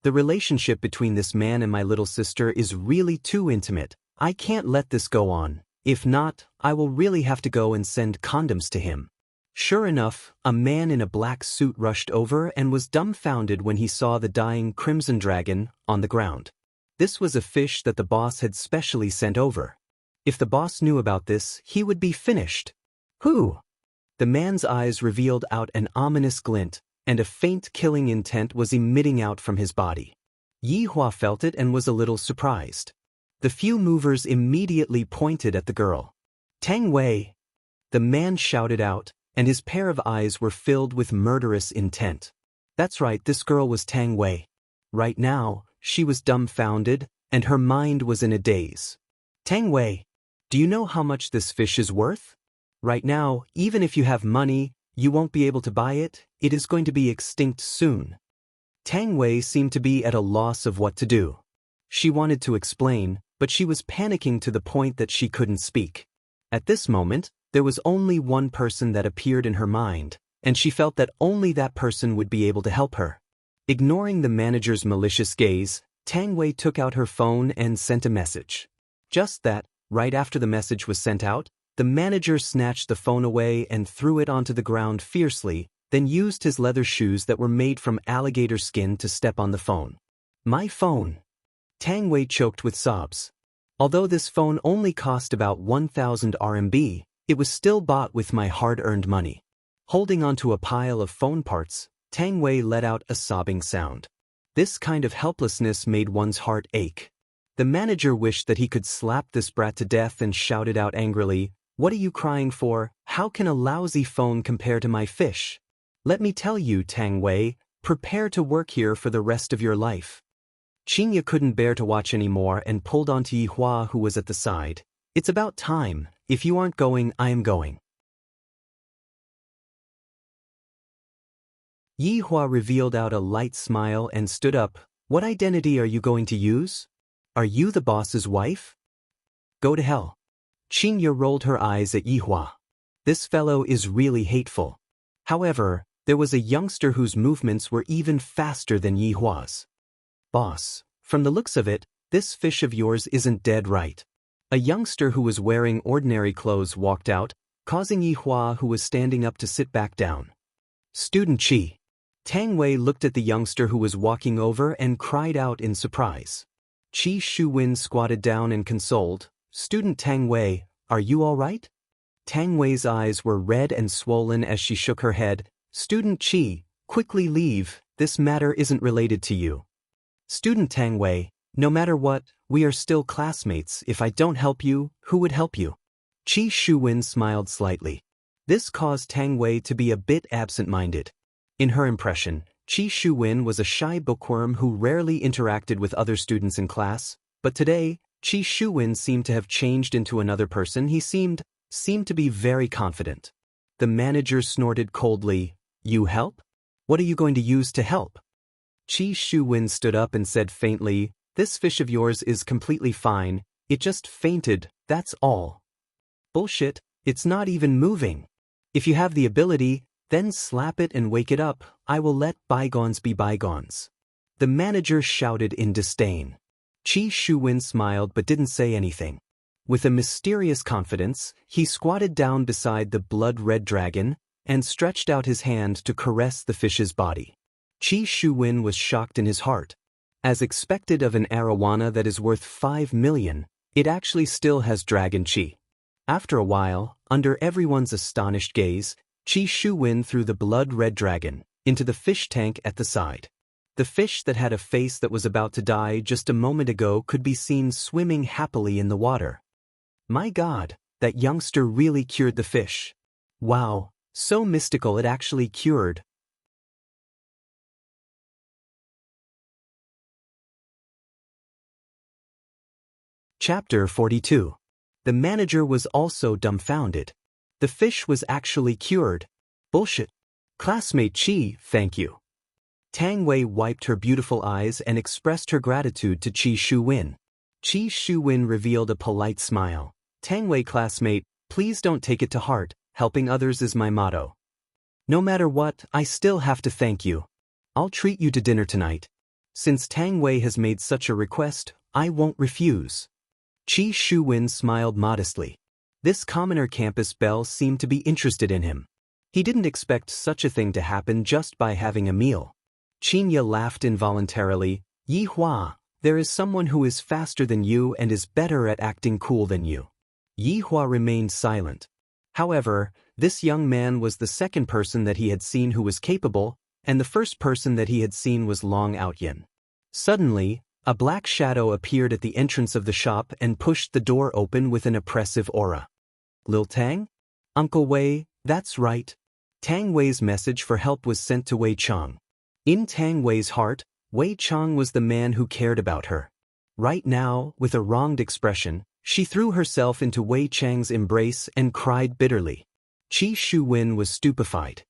The relationship between this man and my little sister is really too intimate. I can't let this go on. If not, I will really have to go and send condoms to him. Sure enough, a man in a black suit rushed over and was dumbfounded when he saw the dying crimson dragon on the ground. This was a fish that the boss had specially sent over. If the boss knew about this, he would be finished. Who? The man's eyes revealed out an ominous glint, and a faint killing intent was emitting out from his body. Yihua felt it and was a little surprised. The few movers immediately pointed at the girl. Tang Wei! The man shouted out, and his pair of eyes were filled with murderous intent. That's right, this girl was Tang Wei. Right now, she was dumbfounded, and her mind was in a daze. Tang Wei, do you know how much this fish is worth? Right now, even if you have money, you won't be able to buy it. It is going to be extinct soon. Tang Wei seemed to be at a loss of what to do. She wanted to explain, but she was panicking to the point that she couldn't speak. At this moment, there was only one person that appeared in her mind, and she felt that only that person would be able to help her. Ignoring the manager's malicious gaze, Tang Wei took out her phone and sent a message. Just that, right after the message was sent out, the manager snatched the phone away and threw it onto the ground fiercely, then used his leather shoes that were made from alligator skin to step on the phone. My phone! Tang Wei choked with sobs. Although this phone only cost about 1,000 RMB, it was still bought with my hard-earned money. Holding onto a pile of phone parts, Tang Wei let out a sobbing sound. This kind of helplessness made one's heart ache. The manager wished that he could slap this brat to death and shouted out angrily, "What are you crying for? How can a lousy phone compare to my fish? Let me tell you, Tang Wei, prepare to work here for the rest of your life." Qinya couldn't bear to watch anymore and pulled onto Yihua, who was at the side. It's about time. If you aren't going, I am going. Yihua revealed out a light smile and stood up. What identity are you going to use? Are you the boss's wife? Go to hell. Qinya rolled her eyes at Yihua. This fellow is really hateful. However, there was a youngster whose movements were even faster than Yihua's. Boss, from the looks of it, this fish of yours isn't dead, right? A youngster who was wearing ordinary clothes walked out, causing Yihua, who was standing up, to sit back down. Student Qi. Tang Wei looked at the youngster who was walking over and cried out in surprise. Qi Shuwen squatted down and consoled, Student Tang Wei, are you all right? Tang Wei's eyes were red and swollen as she shook her head. Student Qi, quickly leave, this matter isn't related to you. Student Tang Wei, no matter what, we are still classmates. If I don't help you, who would help you? Qi Shuwen smiled slightly. This caused Tang Wei to be a bit absent-minded. In her impression, Qi Shuwen was a shy bookworm who rarely interacted with other students in class, but today, Qi Shuwen seemed to have changed into another person. He seemed to be very confident. The manager snorted coldly, You help? What are you going to use to help? Qi Shuwen stood up and said faintly, This fish of yours is completely fine. It just fainted, that's all. Bullshit, it's not even moving. If you have the ability, then slap it and wake it up. I will let bygones be bygones. The manager shouted in disdain. Qi Shuwen smiled but didn't say anything. With a mysterious confidence, he squatted down beside the blood-red dragon and stretched out his hand to caress the fish's body. Qi Shuwen was shocked in his heart. As expected of an arowana that is worth 5 million, it actually still has dragon qi. After a while, under everyone's astonished gaze, Qi Shuwen threw the blood-red dragon into the fish tank at the side. The fish that had a face that was about to die just a moment ago could be seen swimming happily in the water. My God, that youngster really cured the fish. Wow, so mystical it actually cured. Chapter 42. The manager was also dumbfounded. The fish was actually cured. Bullshit. Classmate Qi, thank you. Tang Wei wiped her beautiful eyes and expressed her gratitude to Qi Shuwen. Qi Shuwen revealed a polite smile. Tang Wei classmate, please don't take it to heart, helping others is my motto. No matter what, I still have to thank you. I'll treat you to dinner tonight. Since Tang Wei has made such a request, I won't refuse. Qi Shuwen smiled modestly. This commoner campus belle seemed to be interested in him. He didn't expect such a thing to happen just by having a meal. Qinya laughed involuntarily. Yi Hua, there is someone who is faster than you and is better at acting cool than you. Yi Hua remained silent. However, this young man was the second person that he had seen who was capable, and the first person that he had seen was Long Outyin. Suddenly, a black shadow appeared at the entrance of the shop and pushed the door open with an oppressive aura. Lil Tang? Uncle Wei, that's right. Tang Wei's message for help was sent to Wei Chang. In Tang Wei's heart, Wei Chang was the man who cared about her. Right now, with a wronged expression, she threw herself into Wei Chang's embrace and cried bitterly. Qi Shuwen was stupefied.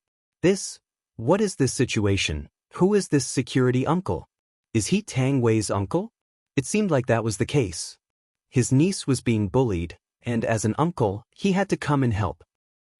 What is this situation? Who is this security uncle? Is he Tang Wei's uncle? It seemed like that was the case. His niece was being bullied, and as an uncle, he had to come and help.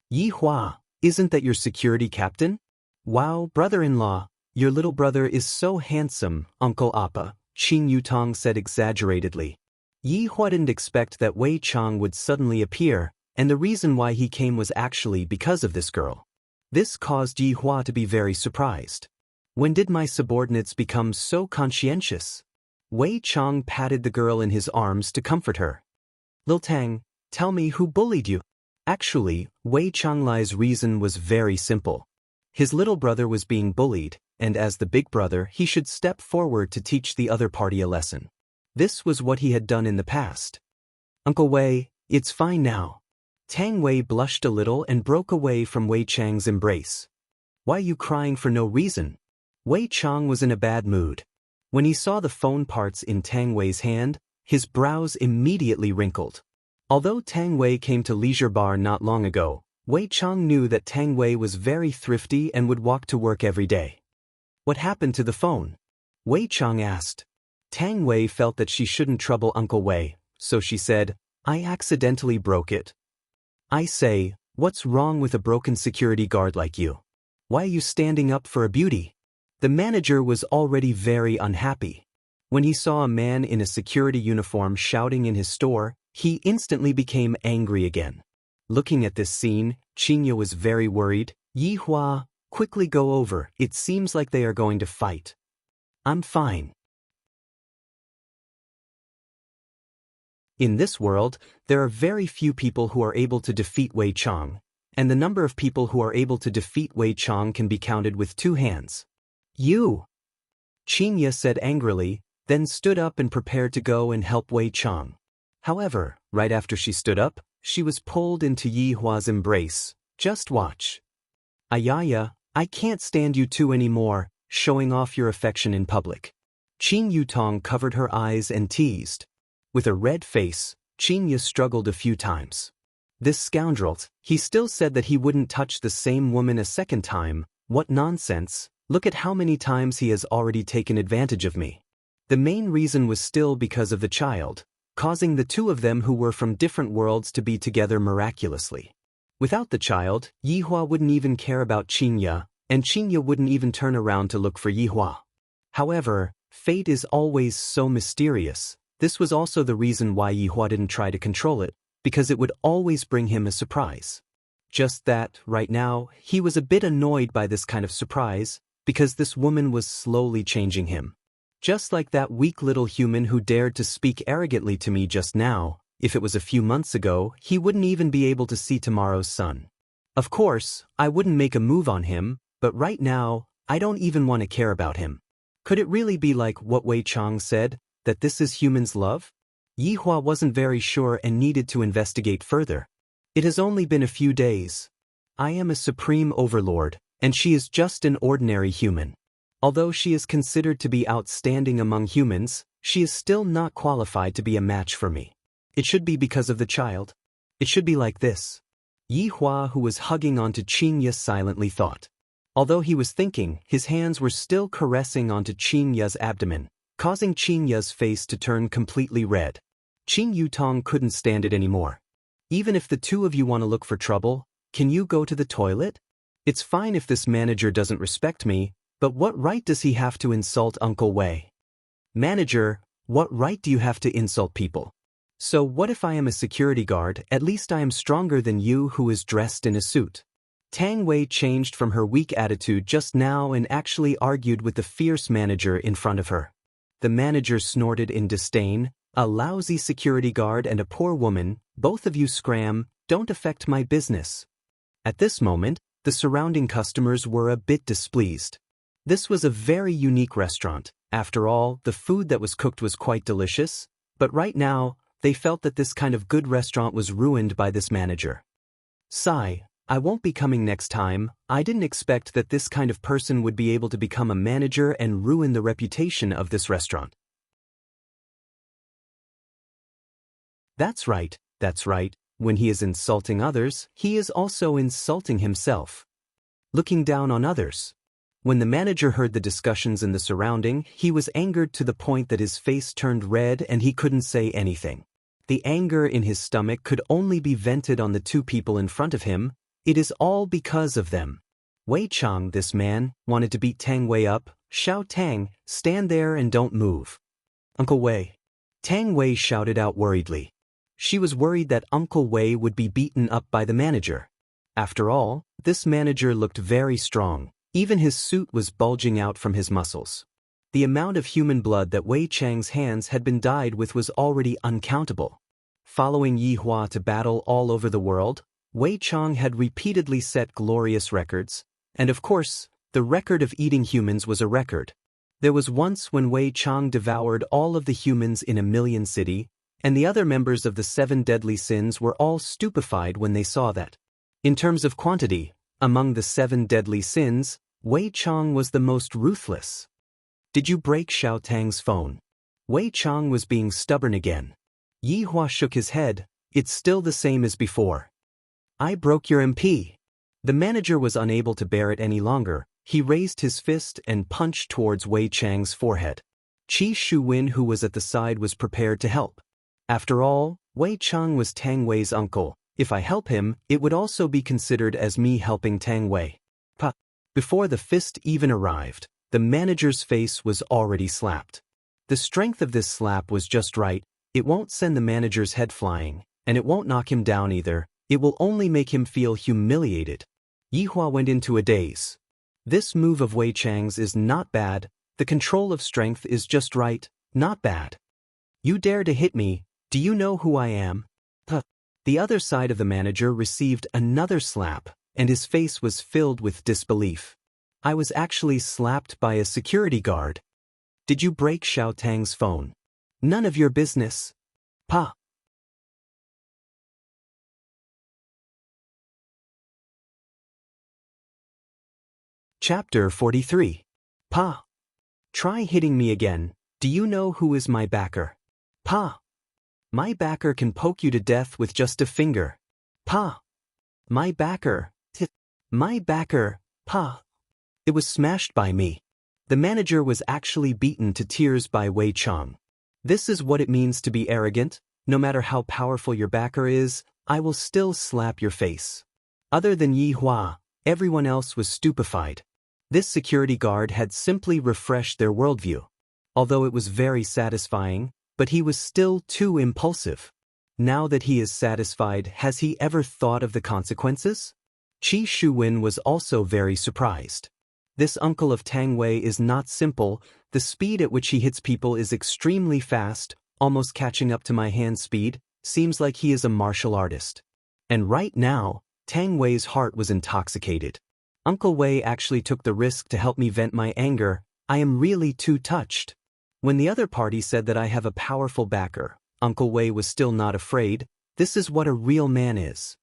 Yi Hua, isn't that your security captain? Wow, brother-in-law, your little brother is so handsome, Uncle Appa, Qin Yutong said exaggeratedly. Yi Hua didn't expect that Wei Chang would suddenly appear, and the reason why he came was actually because of this girl. This caused Yi Hua to be very surprised. When did my subordinates become so conscientious? Wei Chang patted the girl in his arms to comfort her. Lil Tang, tell me who bullied you. Actually, Wei Changlai's reason was very simple. His little brother was being bullied, and as the big brother he should step forward to teach the other party a lesson. This was what he had done in the past. Uncle Wei, it's fine now. Tang Wei blushed a little and broke away from Wei Chang's embrace. Why are you crying for no reason? Wei Chang was in a bad mood. When he saw the phone parts in Tang Wei's hand, his brows immediately wrinkled. Although Tang Wei came to Leisure Bar not long ago, Wei Chang knew that Tang Wei was very thrifty and would walk to work every day. What happened to the phone? Wei Chang asked. Tang Wei felt that she shouldn't trouble Uncle Wei, so she said, I accidentally broke it. I say, what's wrong with a broken security guard like you? Why are you standing up for a beauty? The manager was already very unhappy. When he saw a man in a security uniform shouting in his store, he instantly became angry again. Looking at this scene, Qinya was very worried. Yi Hua, quickly go over, it seems like they are going to fight. I'm fine. In this world, there are very few people who are able to defeat Wei Chang, and the number of people who are able to defeat Wei Chang can be counted with 2 hands. You! Qinya said angrily, then stood up and prepared to go and help Wei Chang. However, right after she stood up, she was pulled into Yi Hua's embrace. Just watch. Ayaya, I can't stand you two anymore, showing off your affection in public. Qin Yutong covered her eyes and teased. With a red face, Qinya struggled a few times. This scoundrel, he still said that he wouldn't touch the same woman a second time. What nonsense, look at how many times he has already taken advantage of me. The main reason was still because of the child. causing the two of them who were from different worlds to be together miraculously. Without the child, Yihua wouldn't even care about Qingya, and Qingya wouldn't even turn around to look for Yihua. However, fate is always so mysterious. This was also the reason why Yihua didn't try to control it, because it would always bring him a surprise. Just that, right now, he was a bit annoyed by this kind of surprise, because this woman was slowly changing him. Just like that weak little human who dared to speak arrogantly to me just now. If it was a few months ago, he wouldn't even be able to see tomorrow's sun. Of course, I wouldn't make a move on him, but right now, I don't even want to care about him. Could it really be like what Wei Chang said, that this is human's love? Yihua wasn't very sure and needed to investigate further. It has only been a few days. I am a supreme overlord, and she is just an ordinary human. Although she is considered to be outstanding among humans, she is still not qualified to be a match for me. It should be because of the child. It should be like this. Yihua, who was hugging onto Qingya, silently thought. Although he was thinking, his hands were still caressing onto Qingya's abdomen, causing Qingya's face to turn completely red. Qing Yutong couldn't stand it anymore. Even if the two of you want to look for trouble, can you go to the toilet? It's fine if this manager doesn't respect me, but what right does he have to insult Uncle Wei? Manager, what right do you have to insult people? So what if I am a security guard? At least I am stronger than you who is dressed in a suit. Tang Wei changed from her weak attitude just now and actually argued with the fierce manager in front of her. The manager snorted in disdain. A lousy security guard and a poor woman, both of you scram, don't affect my business. At this moment, the surrounding customers were a bit displeased. This was a very unique restaurant. After all, the food that was cooked was quite delicious, but right now, they felt that this kind of good restaurant was ruined by this manager. Sigh, I won't be coming next time. I didn't expect that this kind of person would be able to become a manager and ruin the reputation of this restaurant. That's right, that's right. When he is insulting others, he is also insulting himself. Looking down on others. When the manager heard the discussions in the surrounding, he was angered to the point that his face turned red and he couldn't say anything. The anger in his stomach could only be vented on the two people in front of him. It is all because of them. Wei Chang, this man, wanted to beat Tang Wei up. Xiao Tang, stand there and don't move. Uncle Wei. Tang Wei shouted out worriedly. She was worried that Uncle Wei would be beaten up by the manager. After all, this manager looked very strong. Even his suit was bulging out from his muscles. The amount of human blood that Wei Chang's hands had been dyed with was already uncountable. Following Yihua to battle all over the world, Wei Chang had repeatedly set glorious records, and of course, the record of eating humans was a record. There was once when Wei Chang devoured all of the humans in a million city, and the other members of the 7 deadly sins were all stupefied when they saw that. In terms of quantity, among the 7 deadly sins, Wei Chang was the most ruthless. Did you break Xiao Tang's phone? Wei Chang was being stubborn again. Yihua shook his head. It's still the same as before. I broke your MP. The manager was unable to bear it any longer. He raised his fist and punched towards Wei Chang's forehead. Qi Shuwen, who was at the side, was prepared to help. After all, Wei Chang was Tang Wei's uncle. If I help him, it would also be considered as me helping Tang Wei. Before the fist even arrived, the manager's face was already slapped. The strength of this slap was just right. It won't send the manager's head flying, and it won't knock him down either. It will only make him feel humiliated. Yihua went into a daze. This move of Wei Chang's is not bad. The control of strength is just right, not bad. You dare to hit me. Do you know who I am? The other side of the manager received another slap, and his face was filled with disbelief. I was actually slapped by a security guard. Did you break Xiao Tang's phone? None of your business. Pa. Chapter 43. Pa. Try hitting me again. Do you know who is my backer? Pa. My backer can poke you to death with just a finger. Pa. My backer. My backer. Pa. It was smashed by me. The manager was actually beaten to tears by Wei Chang. This is what it means to be arrogant. No matter how powerful your backer is, I will still slap your face. Other than Yi Hua, everyone else was stupefied. This security guard had simply refreshed their worldview. Although it was very satisfying, but he was still too impulsive. Now that he is satisfied, has he ever thought of the consequences? Qi Shuwen was also very surprised. This uncle of Tang Wei is not simple. The speed at which he hits people is extremely fast, almost catching up to my hand speed. Seems like he is a martial artist. And right now, Tang Wei's heart was intoxicated. Uncle Wei actually took the risk to help me vent my anger. I am really too touched. When the other party said that I have a powerful backer, Uncle Wei was still not afraid. This is what a real man is.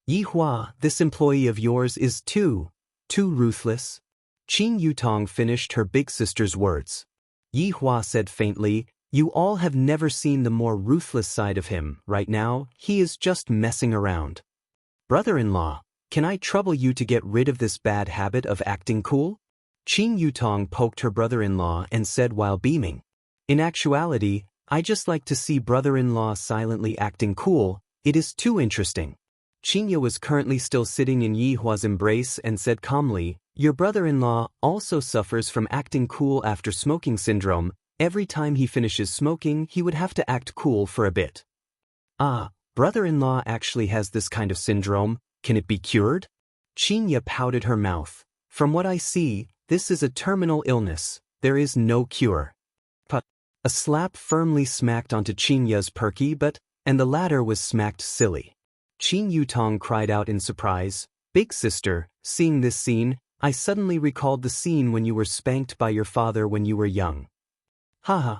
Yi Hua, this employee of yours is too ruthless. Qin Yutong finished her big sister's words. Yi Hua said faintly, you all have never seen the more ruthless side of him. Right now, he is just messing around. Brother-in-law, can I trouble you to get rid of this bad habit of acting cool? Qin Yutong poked her brother-in-law and said while beaming. In actuality, I just like to see brother-in-law silently acting cool. It is too interesting. Qinya was currently still sitting in Yi Hua's embrace and said calmly, your brother-in-law also suffers from acting cool after smoking syndrome. Every time he finishes smoking, he would have to act cool for a bit. Ah, brother-in-law actually has this kind of syndrome. Can it be cured? Qinya pouted her mouth. From what I see, this is a terminal illness. There is no cure. But a slap firmly smacked onto Qinya's perky butt, and the latter was smacked silly. Qin Yutong cried out in surprise, big sister, seeing this scene, I suddenly recalled the scene when you were spanked by your father when you were young. Haha.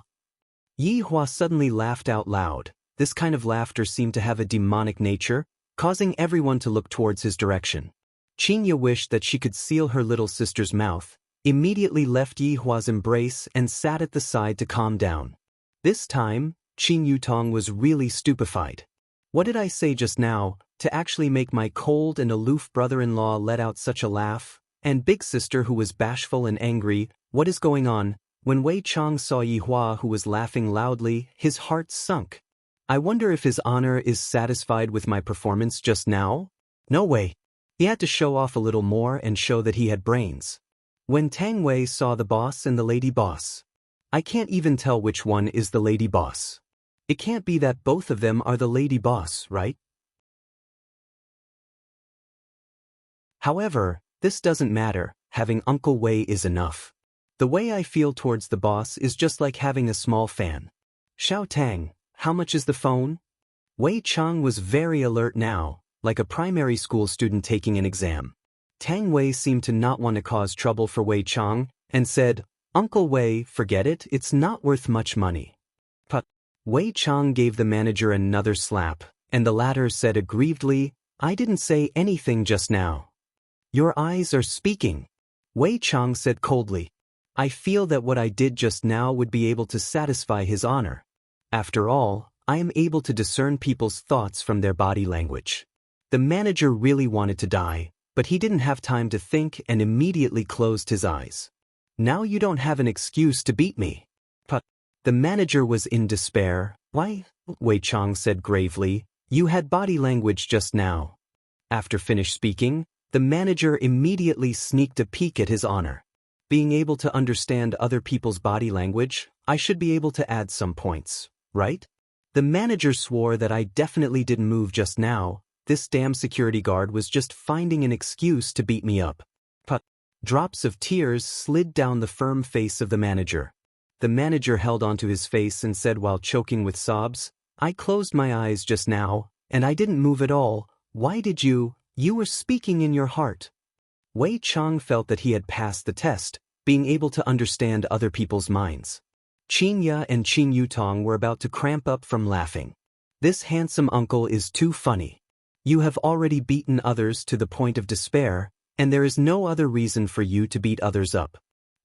Yi Hua suddenly laughed out loud. This kind of laughter seemed to have a demonic nature, causing everyone to look towards his direction. Qinya wished that she could seal her little sister's mouth, immediately left Yi Hua's embrace and sat at the side to calm down. This time, Qin Yutong was really stupefied. What did I say just now, to actually make my cold and aloof brother-in-law let out such a laugh? And big sister who was bashful and angry, what is going on? When Wei Chang saw Yi Hua who was laughing loudly, his heart sunk. I wonder if his honor is satisfied with my performance just now? No way. He had to show off a little more and show that he had brains. When Tang Wei saw the boss and the lady boss. I can't even tell which one is the lady boss. It can't be that both of them are the lady boss, right? However, this doesn't matter, having Uncle Wei is enough. The way I feel towards the boss is just like having a small fan. Xiao Tang, how much is the phone? Wei Chang was very alert now, like a primary school student taking an exam. Tang Wei seemed to not want to cause trouble for Wei Chang, and said, Uncle Wei, forget it, it's not worth much money. But Wei Chang gave the manager another slap, and the latter said aggrievedly, I didn't say anything just now. Your eyes are speaking. Wei Chang said coldly. I feel that what I did just now would be able to satisfy his honor. After all, I am able to discern people's thoughts from their body language. The manager really wanted to die, but he didn't have time to think and immediately closed his eyes. Now you don't have an excuse to beat me. But the manager was in despair. Why? Wei Chang said gravely, you had body language just now. After finished speaking, the manager immediately sneaked a peek at his honor. Being able to understand other people's body language, I should be able to add some points, right? The manager swore that I definitely didn't move just now. This damn security guard was just finding an excuse to beat me up. But drops of tears slid down the firm face of the manager. The manager held onto his face and said while choking with sobs, I closed my eyes just now, and I didn't move at all. Why did you? You were speaking in your heart. Wei Chang felt that he had passed the test, being able to understand other people's minds. Qinya and Qin Yutong were about to cramp up from laughing. This handsome uncle is too funny. You have already beaten others to the point of despair, and there is no other reason for you to beat others up.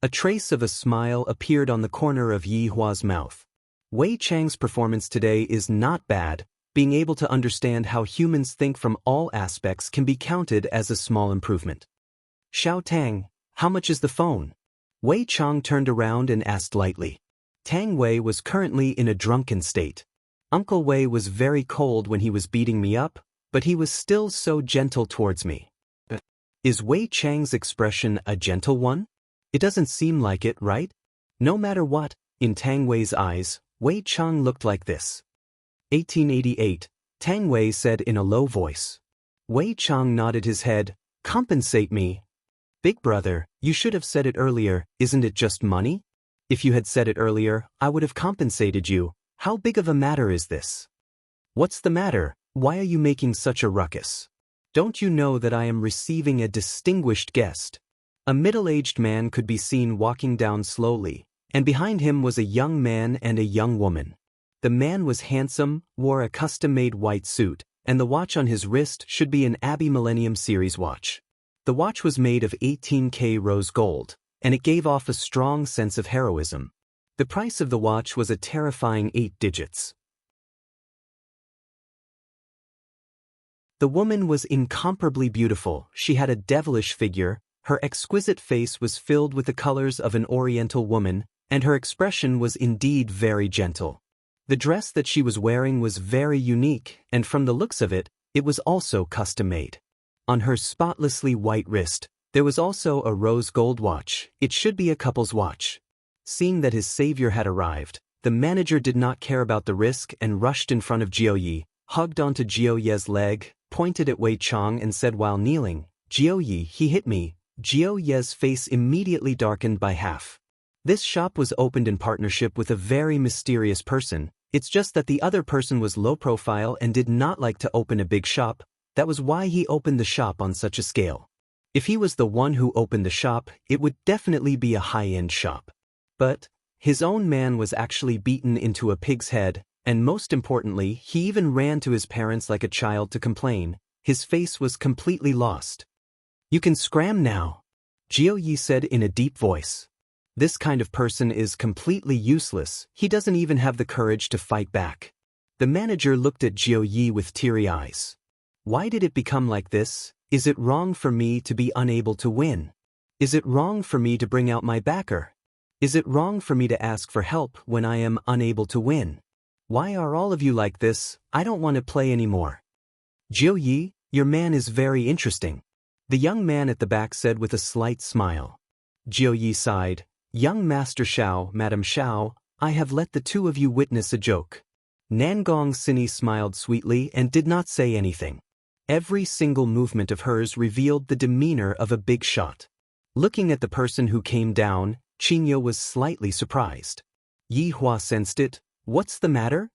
A trace of a smile appeared on the corner of Yi Hua's mouth. Wei Chang's performance today is not bad. Being able to understand how humans think from all aspects can be counted as a small improvement. Xiao Tang, how much is the phone? Wei Chang turned around and asked lightly. Tang Wei was currently in a drunken state. Uncle Wei was very cold when he was beating me up, but he was still so gentle towards me. Is Wei Chang's expression a gentle one? It doesn't seem like it, right? No matter what, in Tang Wei's eyes, Wei Chang looked like this. 1888, Tang Wei said in a low voice. Wei Chang nodded his head. Compensate me. Big brother, you should have said it earlier, isn't it just money? If you had said it earlier, I would have compensated you. How big of a matter is this? What's the matter? Why are you making such a ruckus? Don't you know that I am receiving a distinguished guest? A middle-aged man could be seen walking down slowly, and behind him was a young man and a young woman. The man was handsome, wore a custom-made white suit, and the watch on his wrist should be an Abbey Millennium Series watch. The watch was made of 18K rose gold, and it gave off a strong sense of heroism. The price of the watch was a terrifying 8 digits. The woman was incomparably beautiful. She had a devilish figure, her exquisite face was filled with the colors of an Oriental woman, and her expression was indeed very gentle. The dress that she was wearing was very unique, and from the looks of it, it was also custom-made. On her spotlessly white wrist, there was also a rose gold watch. It should be a couple's watch. Seeing that his savior had arrived, the manager did not care about the risk and rushed in front of Jiao Yi, hugged onto Jiao Ye's leg, pointed at Wei Chang and said while kneeling, Jiao Yi, he hit me. Jiao Ye's face immediately darkened by half. This shop was opened in partnership with a very mysterious person. It's just that the other person was low profile and did not like to open a big shop. That was why he opened the shop on such a scale. If he was the one who opened the shop, it would definitely be a high-end shop. But his own man was actually beaten into a pig's head, and most importantly, he even ran to his parents like a child to complain. His face was completely lost. You can scram now, Jiao Yi said in a deep voice. This kind of person is completely useless. He doesn't even have the courage to fight back. The manager looked at Jiao Yi with teary eyes. Why did it become like this? Is it wrong for me to be unable to win? Is it wrong for me to bring out my backer? Is it wrong for me to ask for help when I am unable to win? Why are all of you like this? I don't want to play anymore. Jiao Yi, your man is very interesting, the young man at the back said with a slight smile. Jiao Yi sighed. Young Master Xiao, Madam Xiao, I have let the two of you witness a joke. Nangong Sini smiled sweetly and did not say anything. Every single movement of hers revealed the demeanor of a big shot. Looking at the person who came down, Qingye was slightly surprised. Yi Hua sensed it. What's the matter?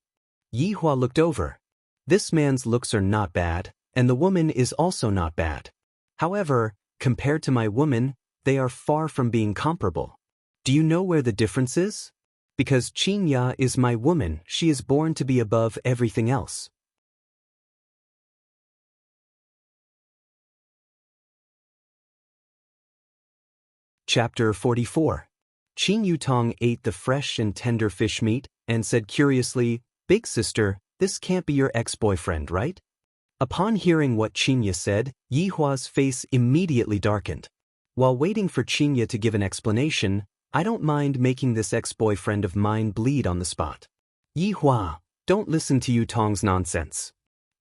Yi Hua looked over. This man's looks are not bad, and the woman is also not bad. However, compared to my woman, they are far from being comparable. Do you know where the difference is? Because Qingye is my woman, she is born to be above everything else. Chapter 44. Qin Yutong ate the fresh and tender fish meat and said curiously, Big sister, this can't be your ex-boyfriend, right? Upon hearing what Qingye said, Yi Hua's face immediately darkened. While waiting for Qingye to give an explanation, I don't mind making this ex-boyfriend of mine bleed on the spot. Yi Hua, don't listen to Yutong's nonsense.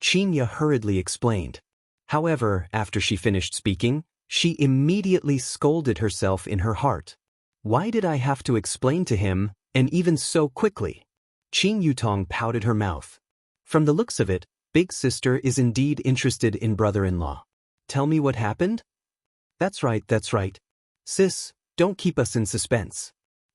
Qingye hurriedly explained. However, after she finished speaking, she immediately scolded herself in her heart. Why did I have to explain to him, and even so quickly? Qing Yutong pouted her mouth. From the looks of it, big sister is indeed interested in brother-in-law. Tell me what happened? That's right. Sis, don't keep us in suspense.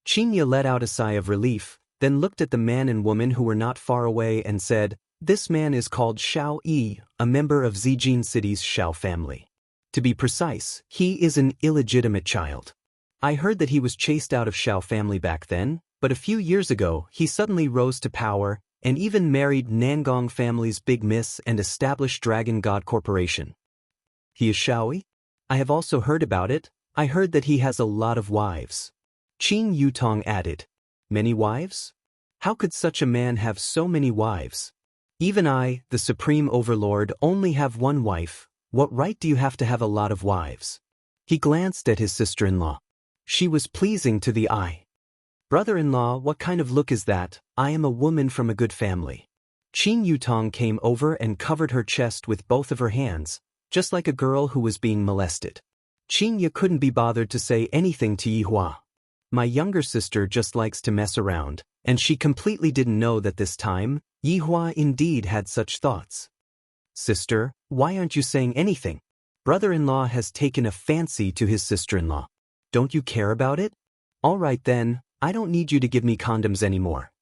Qingye let out a sigh of relief, then looked at the man and woman who were not far away and said, This man is called Xiao Yi, a member of Zijin City's Xiao family. To be precise, he is an illegitimate child. I heard that he was chased out of Xiao family back then, but a few years ago he suddenly rose to power and even married Nangong family's big miss and established Dragon God Corporation. He is Xiaoyi? I have also heard about it. I heard that he has a lot of wives. Qin Yutong added. Many wives? How could such a man have so many wives? Even I, the supreme overlord, only have one wife. What right do you have to have a lot of wives? He glanced at his sister-in-law. She was pleasing to the eye. Brother-in-law, what kind of look is that? I am a woman from a good family. Qin Yutong came over and covered her chest with both of her hands, just like a girl who was being molested. Qin Ye couldn't be bothered to say anything to Yihua. My younger sister just likes to mess around, and she completely didn't know that this time, Yihua indeed had such thoughts. Sister, why aren't you saying anything? Brother-in-law has taken a fancy to his sister-in-law. Don't you care about it? All right then, I don't need you to give me condoms anymore.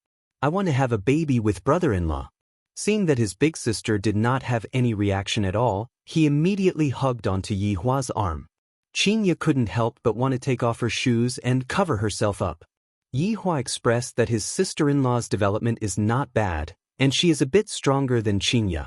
I want to have a baby with brother-in-law. Seeing that his big sister did not have any reaction at all, he immediately hugged onto Yihua's arm. Qin Ye couldn't help but want to take off her shoes and cover herself up. Yihua expressed that his sister-in-law's development is not bad, and she is a bit stronger than Qin Ye.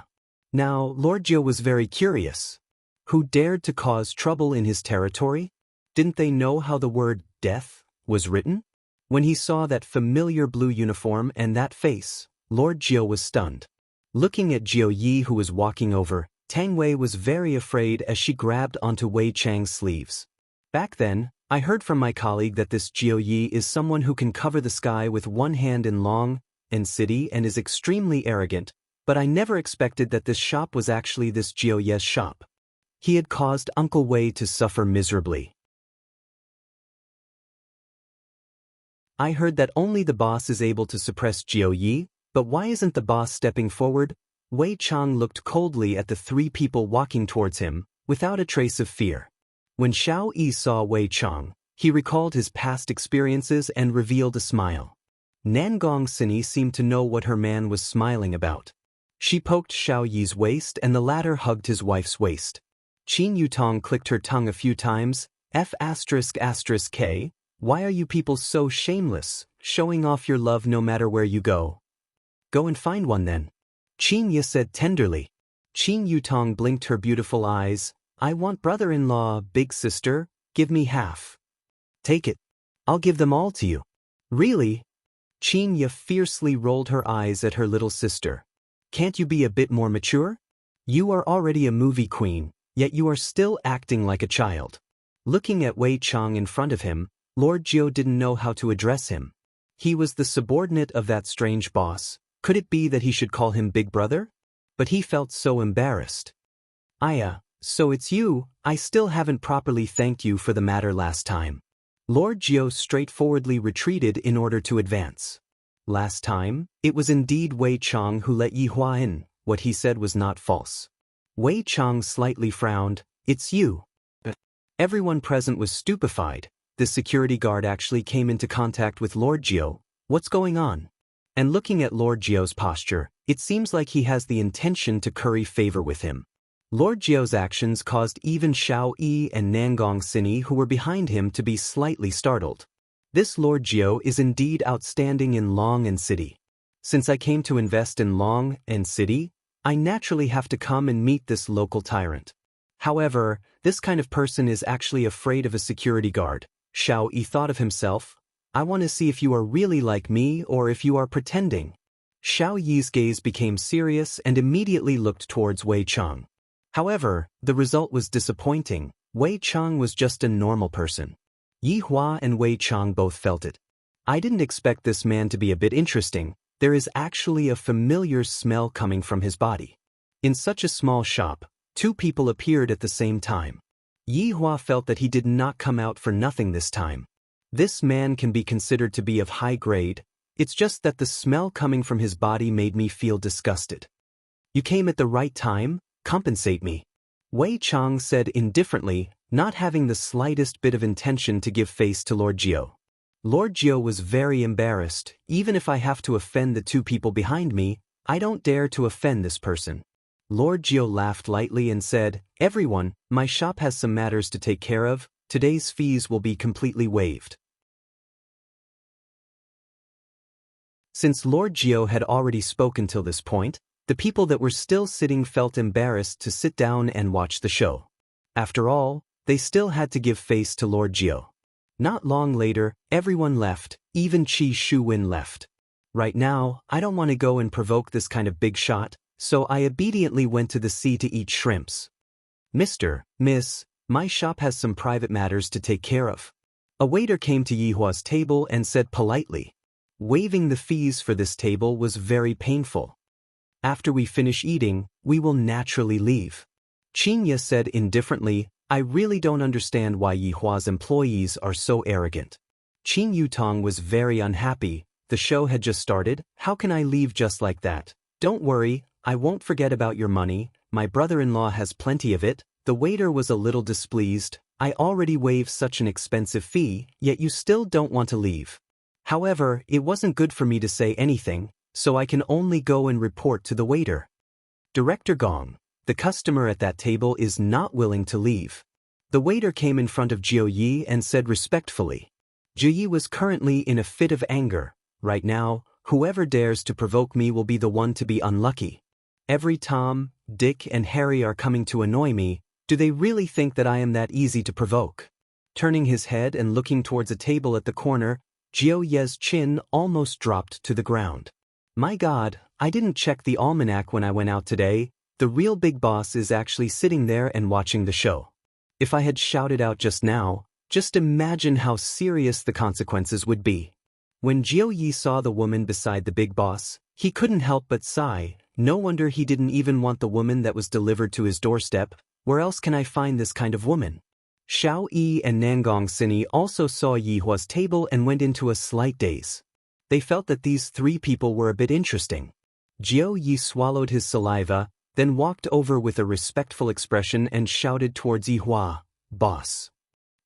Now, Lord Jiu was very curious. Who dared to cause trouble in his territory? Didn't they know how the word death was written? When he saw that familiar blue uniform and that face, Lord Jiu was stunned. Looking at Jiu Yi who was walking over, Tang Wei was very afraid as she grabbed onto Wei Chang's sleeves. Back then, I heard from my colleague that this Jiu Yi is someone who can cover the sky with one hand in Long and City and is extremely arrogant, but I never expected that this shop was actually this Jiu Ye's shop. He had caused Uncle Wei to suffer miserably. I heard that only the boss is able to suppress Jiu Yi, but why isn't the boss stepping forward? Wei Chang looked coldly at the three people walking towards him, without a trace of fear. When Xiao Yi saw Wei Chang, he recalled his past experiences and revealed a smile. Nangong Sini seemed to know what her man was smiling about. She poked Xiao Yi's waist and the latter hugged his wife's waist. Qin Yutong clicked her tongue a few times. F***K, why are you people so shameless, showing off your love no matter where you go? Go and find one then. Qin Ye said tenderly. Qin Yutong blinked her beautiful eyes. I want brother-in-law, big sister, give me half. Take it. I'll give them all to you. Really? Qin Ye fiercely rolled her eyes at her little sister. Can't you be a bit more mature? You are already a movie queen, yet you are still acting like a child. Looking at Wei Chang in front of him, Lord Jiu didn't know how to address him. He was the subordinate of that strange boss. Could it be that he should call him Big Brother? But he felt so embarrassed. Aya, so it's you. I still haven't properly thanked you for the matter last time. Lord Jiu straightforwardly retreated in order to advance. Last time, it was indeed Wei Chang who let Yihua in. What he said was not false. Wei Chang slightly frowned. It's you. Everyone present was stupefied. The security guard actually came into contact with Lord Jiu. What's going on? And looking at Lord Jiu's posture, it seems like he has the intention to curry favor with him. Lord Jiu's actions caused even Xiao Yi and Nangong Sini who were behind him to be slightly startled. This Lord Jiu is indeed outstanding in Long and City. Since I came to invest in Long and City, I naturally have to come and meet this local tyrant. However, this kind of person is actually afraid of a security guard. Xiao Yi thought of himself. I want to see if you are really like me or if you are pretending. Xiao Yi's gaze became serious and immediately looked towards Wei Chang. However, the result was disappointing. Wei Chang was just a normal person. Yihua and Wei Chang both felt it. I didn't expect this man to be a bit interesting. There is actually a familiar smell coming from his body. In such a small shop, two people appeared at the same time. Yihua felt that he did not come out for nothing this time. This man can be considered to be of high grade. It's just that the smell coming from his body made me feel disgusted. You came at the right time, compensate me. Wei Chang said indifferently, not having the slightest bit of intention to give face to Lord Jiu. Lord Jiu was very embarrassed. Even if I have to offend the two people behind me, I don't dare to offend this person. Lord Jiu laughed lightly and said, everyone, my shop has some matters to take care of. Today's fees will be completely waived. Since Lord Jiu had already spoken till this point, the people that were still sitting felt embarrassed to sit down and watch the show. After all, they still had to give face to Lord Jiu. Not long later, everyone left, even Qi Shuwen left. Right now, I don't want to go and provoke this kind of big shot, so I obediently went to the sea to eat shrimps. Miss, my shop has some private matters to take care of. A waiter came to Yihua's table and said politely. Waiving the fees for this table was very painful. After we finish eating, we will naturally leave. Qin Ye said indifferently, I really don't understand why Yihua's employees are so arrogant. Qin Yutong was very unhappy. The show had just started. How can I leave just like that? Don't worry, I won't forget about your money. My brother-in-law has plenty of it. The waiter was a little displeased. I already waived such an expensive fee, yet you still don't want to leave. However, it wasn't good for me to say anything, so I can only go and report to the waiter. Director Gong, the customer at that table is not willing to leave. The waiter came in front of Jiu Yi and said respectfully. Jiu Yi was currently in a fit of anger. Right now, whoever dares to provoke me will be the one to be unlucky. Every Tom, Dick and Harry are coming to annoy me. Do they really think that I am that easy to provoke? Turning his head and looking towards a table at the corner, Jiu Ye's chin almost dropped to the ground. My God, I didn't check the almanac when I went out today. The real big boss is actually sitting there and watching the show. If I had shouted out just now, just imagine how serious the consequences would be. When Jiu Yi saw the woman beside the big boss, he couldn't help but sigh. No wonder he didn't even want the woman that was delivered to his doorstep. Where else can I find this kind of woman? Xiao Yi and Nangong Sini also saw Yihua's table and went into a slight daze. They felt that these three people were a bit interesting. Jiu Yi swallowed his saliva, then walked over with a respectful expression and shouted towards Yihua, Boss.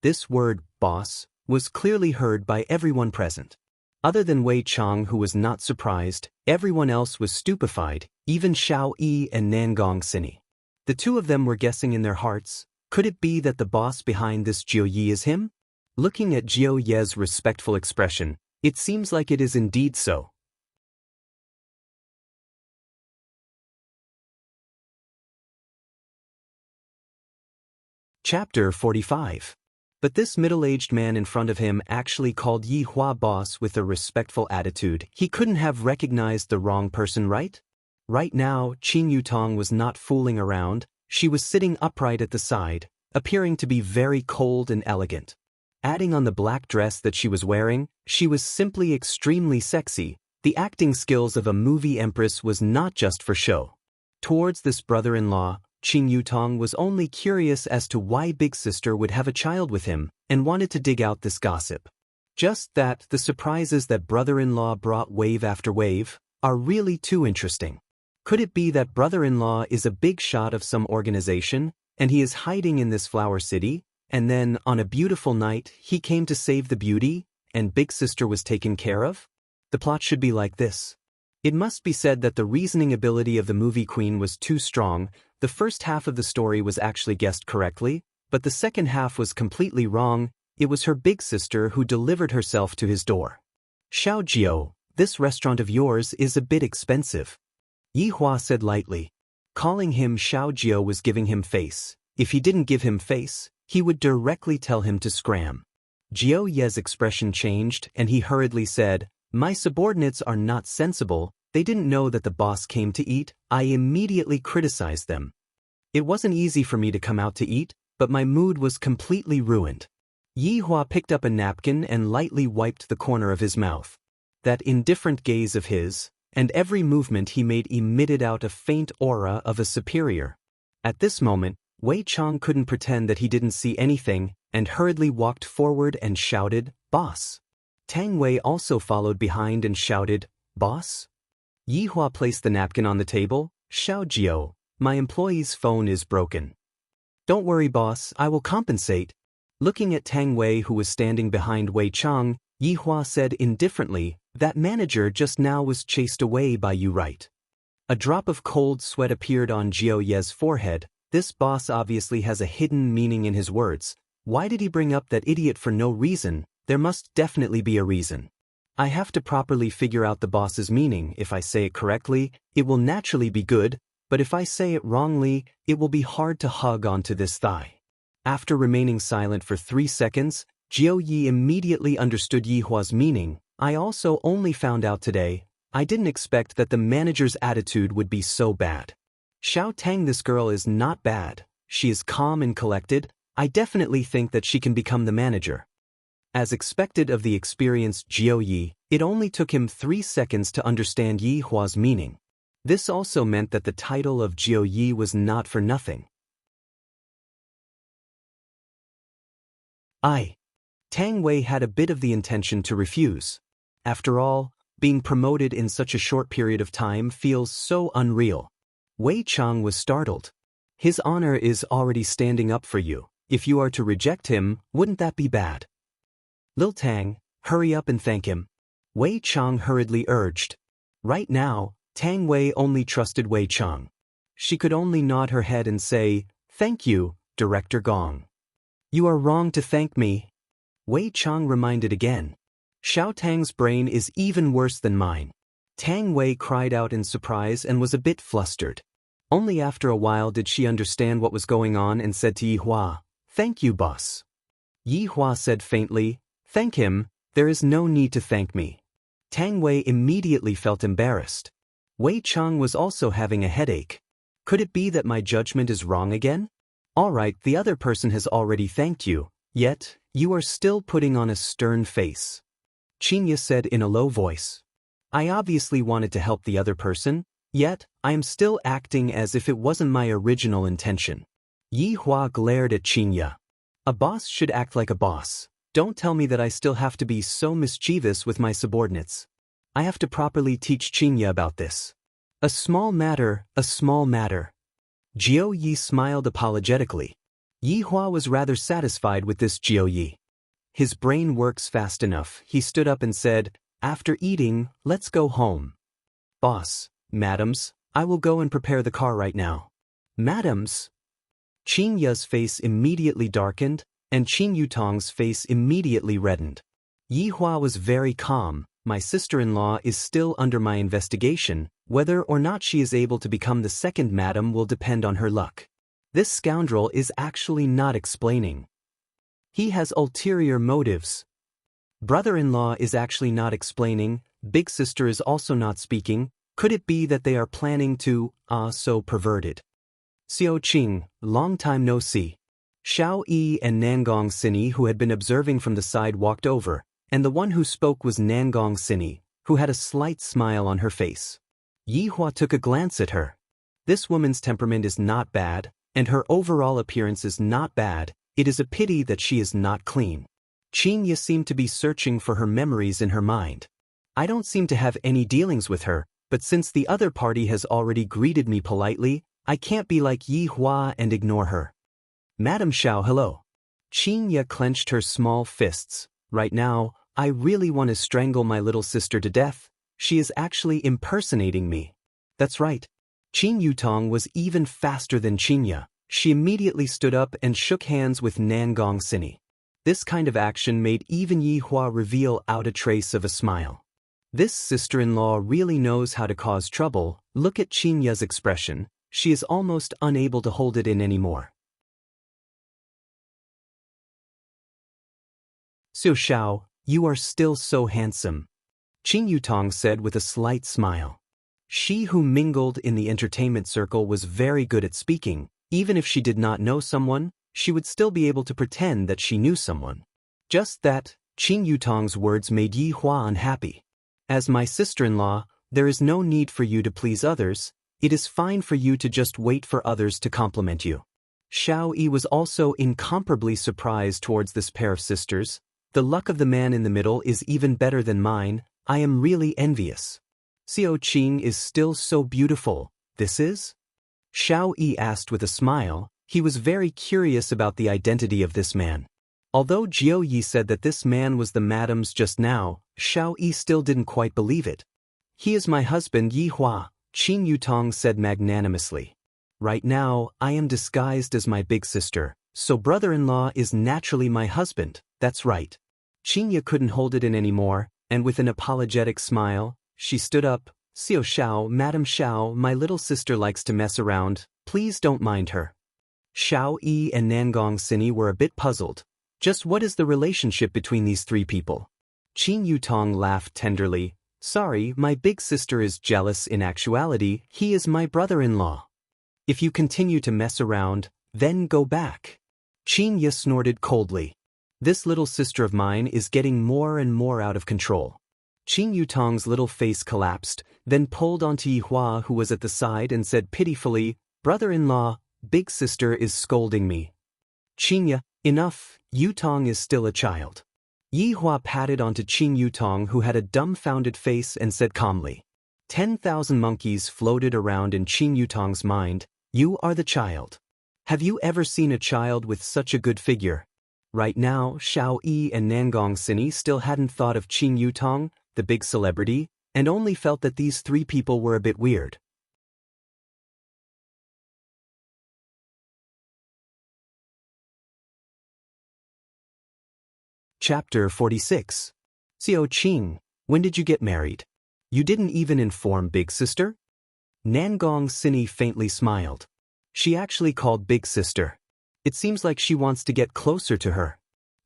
This word, boss, was clearly heard by everyone present. Other than Wei Chang, who was not surprised, everyone else was stupefied, even Xiao Yi and Nangong Sini. The two of them were guessing in their hearts, could it be that the boss behind this Jiu Yi is him? Looking at Jiu Ye's respectful expression, it seems like it is indeed so. Chapter 45. But this middle-aged man in front of him actually called Yihua boss with a respectful attitude. He couldn't have recognized the wrong person, right? Right now, Qin Yutong was not fooling around. She was sitting upright at the side, appearing to be very cold and elegant. Adding on the black dress that she was wearing, she was simply extremely sexy. The acting skills of a movie empress was not just for show. Towards this brother-in-law, Qin Yutong was only curious as to why Big Sister would have a child with him and wanted to dig out this gossip. Just that the surprises that brother-in-law brought wave after wave are really too interesting. Could it be that brother-in-law is a big shot of some organization and he is hiding in this flower city, and then on a beautiful night he came to save the beauty and Big Sister was taken care of? The plot should be like this. It must be said that the reasoning ability of the movie queen was too strong. The first half of the story was actually guessed correctly, but the second half was completely wrong. It was her big sister who delivered herself to his door. Xiao Jiu, this restaurant of yours is a bit expensive. Yihua said lightly. Calling him Xiao Jiu was giving him face. If he didn't give him face, he would directly tell him to scram. Jiu Ye's expression changed and he hurriedly said, My subordinates are not sensible. They didn't know that the boss came to eat. I immediately criticized them. It wasn't easy for me to come out to eat, but my mood was completely ruined. Yihua picked up a napkin and lightly wiped the corner of his mouth. That indifferent gaze of his, and every movement he made emitted out a faint aura of a superior. At this moment, Wei Chang couldn't pretend that he didn't see anything, and hurriedly walked forward and shouted, Boss. Tang Wei also followed behind and shouted, Boss? Yihua placed the napkin on the table. Xiao Jiu, my employee's phone is broken. Don't worry, boss, I will compensate. Looking at Tang Wei, who was standing behind Wei Chang, Yihua said indifferently, That manager just now was chased away by you, right? A drop of cold sweat appeared on Jiu Ye's forehead. This boss obviously has a hidden meaning in his words. Why did he bring up that idiot for no reason? There must definitely be a reason. I have to properly figure out the boss's meaning. If I say it correctly, it will naturally be good, but if I say it wrongly, it will be hard to hug onto this thigh. After remaining silent for 3 seconds, Jiu Yi immediately understood Yihua's meaning. I also only found out today. I didn't expect that the manager's attitude would be so bad. Xiao Tang, this girl is not bad. She is calm and collected. I definitely think that she can become the manager. As expected of the experienced Jiu Yi, it only took him 3 seconds to understand Yihua's meaning. This also meant that the title of Jiao Yi was not for nothing. Tang Wei had a bit of the intention to refuse. After all, being promoted in such a short period of time feels so unreal. Wei Chang was startled. His honor is already standing up for you. If you are to reject him, wouldn't that be bad? Lil Tang, hurry up and thank him. Wei Chang hurriedly urged. Right now, Tang Wei only trusted Wei Chang. She could only nod her head and say, "Thank you, Director Gong." "You are wrong to thank me." Wei Chang reminded again. "Xiao Tang's brain is even worse than mine." Tang Wei cried out in surprise and was a bit flustered. Only after a while did she understand what was going on and said to Yi Hua, "Thank you, boss." Yi Hua said faintly, "Thank him, there is no need to thank me." Tang Wei immediately felt embarrassed. Wei Chang was also having a headache. Could it be that my judgment is wrong again? All right, the other person has already thanked you, yet you are still putting on a stern face. Qinya said in a low voice. I obviously wanted to help the other person, yet I am still acting as if it wasn't my original intention. Yi Hua glared at Qinya. A boss should act like a boss. Don't tell me that I still have to be so mischievous with my subordinates. I have to properly teach Qinya about this. A small matter, a small matter. Jiao Yi smiled apologetically. Yi Hua was rather satisfied with this Jiao Yi. His brain works fast enough. He stood up and said, "After eating, let's go home." "Boss, madams, I will go and prepare the car right now." "Madams?" Qin Ya's face immediately darkened, and Qin Yutong's face immediately reddened. Yi Hua was very calm. My sister-in-law is still under my investigation. Whether or not she is able to become the second madam will depend on her luck. This scoundrel is actually not explaining. He has ulterior motives. Brother-in-law is actually not explaining. Big sister is also not speaking. Could it be that they are planning to, so perverted? Xiao Qing, long time no see. Xiao Yi and Nangong Sini, who had been observing from the side, walked over, and the one who spoke was Nangong Sini, who had a slight smile on her face. Yi Hua took a glance at her. This woman's temperament is not bad, and her overall appearance is not bad. It is a pity that she is not clean. Qin Ye seemed to be searching for her memories in her mind. I don't seem to have any dealings with her, but since the other party has already greeted me politely, I can't be like Yi Hua and ignore her. Madam Xiao, hello. Qin Ye clenched her small fists. Right now, I really want to strangle my little sister to death. She is actually impersonating me. That's right. Qin Yutong was even faster than Qin Ye. She immediately stood up and shook hands with Nangong Sini. This kind of action made even Yi Hua reveal out a trace of a smile. This sister-in-law really knows how to cause trouble. Look at Qin Ye's expression. She is almost unable to hold it in anymore. Xiao Xiao, you are still so handsome, Qin Yutong said with a slight smile. She who mingled in the entertainment circle was very good at speaking. Even if she did not know someone, she would still be able to pretend that she knew someone. Just that, Qin Yutong's words made Yi Hua unhappy. As my sister-in-law, there is no need for you to please others. It is fine for you to just wait for others to compliment you. Xiao Yi was also incomparably surprised towards this pair of sisters. The luck of the man in the middle is even better than mine. I am really envious. Xiao Qing is still so beautiful. This is? Xiao Yi asked with a smile. He was very curious about the identity of this man. Although Jiao Yi said that this man was the madam's just now, Xiao Yi still didn't quite believe it. He is my husband Yi Hua, Qin Yutong said magnanimously. Right now, I am disguised as my big sister, so brother-in-law is naturally my husband. That's right. Qin Ye couldn't hold it in anymore, and with an apologetic smile, she stood up. Xiao Xiao, Madam Xiao, my little sister likes to mess around. Please don't mind her. Xiao Yi and Nangong Sini were a bit puzzled. Just what is the relationship between these three people? Qin Yutong laughed tenderly. Sorry, my big sister is jealous. In actuality, he is my brother-in-law. If you continue to mess around, then go back. Qin Ye snorted coldly. This little sister of mine is getting more and more out of control. Qin Yutong's little face collapsed. then pulled onto Yihua, who was at the side, and said pitifully, "Brother-in-law, big sister is scolding me." "Qingya, enough, Yutong is still a child." Yihua patted onto Qing Yutong, who had a dumbfounded face, and said calmly. 10,000 monkeys floated around in Qing Yutong's mind. "You are the child. Have you ever seen a child with such a good figure?" Right now, Xiao Yi and Nangong Sini still hadn't thought of Qing Yutong, the big celebrity, and only felt that these three people were a bit weird. Chapter 46. Xiao Qing, when did you get married? You didn't even inform Big Sister? Nangong Sini faintly smiled. She actually called Big Sister. It seems like she wants to get closer to her.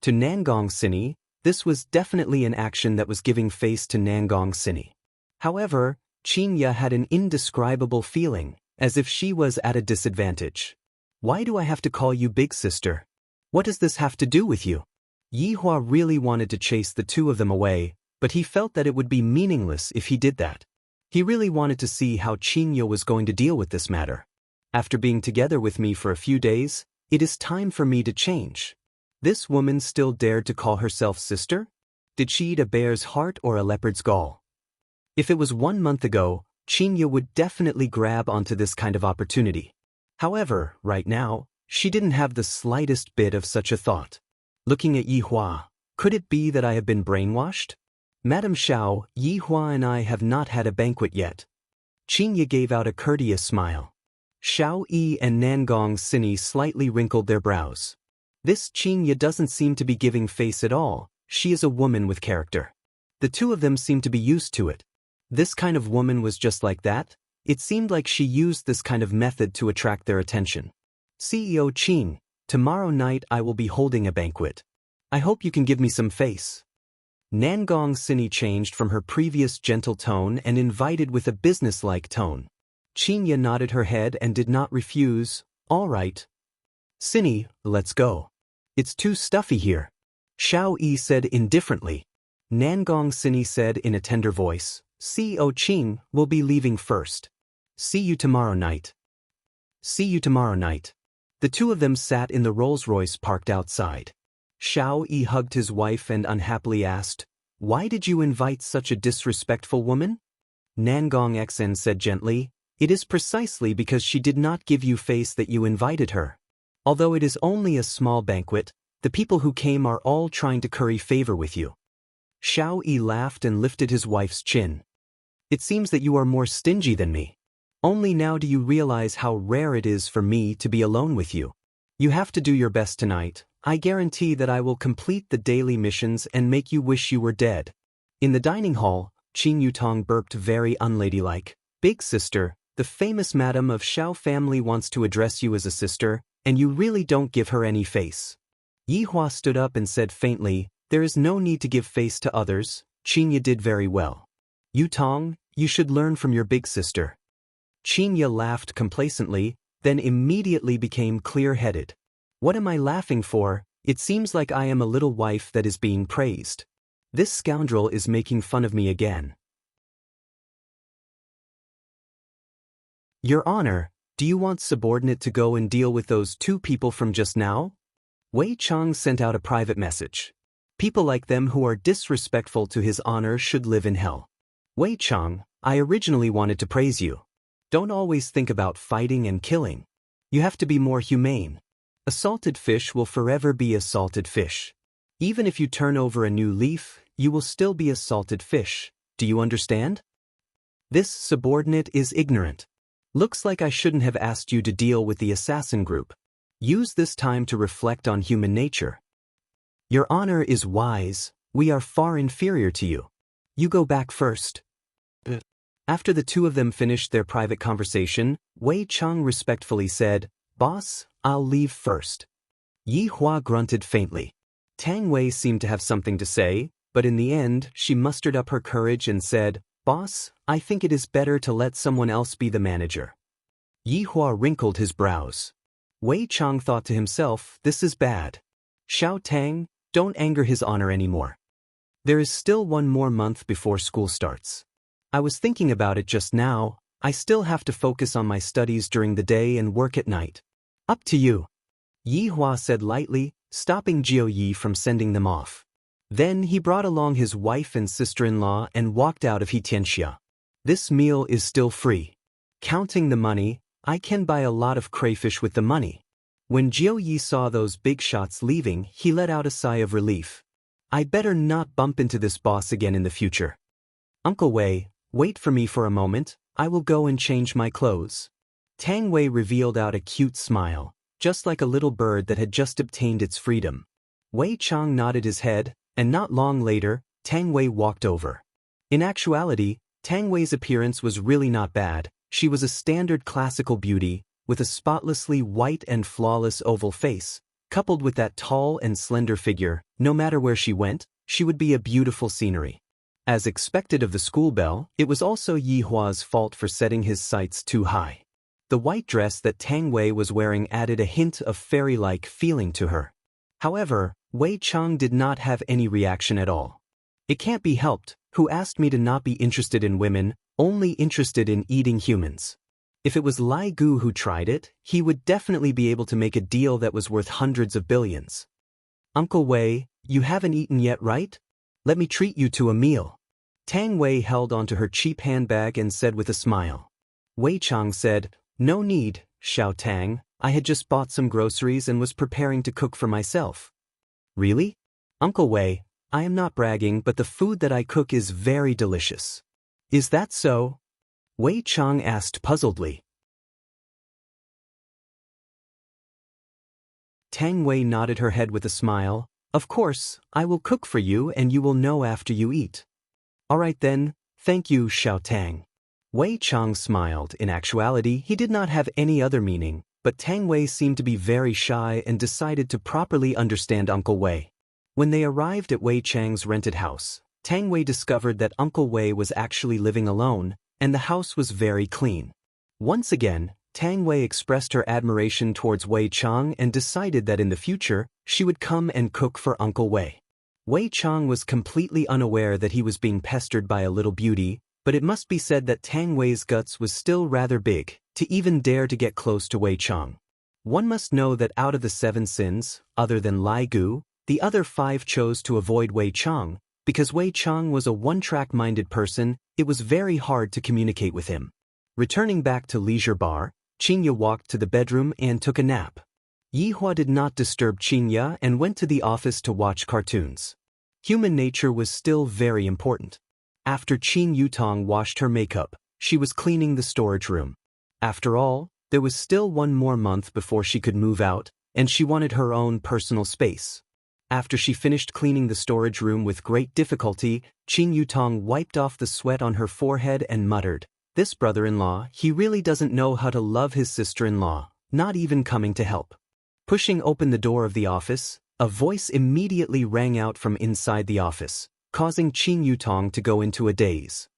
To Nangong Sini, this was definitely an action that was giving face to Nangong Sini. However, Qingya had an indescribable feeling, as if she was at a disadvantage. "Why do I have to call you Big Sister? What does this have to do with you?" Yihua really wanted to chase the two of them away, but he felt that it would be meaningless if he did that. He really wanted to see how Qingya was going to deal with this matter. "After being together with me for a few days, it is time for me to change." This woman still dared to call herself sister? Did she eat a bear's heart or a leopard's gall? If it was 1 month ago, Qingya would definitely grab onto this kind of opportunity. However, right now, she didn't have the slightest bit of such a thought. Looking at Yihua, could it be that I have been brainwashed? "Madam Xiao, Yihua and I have not had a banquet yet." Qingya gave out a courteous smile. Xiao Yi and Nangong Sini slightly wrinkled their brows. This Qingya doesn't seem to be giving face at all. She is a woman with character. The two of them seem to be used to it. This kind of woman was just like that. It seemed like she used this kind of method to attract their attention. "CEO Qing, tomorrow night I will be holding a banquet. I hope you can give me some face." Nangong Sini changed from her previous gentle tone and invited with a businesslike tone. Qingya nodded her head and did not refuse. "All right. Sini, let's go. It's too stuffy here." Xiao Yi said indifferently. Nangong Sini said in a tender voice, "CEO Qing will be leaving first. See you tomorrow night." "See you tomorrow night." The two of them sat in the Rolls-Royce parked outside. Xiao Yi hugged his wife and unhappily asked, "Why did you invite such a disrespectful woman?" Nangong Xen said gently, "It is precisely because she did not give you face that you invited her. Although it is only a small banquet, the people who came are all trying to curry favor with you." Xiao Yi laughed and lifted his wife's chin. "It seems that you are more stingy than me. Only now do you realize how rare it is for me to be alone with you. You have to do your best tonight. I guarantee that I will complete the daily missions and make you wish you were dead." In the dining hall, Qing Yutong burped very unladylike. "Big sister, the famous madam of Xiao family wants to address you as a sister, and you really don't give her any face." Yihua stood up and said faintly, "There is no need to give face to others. Qingya did very well. Yutong, you should learn from your big sister." Qingya laughed complacently, then immediately became clear-headed. "What am I laughing for? It seems like I am a little wife that is being praised. This scoundrel is making fun of me again." "Your Honor, do you want subordinate to go and deal with those two people from just now?" Wei Chang sent out a private message. "People like them who are disrespectful to His Honor should live in hell." "Wei Chang, I originally wanted to praise you. Don't always think about fighting and killing. You have to be more humane. A salted fish will forever be a salted fish. Even if you turn over a new leaf, you will still be a salted fish. Do you understand? This subordinate is ignorant. Looks like I shouldn't have asked you to deal with the assassin group. Use this time to reflect on human nature. Your Honor is wise. We are far inferior to you. You go back first." After the two of them finished their private conversation, Wei Chang respectfully said, "Boss, I'll leave first." Yihua grunted faintly. Tang Wei seemed to have something to say, but in the end, she mustered up her courage and said, "Boss, I think it is better to let someone else be the manager." Yihua wrinkled his brows. Wei Chang thought to himself, this is bad. Xiao Tang, don't anger His Honor anymore. There is still 1 more month before school starts. I was thinking about it just now. I still have to focus on my studies during the day and work at night. Up to you. Yi Hua said lightly, stopping Jiu Yi from sending them off. Then he brought along his wife and sister-in-law and walked out of Hitianxia. This meal is still free. Counting the money, I can buy a lot of crayfish with the money. When Jiu Yi saw those big shots leaving, he let out a sigh of relief. I better not bump into this boss again in the future. Uncle Wei, wait for me for a moment, I will go and change my clothes. Tang Wei revealed out a cute smile, just like a little bird that had just obtained its freedom. Wei Chang nodded his head, and not long later, Tang Wei walked over. In actuality, Tang Wei's appearance was really not bad. She was a standard classical beauty, with a spotlessly white and flawless oval face. Coupled with that tall and slender figure, no matter where she went, she would be a beautiful scenery. As expected of the school belle, it was also Yi Hua's fault for setting his sights too high. The white dress that Tang Wei was wearing added a hint of fairy-like feeling to her. However, Wei Chang did not have any reaction at all. It can't be helped, who asked me to not be interested in women, only interested in eating humans. If it was Lai Gu who tried it, he would definitely be able to make a deal that was worth hundreds of billions. Uncle Wei, you haven't eaten yet, right? Let me treat you to a meal. Tang Wei held onto her cheap handbag and said with a smile. Wei Chang said, No need, Xiao Tang, I had just bought some groceries and was preparing to cook for myself. Really? Uncle Wei, I am not bragging, but the food that I cook is very delicious. Is that so? Wei Chang asked puzzledly. Tang Wei nodded her head with a smile. Of course, I will cook for you and you will know after you eat. All right then, thank you, Xiao Tang. Wei Chang smiled. In actuality, he did not have any other meaning, but Tang Wei seemed to be very shy and decided to properly understand Uncle Wei. When they arrived at Wei Chang's rented house, Tang Wei discovered that Uncle Wei was actually living alone, and the house was very clean. Once again, Tang Wei expressed her admiration towards Wei Chang and decided that in the future, she would come and cook for Uncle Wei. Wei Chang was completely unaware that he was being pestered by a little beauty, but it must be said that Tang Wei's guts was still rather big, to even dare to get close to Wei Chang. One must know that out of the 7 sins, other than Lai Gu, the other 5 chose to avoid Wei Chang. Because Wei Chang was a one-track-minded person, it was very hard to communicate with him. Returning back to Leisure Bar, Qingya walked to the bedroom and took a nap. Yi Hua did not disturb Qingya and went to the office to watch cartoons. Human nature was still very important. After Qin Yutong washed her makeup, she was cleaning the storage room. After all, there was still 1 more month before she could move out, and she wanted her own personal space. After she finished cleaning the storage room with great difficulty, Qin Yutong wiped off the sweat on her forehead and muttered, This brother-in-law, he really doesn't know how to love his sister-in-law, not even coming to help. Pushing open the door of the office, a voice immediately rang out from inside the office, causing Qin Yutong to go into a daze.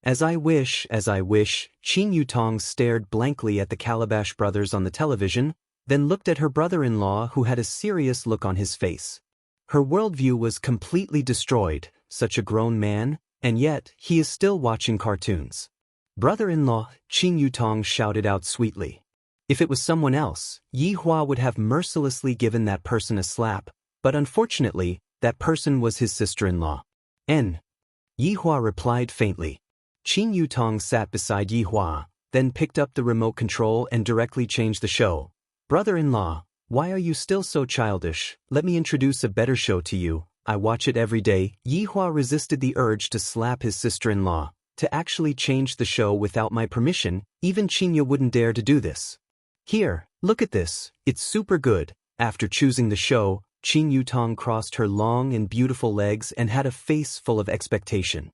As I wish, Qin Yutong stared blankly at the Calabash brothers on the television, then looked at her brother-in-law who had a serious look on his face. Her worldview was completely destroyed, such a grown man, and yet he is still watching cartoons. Brother-in-law, Qin Yutong shouted out sweetly. If it was someone else, Yi Hua would have mercilessly given that person a slap, but unfortunately, that person was his sister-in-law. Yi Hua replied faintly. Qin Yutong sat beside Yi Hua, then picked up the remote control and directly changed the show. Brother-in-law, why are you still so childish? Let me introduce a better show to you. I watch it every day. Yi Hua resisted the urge to slap his sister-in-law. To actually change the show without my permission, even Qingya wouldn't dare to do this. Here, look at this, it's super good. After choosing the show, Qin Yutong crossed her long and beautiful legs and had a face full of expectation.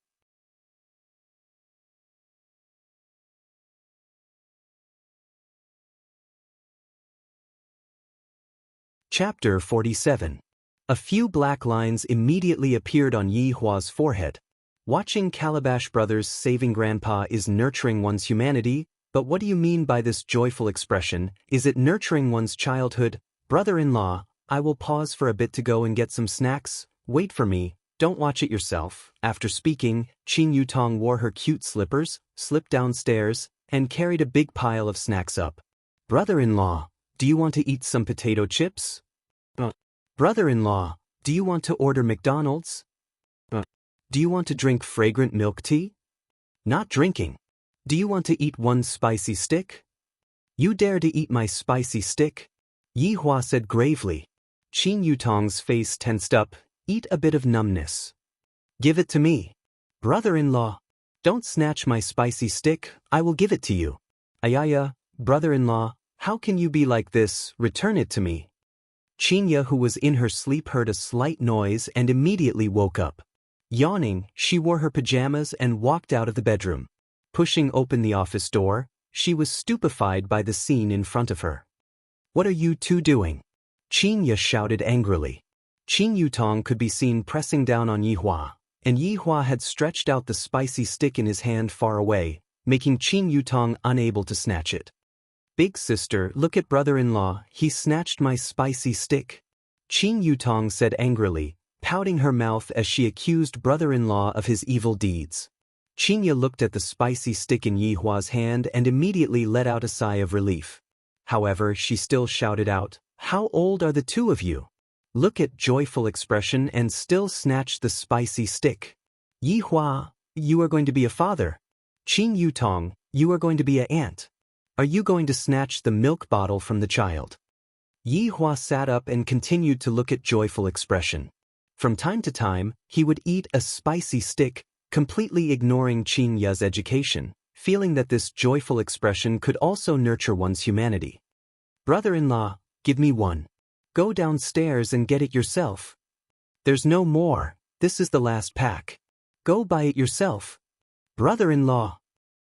Chapter 47. A few black lines immediately appeared on Yi Hua's forehead. Watching Calabash Brothers saving Grandpa is nurturing one's humanity, but what do you mean by this joyful expression? Is it nurturing one's childhood? Brother-in-law, I will pause for a bit to go and get some snacks. Wait for me, Don't watch it yourself. After speaking, Qin Yutong wore her cute slippers, slipped downstairs, and carried a big pile of snacks up. Brother-in-law, do you want to eat some potato chips? Brother-in-law, do you want to order McDonald's? Do you want to drink fragrant milk tea? Not drinking. Do you want to eat one spicy stick? You dare to eat my spicy stick? Yi Hua said gravely. Qin Yutong's face tensed up. Eat a bit of numbness. Give it to me. Brother-in-law, don't snatch my spicy stick, I will give it to you. Ayaya, brother-in-law, how can you be like this? Return it to me. Qinya, who was in her sleep, heard a slight noise and immediately woke up. Yawning, she wore her pajamas and walked out of the bedroom. Pushing open the office door, she was stupefied by the scene in front of her. What are you two doing? Qinya shouted angrily. Qin Yutong could be seen pressing down on Yi Hua, and Yi Hua had stretched out the spicy stick in his hand far away, making Qin Yutong unable to snatch it. Big sister, look at brother-in-law, he snatched my spicy stick. Qin Yutong said angrily, pouting her mouth as she accused brother-in-law of his evil deeds. Qinya looked at the spicy stick in Yi Hua's hand and immediately let out a sigh of relief. However, she still shouted out, "How old are the two of you? Look at joyful expression and still snatch the spicy stick. Yi Hua, you are going to be a father. Qin Yutong, you are going to be an aunt. Are you going to snatch the milk bottle from the child?" Yi Hua sat up and continued to look at joyful expression. From time to time, he would eat a spicy stick, completely ignoring Qin Ya's education, feeling that this joyful expression could also nurture one's humanity. Brother-in-law, give me one. Go downstairs and get it yourself. There's no more, this is the last pack. Go buy it yourself. Brother-in-law.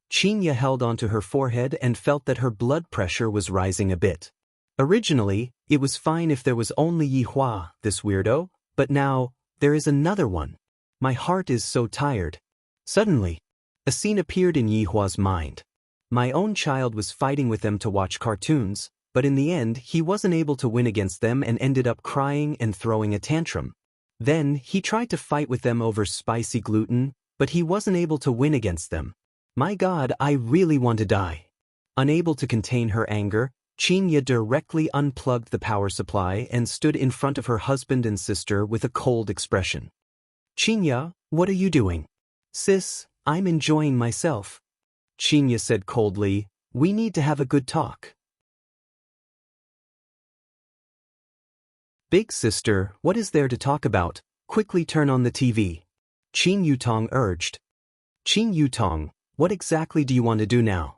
Qinya held onto her forehead and felt that her blood pressure was rising a bit. Originally, it was fine if there was only Yi Hua, this weirdo, but now, there is another one. My heart is so tired. Suddenly, a scene appeared in Yi Hua's mind. My own child was fighting with them to watch cartoons, but in the end he wasn't able to win against them and ended up crying and throwing a tantrum. Then he tried to fight with them over spicy gluten, but he wasn't able to win against them. My God, I really want to die. Unable to contain her anger, Qinya directly unplugged the power supply and stood in front of her husband and sister with a cold expression. Qinya, what are you doing? Sis, I'm enjoying myself. Qinya said coldly, we need to have a good talk. Big sister, what is there to talk about? Quickly turn on the TV. Qin Yutong urged. Qin Yutong, what exactly do you want to do now?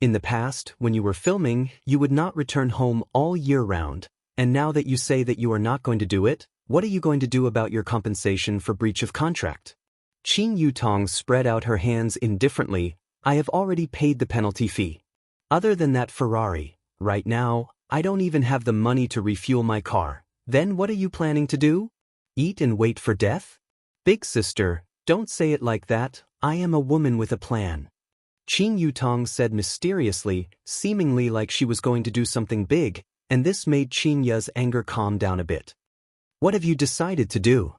In the past, when you were filming, you would not return home all year round, and now that you say that you are not going to do it, what are you going to do about your compensation for breach of contract? Qin Yutong spread out her hands indifferently. I have already paid the penalty fee. Other than that Ferrari, right now, I don't even have the money to refuel my car. Then what are you planning to do? Eat and wait for death? Big sister, don't say it like that, I am a woman with a plan. Qin Yutong said mysteriously, seemingly like she was going to do something big, and this made Qin Ya's anger calm down a bit. What have you decided to do?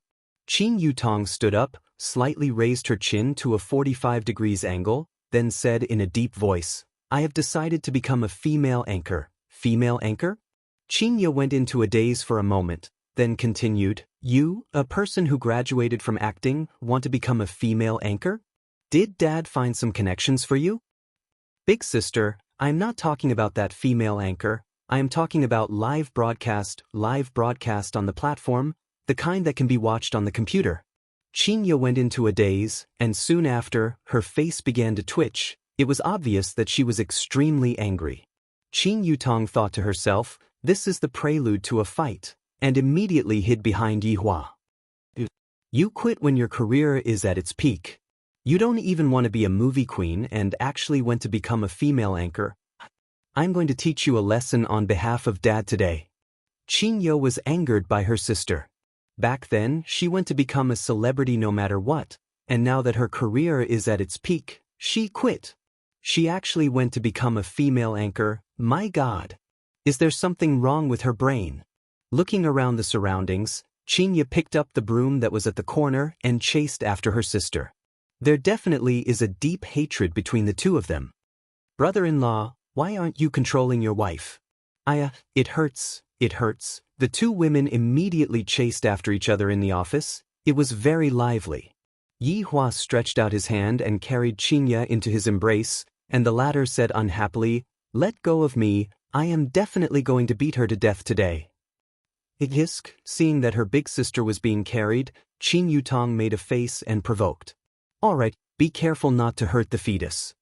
Qin Yutong stood up, slightly raised her chin to a 45 degrees angle, then said in a deep voice, I have decided to become a female anchor. Female anchor? Qin Ya went into a daze for a moment, then continued, you, a person who graduated from acting, want to become a female anchor? Did Dad find some connections for you? Big sister, I'm not talking about that female anchor, I am talking about live broadcast on the platform, the kind that can be watched on the computer. Qin Ya went into a daze, and soon after, her face began to twitch. It was obvious that she was extremely angry. Qin Yutong thought to herself, this is the prelude to a fight, and immediately hid behind Yi Hua. You quit when your career is at its peak. You don't even want to be a movie queen and actually went to become a female anchor. I'm going to teach you a lesson on behalf of Dad today. Qin Ya was angered by her sister. Back then, she went to become a celebrity no matter what, and now that her career is at its peak, she quit. She actually went to become a female anchor. My God. Is there something wrong with her brain? Looking around the surroundings, Chinya picked up the broom that was at the corner and chased after her sister. There definitely is a deep hatred between the two of them. Brother-in-law, why aren't you controlling your wife? It hurts, it hurts. The two women immediately chased after each other in the office. It was very lively. Yi Hua stretched out his hand and carried Chinya into his embrace, and the latter said unhappily, "Let go of me, I am definitely going to beat her to death today." Hisk, seeing that her big sister was being carried, Qin Yutong made a face and provoked. "All right, be careful not to hurt the fetus."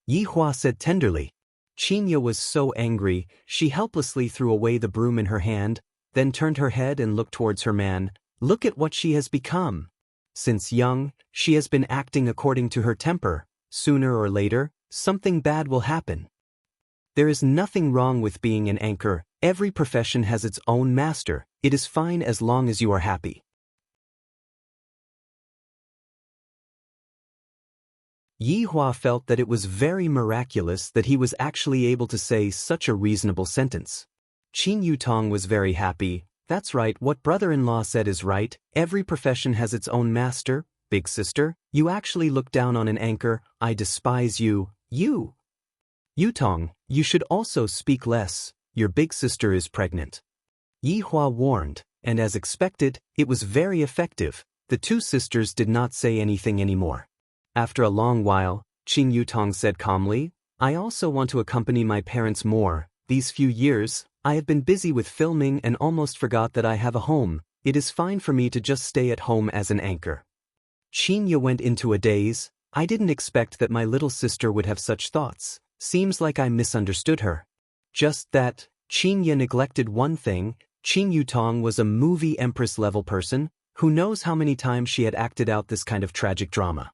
Yi Hua said tenderly. Chinya was so angry, she helplessly threw away the broom in her hand, then turned her head and looked towards her man. Look at what she has become. Since young, she has been acting according to her temper. Sooner or later, something bad will happen. There is nothing wrong with being an anchor. Every profession has its own master. It is fine as long as you are happy. Yi Hua felt that it was very miraculous that he was actually able to say such a reasonable sentence. Qin Yutong was very happy. That's right, what brother-in-law said is right. Every profession has its own master. Big sister, you actually look down on an anchor. I despise you. You! Yutong, you should also speak less. Your big sister is pregnant. Yi Hua warned, and as expected, it was very effective. The two sisters did not say anything anymore. After a long while, Qin Yutong said calmly, "I also want to accompany my parents more. These few years, I have been busy with filming and almost forgot that I have a home. It is fine for me to just stay at home as an anchor." Chinya went into a daze. I didn't expect that my little sister would have such thoughts. Seems like I misunderstood her. Just that, Chinya neglected one thing. Qin Yutong was a movie empress-level person. Who knows how many times she had acted out this kind of tragic drama.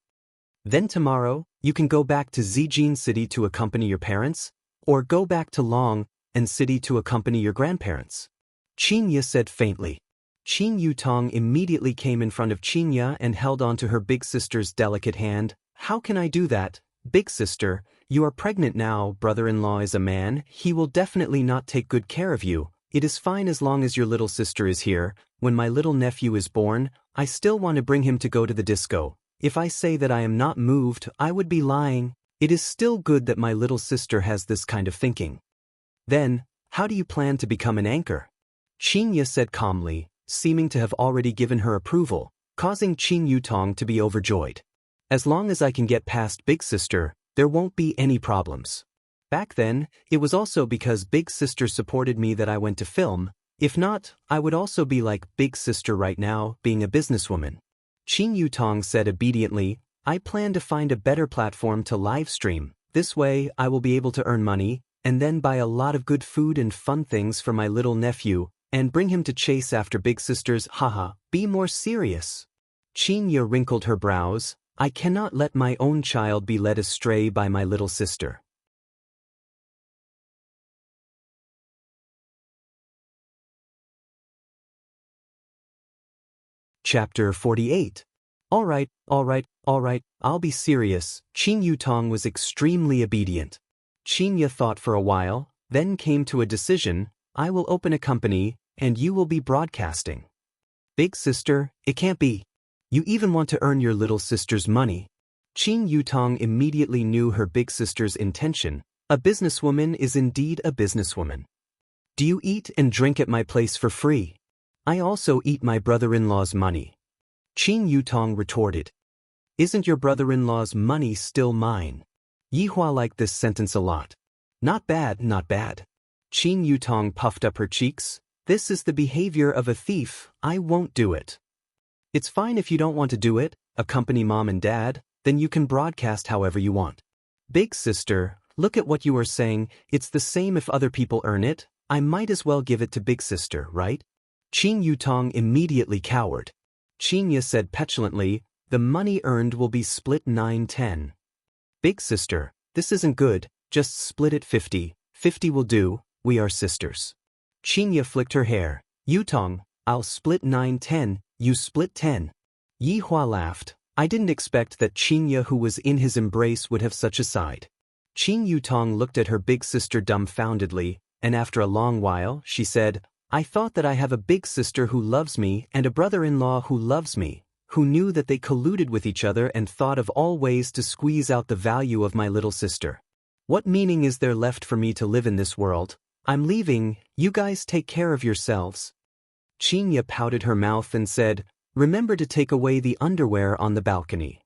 Then tomorrow, you can go back to Zijin City to accompany your parents, or go back to Long and City to accompany your grandparents. Chinya said faintly. Qin Yutong immediately came in front of Chinya and held on to her big sister's delicate hand. "How can I do that? Big sister, you are pregnant now. Brother-in-law is a man. He will definitely not take good care of you. It is fine as long as your little sister is here. When my little nephew is born, I still want to bring him to go to the disco. If I say that I am not moved, I would be lying. It is still good that my little sister has this kind of thinking." "Then, how do you plan to become an anchor?" Chinya said calmly, seeming to have already given her approval, causing Qin Yutong to be overjoyed. "As long as I can get past Big Sister, there won't be any problems. Back then, it was also because Big Sister supported me that I went to film. If not, I would also be like Big Sister right now, being a businesswoman." Qin Yutong said obediently, "I plan to find a better platform to live stream. This way, I will be able to earn money, and then buy a lot of good food and fun things for my little nephew, and bring him to chase after Big Sister's. Haha, be more serious." Chinya wrinkled her brows. "I cannot let my own child be led astray by my little sister." Chapter 48. All right, I'll be serious. Qin Yutong was extremely obedient. Chinya thought for a while, then came to a decision. "I will open a company, and you will be broadcasting." "Big sister, it can't be. You even want to earn your little sister's money." Qin Yutong immediately knew her big sister's intention. A businesswoman is indeed a businesswoman. "Do you eat and drink at my place for free? I also eat my brother-in-law's money." Qin Yutong retorted. "Isn't your brother-in-law's money still mine?" Yi Hua liked this sentence a lot. Not bad, not bad. Qin Yutong puffed up her cheeks. "This is the behavior of a thief. I won't do it." "It's fine if you don't want to do it, accompany mom and dad, then you can broadcast however you want." "Big sister, look at what you are saying. It's the same if other people earn it. I might as well give it to big sister, right?" Qin Yutong immediately cowered. Chinya said petulantly, "The money earned will be split 9-10. "Big sister, this isn't good, just split it 50. 50 will do, we are sisters." Chinya flicked her hair. "Yutong, I'll split 9-10, you split 10. Yi Hua laughed. I didn't expect that Chinya, who was in his embrace, would have such a side. Qin Yutong looked at her big sister dumbfoundedly, and after a long while, she said, I thought that I have a big sister who loves me and a brother-in-law who loves me, who knew that they colluded with each other and thought of all ways to squeeze out the value of my little sister. What meaning is there left for me to live in this world? I'm leaving, you guys take care of yourselves. Chinya pouted her mouth and said, remember to take away the underwear on the balcony.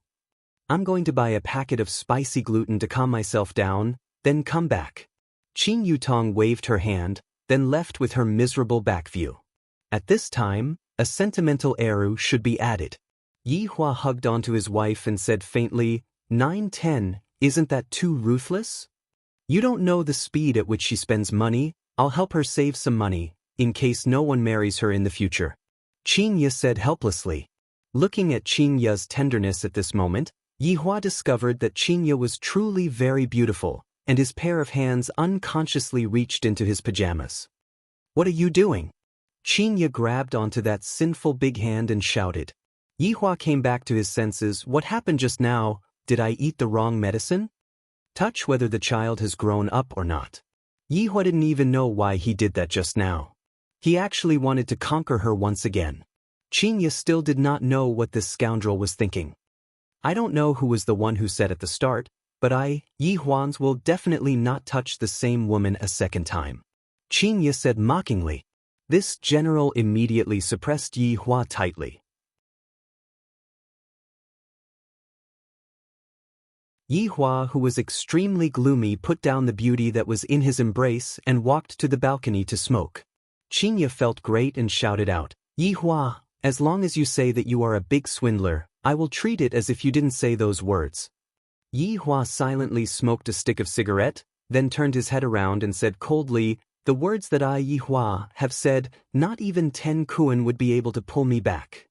I'm going to buy a packet of spicy gluten to calm myself down, then come back. Qin Yutong waved her hand, then left with her miserable back view. At this time, a sentimental eru should be added. Yi Hua hugged onto his wife and said faintly, 9-10, isn't that too ruthless? You don't know the speed at which she spends money. I'll help her save some money, in case no one marries her in the future. Chinya said helplessly. Looking at Chinya's tenderness at this moment, Yi Hua discovered that Chinya was truly very beautiful, and his pair of hands unconsciously reached into his pajamas. What are you doing? Chinya grabbed onto that sinful big hand and shouted. Yi Hua came back to his senses. What happened just now? Did I eat the wrong medicine? Touch whether the child has grown up or not. Yi Hua didn't even know why he did that just now. He actually wanted to conquer her once again. Chinya still did not know what this scoundrel was thinking. I don't know who was the one who said at the start, but Yi Huans will definitely not touch the same woman a second time. Chinya said mockingly. This general immediately suppressed Yi Hua tightly. Yi Hua, who was extremely gloomy, put down the beauty that was in his embrace and walked to the balcony to smoke. Chinya felt great and shouted out, Yi Hua, as long as you say that you are a big swindler, I will treat it as if you didn't say those words. Yi Hua silently smoked a stick of cigarette, then turned his head around and said coldly, the words that I, Yi Hua, have said, not even 10 Kuan would be able to pull me back.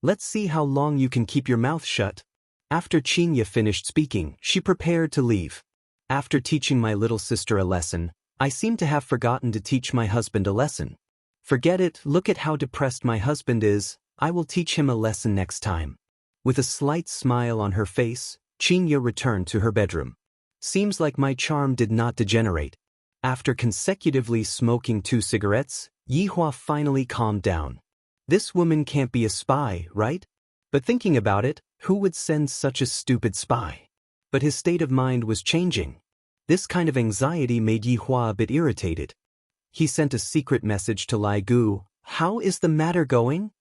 Let's see how long you can keep your mouth shut. After Chinya finished speaking, she prepared to leave. After teaching my little sister a lesson, I seem to have forgotten to teach my husband a lesson. Forget it, look at how depressed my husband is, I will teach him a lesson next time. With a slight smile on her face, Chinya returned to her bedroom. Seems like my charm did not degenerate. After consecutively smoking 2 cigarettes, Yi Hua finally calmed down. This woman can't be a spy, right? But thinking about it, who would send such a stupid spy? But his state of mind was changing. This kind of anxiety made Yi Hua a bit irritated. He sent a secret message to Lai Gu. How is the matter going?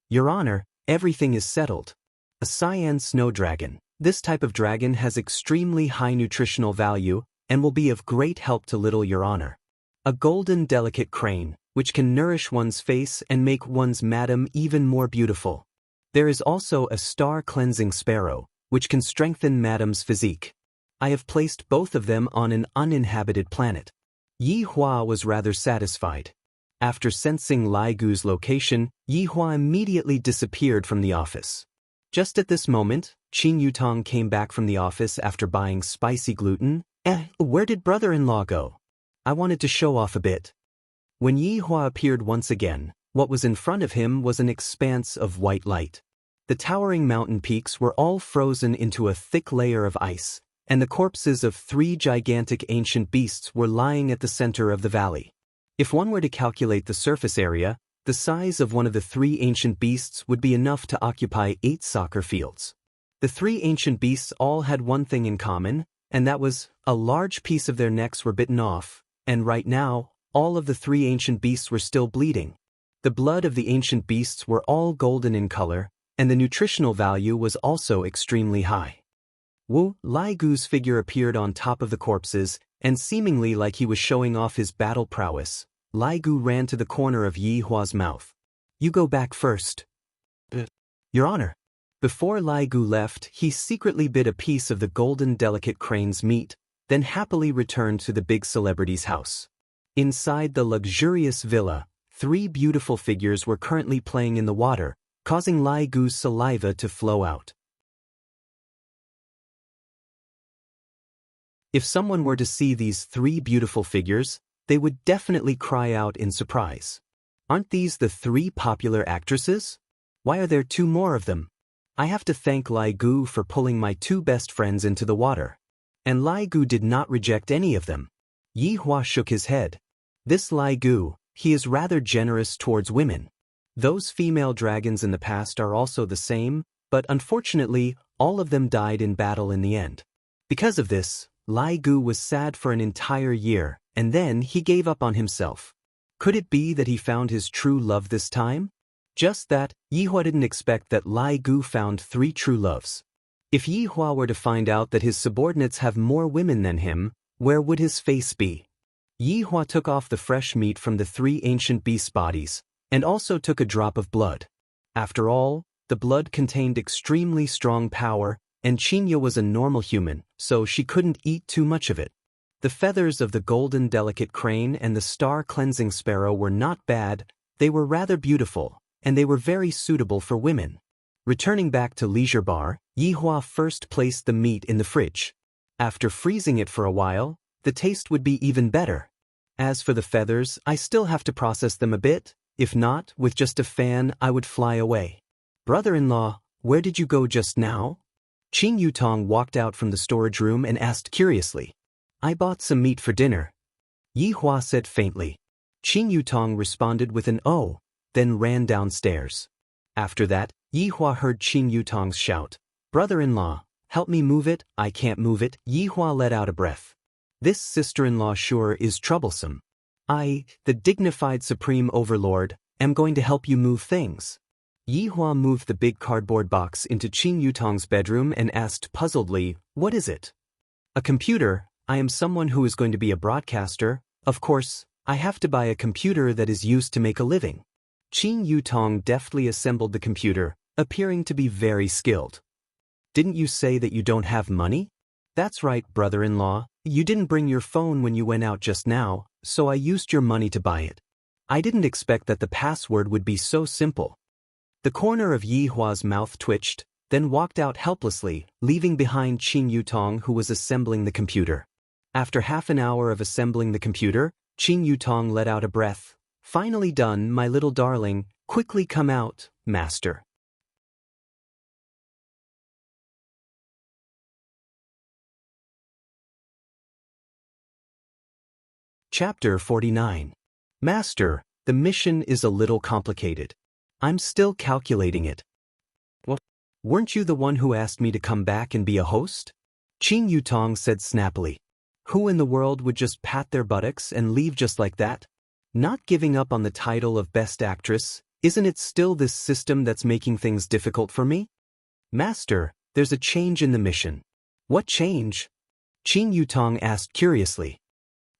Your Honor, everything is settled. A cyan snow dragon. This type of dragon has extremely high nutritional value and will be of great help to little Your Honor. A golden delicate crane, which can nourish one's face and make one's madam even more beautiful. There is also a star-cleansing sparrow, which can strengthen madam's physique. I have placed both of them on an uninhabited planet. Yi Hua was rather satisfied. After sensing Lai Gu's location, Yi Hua immediately disappeared from the office. Just at this moment, Qin Yutong came back from the office after buying spicy gluten. Where did brother-in-law go? I wanted to show off a bit. When Yi Hua appeared once again, what was in front of him was an expanse of white light. The towering mountain peaks were all frozen into a thick layer of ice, and the corpses of 3 gigantic ancient beasts were lying at the center of the valley. If one were to calculate the surface area, the size of one of the 3 ancient beasts would be enough to occupy 8 soccer fields. The 3 ancient beasts all had one thing in common, and that was, a large piece of their necks were bitten off, and right now, all of the 3 ancient beasts were still bleeding. The blood of the ancient beasts were all golden in color, and the nutritional value was also extremely high. Lai Gu's figure appeared on top of the corpses, and seemingly like he was showing off his battle prowess, Lai Gu ran to the corner of Yi Hua's mouth. You go back first. Your Honor. Before Lai Gu left, he secretly bit a piece of the golden delicate crane's meat, then happily returned to the big celebrity's house. Inside the luxurious villa, 3 beautiful figures were currently playing in the water, causing Lai Gu's saliva to flow out. If someone were to see these 3 beautiful figures, they would definitely cry out in surprise. Aren't these the 3 popular actresses? Why are there 2 more of them? I have to thank Lai Gu for pulling my 2 best friends into the water. And Lai Gu did not reject any of them. Yi Hua shook his head. This Lai Gu, he is rather generous towards women. Those female dragons in the past are also the same, but unfortunately, all of them died in battle in the end. Because of this, Lai Gu was sad for an entire year, and then he gave up on himself. Could it be that he found his true love this time? Just that, Yihua didn't expect that Lai Gu found 3 true loves. If Yihua were to find out that his subordinates have more women than him, where would his face be? Yihua took off the fresh meat from the 3 ancient beast bodies, and also took a drop of blood. After all, the blood contained extremely strong power, and Qinya was a normal human, so she couldn't eat too much of it. The feathers of the golden delicate crane and the star-cleansing sparrow were not bad, they were rather beautiful, and they were very suitable for women. Returning back to Leisure Bar, Yihua first placed the meat in the fridge. After freezing it for a while, the taste would be even better. As for the feathers, I still have to process them a bit, if not, with just a fan I would fly away. Brother-in-law, where did you go just now? Qing Yutong walked out from the storage room and asked curiously. I bought some meat for dinner. Yihua said faintly. Qing Yutong responded with an oh, then ran downstairs. After that, Yihua heard Qing Yutong's shout, Brother-in-law, help me move it, I can't move it. Yihua let out a breath. This sister-in-law sure is troublesome. I, the dignified supreme overlord, am going to help you move things. Yihua moved the big cardboard box into Qing Yutong's bedroom and asked puzzledly, what is it? A computer. I am someone who is going to be a broadcaster. Of course, I have to buy a computer that is used to make a living. Qing Yutong deftly assembled the computer, appearing to be very skilled. Didn't you say that you don't have money? That's right, brother-in-law. You didn't bring your phone when you went out just now, so I used your money to buy it. I didn't expect that the password would be so simple. The corner of Yihua's mouth twitched, then walked out helplessly, leaving behind Qing Yutong who was assembling the computer. After half an hour of assembling the computer, Qing Yutong let out a breath. Finally done, my little darling, quickly come out, master. Chapter 49. Master, the mission is a little complicated. I'm still calculating it. What? Weren't you the one who asked me to come back and be a host? Qing Yutong said snappily. Who in the world would just pat their buttocks and leave just like that? Not giving up on the title of Best Actress, isn't it still this system that's making things difficult for me? Master, there's a change in the mission. What change? Qing Yutong asked curiously.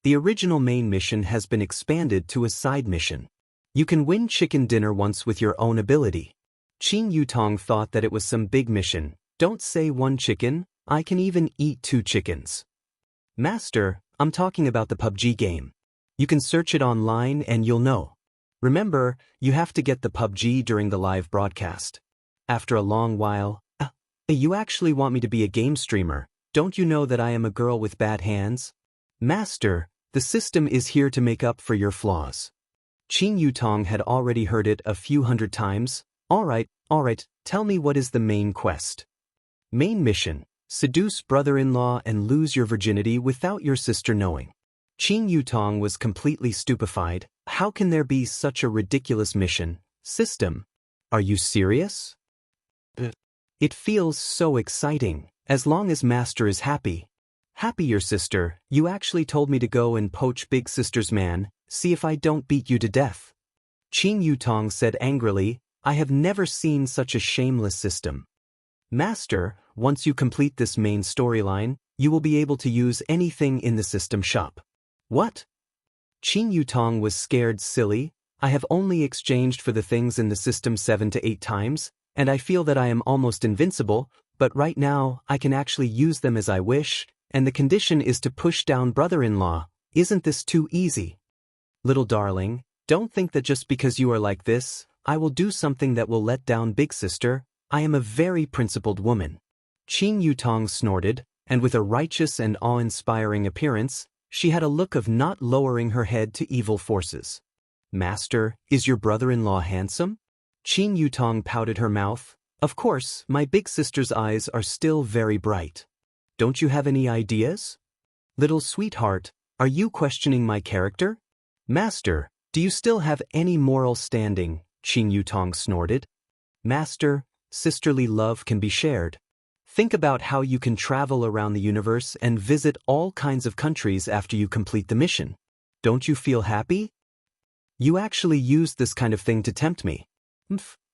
The original main mission has been expanded to a side mission. You can win chicken dinner once with your own ability. Qing Yutong thought that it was some big mission. Don't say 1 chicken, I can even eat 2 chickens. Master, I'm talking about the PUBG game. You can search it online and you'll know. Remember, you have to get the PUBG during the live broadcast. After a long while, you actually want me to be a game streamer, don't you know that I am a girl with bad hands? Master, the system is here to make up for your flaws. Qing Yutong had already heard it a few hundred times. All right, tell me what is the main quest. Main mission. Seduce brother-in-law and lose your virginity without your sister knowing. Qing Yutong was completely stupefied. How can there be such a ridiculous mission? System? Are you serious? It feels so exciting, as long as Master is happy. Happy your sister, you actually told me to go and poach Big Sister's man, see if I don't beat you to death. Qing Yutong said angrily, I have never seen such a shameless system. Master, once you complete this main storyline, you will be able to use anything in the system shop. What? Qing Yutong was scared silly. I have only exchanged for the things in the system 7 to 8 times, and I feel that I am almost invincible, but right now I can actually use them as I wish, and the condition is to push down brother-in-law. Isn't this too easy? Little darling, don't think that just because you are like this, I will do something that will let down Big Sister. I am a very principled woman. Qing Yutong snorted, and with a righteous and awe-inspiring appearance, she had a look of not lowering her head to evil forces. Master, is your brother-in-law handsome? Qing Yutong pouted her mouth. Of course, my big sister's eyes are still very bright. Don't you have any ideas? Little sweetheart, are you questioning my character? Master, Do you still have any moral standing? Qin Yutong snorted. Master, sisterly love can be shared. Think about how you can travel around the universe and visit all kinds of countries after you complete the mission. Don't you feel happy? You actually used this kind of thing to tempt me.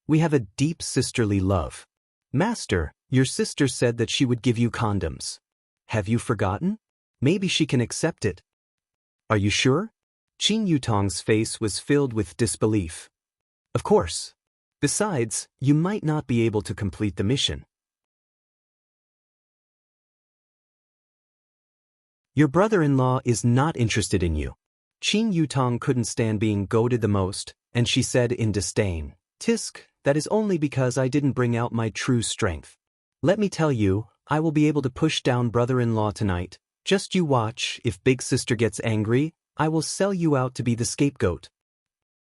We have a deep sisterly love. Master, your sister said that she would give you condoms. Have you forgotten? Maybe she can accept it. Are you sure? Qin Yutong's face was filled with disbelief. Of course. Besides, you might not be able to complete the mission. Your brother-in-law is not interested in you. Qin Yutong couldn't stand being goaded the most, and she said in disdain, Tisk, that is only because I didn't bring out my true strength. Let me tell you, I will be able to push down brother-in-law tonight. Just you watch, if big sister gets angry, I will sell you out to be the scapegoat.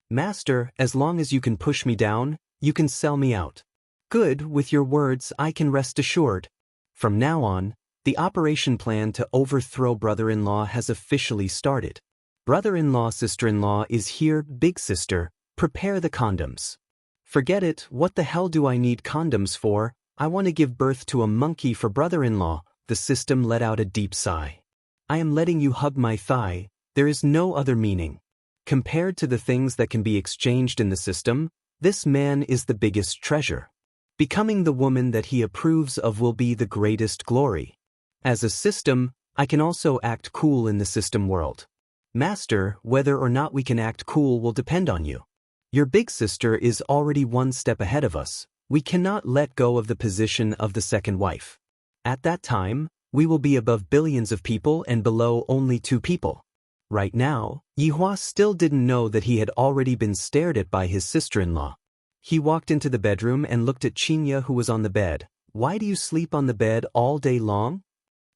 Master, as long as you can push me down, you can sell me out. Good, with your words I can rest assured. From now on, the operation plan to overthrow brother-in-law has officially started. Brother-in-law, sister-in-law is here, big sister, prepare the condoms. Forget it, what the hell do I need condoms for? I want to give birth to a monkey for brother-in-law. The system let out a deep sigh. I am letting you hug my thigh, there is no other meaning. Compared to the things that can be exchanged in the system, this man is the biggest treasure. Becoming the woman that he approves of will be the greatest glory. As a system, I can also act cool in the system world. Master, whether or not we can act cool will depend on you. Your big sister is already one step ahead of us. We cannot let go of the position of the second wife. At that time, we will be above billions of people and below only 2 people. Right now, Yihua still didn't know that he had already been stared at by his sister-in-law. He walked into the bedroom and looked at Qinya, who was on the bed. Why do you sleep on the bed all day long?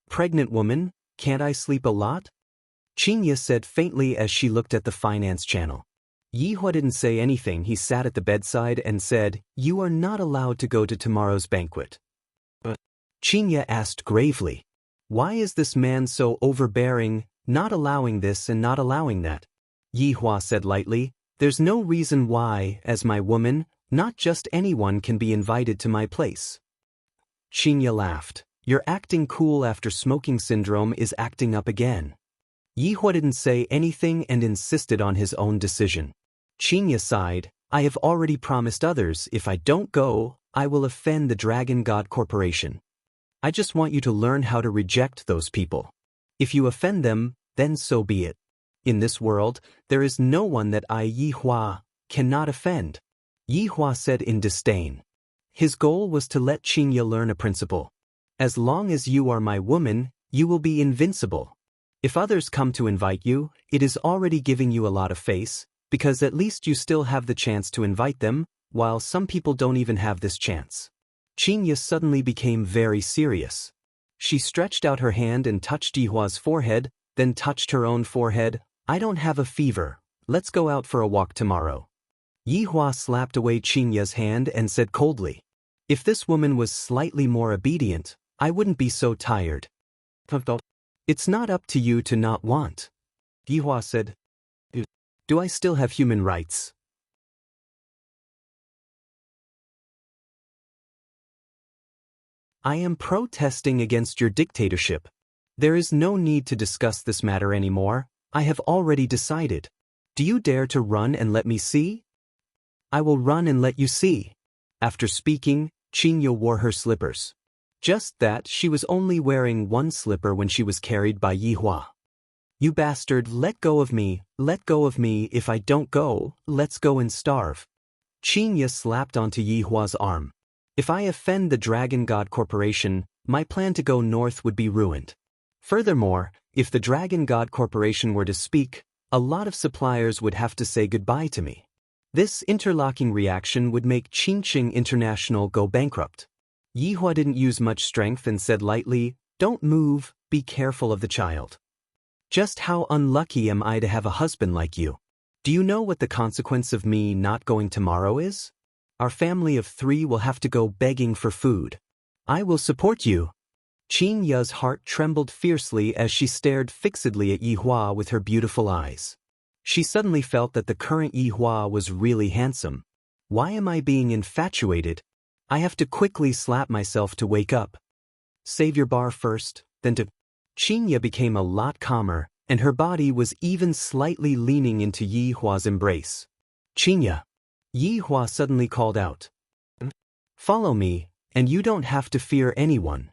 Pregnant woman, can't I sleep a lot? Qinya said faintly as she looked at the finance channel. Yihua didn't say anything. He sat at the bedside and said, You are not allowed to go to tomorrow's banquet. But Qinya asked gravely, Why is this man so overbearing, not allowing this and not allowing that? Yihua said lightly, There's no reason why, as my woman, not just anyone can be invited to my place. Qinya laughed. Your acting cool after smoking syndrome is acting up again. Yihua didn't say anything and insisted on his own decision. Qinya sighed, I have already promised others if I don't go, I will offend the Dragon God Corporation. I just want you to learn how to reject those people. If you offend them, then so be it. In this world, there is no one that I, Yihua, cannot offend. Yihua said in disdain. His goal was to let Qinya learn a principle. As long as you are my woman, you will be invincible. If others come to invite you, it is already giving you a lot of face, because at least you still have the chance to invite them, while some people don't even have this chance. Qinya suddenly became very serious. She stretched out her hand and touched Yihua's forehead, then touched her own forehead. I don't have a fever. Let's go out for a walk tomorrow. Yihua slapped away Qinya's hand and said coldly, If this woman was slightly more obedient, I wouldn't be so tired. It's not up to you to not want. Yihua said, Do I still have human rights? I am protesting against your dictatorship. There is no need to discuss this matter anymore. I have already decided. Do you dare to run and let me see? I will run and let you see. After speaking, Qinya wore her slippers. Just that she was only wearing one slipper when she was carried by Yihua. You bastard, let go of me, let go of me. If I don't go, let's go and starve. Qinya slapped onto Yihua's arm. If I offend the Dragon God Corporation, my plan to go north would be ruined. Furthermore, if the Dragon God Corporation were to speak, a lot of suppliers would have to say goodbye to me. This interlocking reaction would make Qingqing International go bankrupt. Yihua didn't use much strength and said lightly, Don't move, be careful of the child. Just how unlucky am I to have a husband like you? Do you know what the consequence of me not going tomorrow is? Our family of 3 will have to go begging for food. I will support you. Qinya's heart trembled fiercely as she stared fixedly at Yihua with her beautiful eyes. She suddenly felt that the current Yi Hua was really handsome. Why am I being infatuated? I have to quickly slap myself to wake up. Save your bar first, then to. Qinya became a lot calmer, and her body was even slightly leaning into Yi Hua's embrace. Qinya. Yi Hua suddenly called out. Follow me, and you don't have to fear anyone.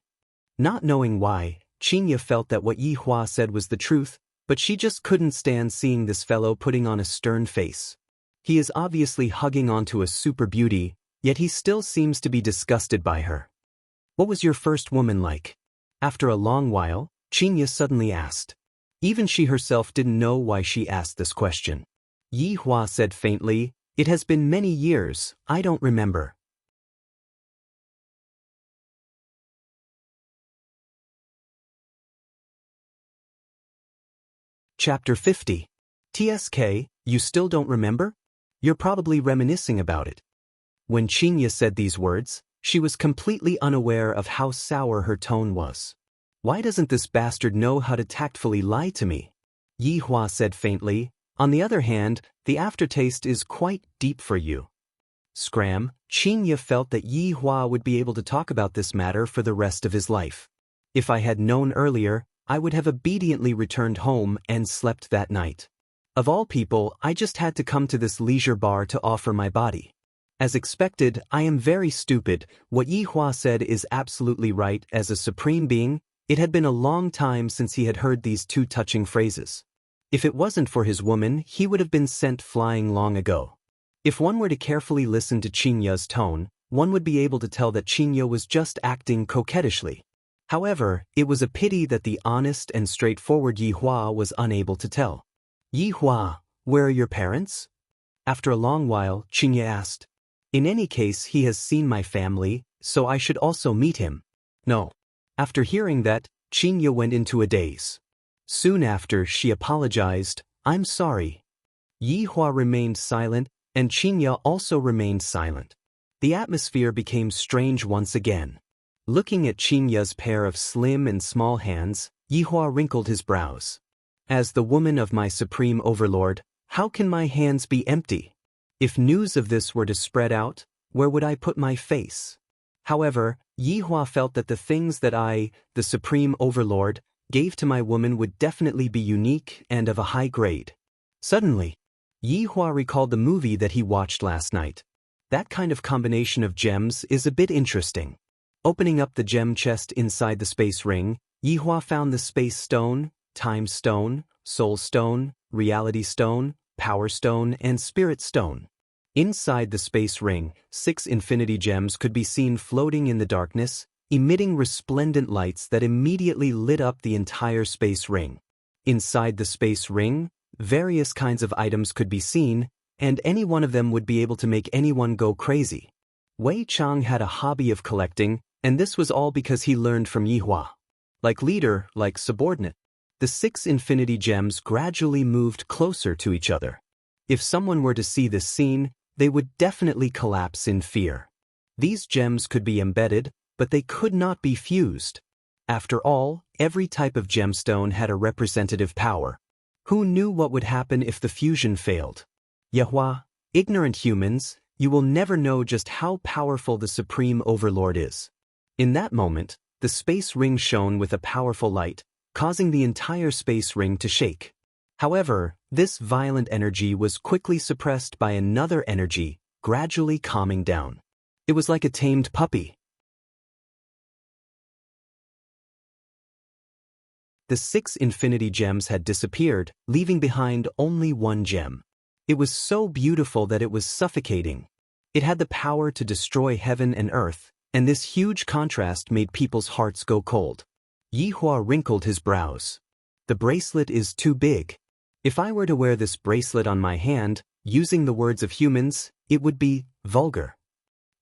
Not knowing why, Qinya felt that what Yi Hua said was the truth, but she just couldn't stand seeing this fellow putting on a stern face. He is obviously hugging onto a super beauty, yet he still seems to be disgusted by her. What was your first woman like? After a long while, Qinya suddenly asked. Even she herself didn't know why she asked this question. Yi Hua said faintly, It has been many years, I don't remember. Chapter 50. TSK, you still don't remember? You're probably reminiscing about it. When Qinya said these words, she was completely unaware of how sour her tone was. Why doesn't this bastard know how to tactfully lie to me? Yi Hua said faintly, On the other hand, the aftertaste is quite deep for you. Scram, Qinya felt that Yi Hua would be able to talk about this matter for the rest of his life. If I had known earlier, I would have obediently returned home and slept that night. Of all people, I just had to come to this leisure bar to offer my body. As expected, I am very stupid. What Yi Hua said is absolutely right. As a supreme being, it had been a long time since he had heard these two touching phrases. If it wasn't for his woman, he would have been sent flying long ago. If one were to carefully listen to Qinya's tone, one would be able to tell that Qinya was just acting coquettishly. However, it was a pity that the honest and straightforward Yi Hua was unable to tell. Yi Hua, where are your parents? After a long while, Qinya asked. In any case, he has seen my family, so I should also meet him. No. After hearing that, Qinya went into a daze. Soon after, she apologized, I'm sorry. Yi Hua remained silent, and Qinya also remained silent. The atmosphere became strange once again. Looking at Qinya's pair of slim and small hands, Yi Hua wrinkled his brows. As the woman of my supreme overlord, how can my hands be empty? If news of this were to spread out, where would I put my face? However, Yi Hua felt that the things that I, the supreme overlord, gave to my woman would definitely be unique and of a high grade. Suddenly, Yi Hua recalled the movie that he watched last night. That kind of combination of gems is a bit interesting. Opening up the gem chest inside the space ring, Yi Hua found the space stone, time stone, soul stone, reality stone, power stone, and spirit stone. Inside the space ring, 6 infinity gems could be seen floating in the darkness, emitting resplendent lights that immediately lit up the entire space ring. Inside the space ring, various kinds of items could be seen, and any one of them would be able to make anyone go crazy. Wei Chang had a hobby of collecting, and this was all because he learned from Yi Hua. Like leader, like subordinate. The 6 infinity gems gradually moved closer to each other. If someone were to see this scene, they would definitely collapse in fear. These gems could be embedded, but they could not be fused. After all, every type of gemstone had a representative power. Who knew what would happen if the fusion failed? Yehua, ignorant humans, you will never know just how powerful the Supreme Overlord is. In that moment, the space ring shone with a powerful light, causing the entire space ring to shake. However, this violent energy was quickly suppressed by another energy, gradually calming down. It was like a tamed puppy. The 6 infinity gems had disappeared, leaving behind only one gem. It was so beautiful that it was suffocating. It had the power to destroy heaven and earth, and this huge contrast made people's hearts go cold. Yi Hua wrinkled his brows. The bracelet is too big. If I were to wear this bracelet on my hand, using the words of humans, it would be vulgar.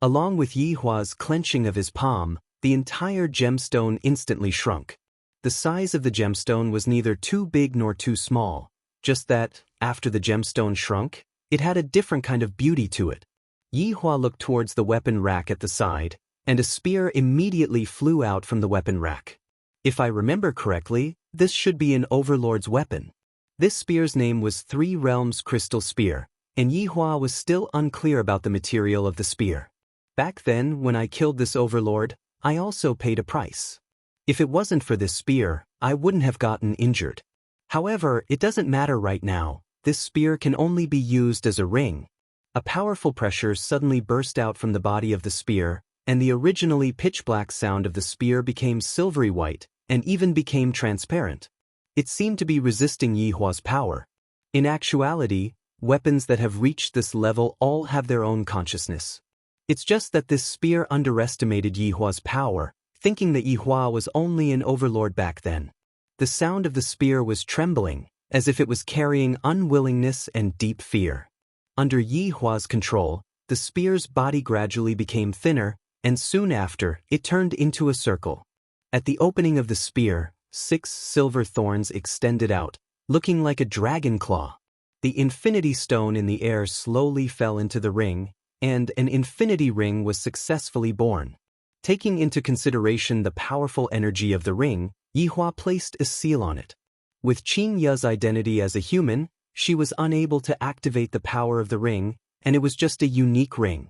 Along with Yi Hua's clenching of his palm, the entire gemstone instantly shrunk. The size of the gemstone was neither too big nor too small, just that, after the gemstone shrunk, it had a different kind of beauty to it. Yi Hua looked towards the weapon rack at the side, and a spear immediately flew out from the weapon rack. If I remember correctly, this should be an overlord's weapon. This spear's name was Three Realms Crystal Spear, and Yihua was still unclear about the material of the spear. Back then, when I killed this overlord, I also paid a price. If it wasn't for this spear, I wouldn't have gotten injured. However, it doesn't matter right now. This spear can only be used as a ring. A powerful pressure suddenly burst out from the body of the spear, and the originally pitch-black sound of the spear became silvery white, and even became transparent. It seemed to be resisting Yihua's power. In actuality, weapons that have reached this level all have their own consciousness. It's just that this spear underestimated Yihua's power, thinking that Yihua was only an overlord back then. The sound of the spear was trembling, as if it was carrying unwillingness and deep fear. Under Yihua's control, the spear's body gradually became thinner, and soon after, it turned into a circle. At the opening of the spear, 6 silver thorns extended out, looking like a dragon claw. The infinity stone in the air slowly fell into the ring, and an infinity ring was successfully born. Taking into consideration the powerful energy of the ring, Yihua placed a seal on it. With Qin Ye's identity as a human, she was unable to activate the power of the ring, and it was just a unique ring.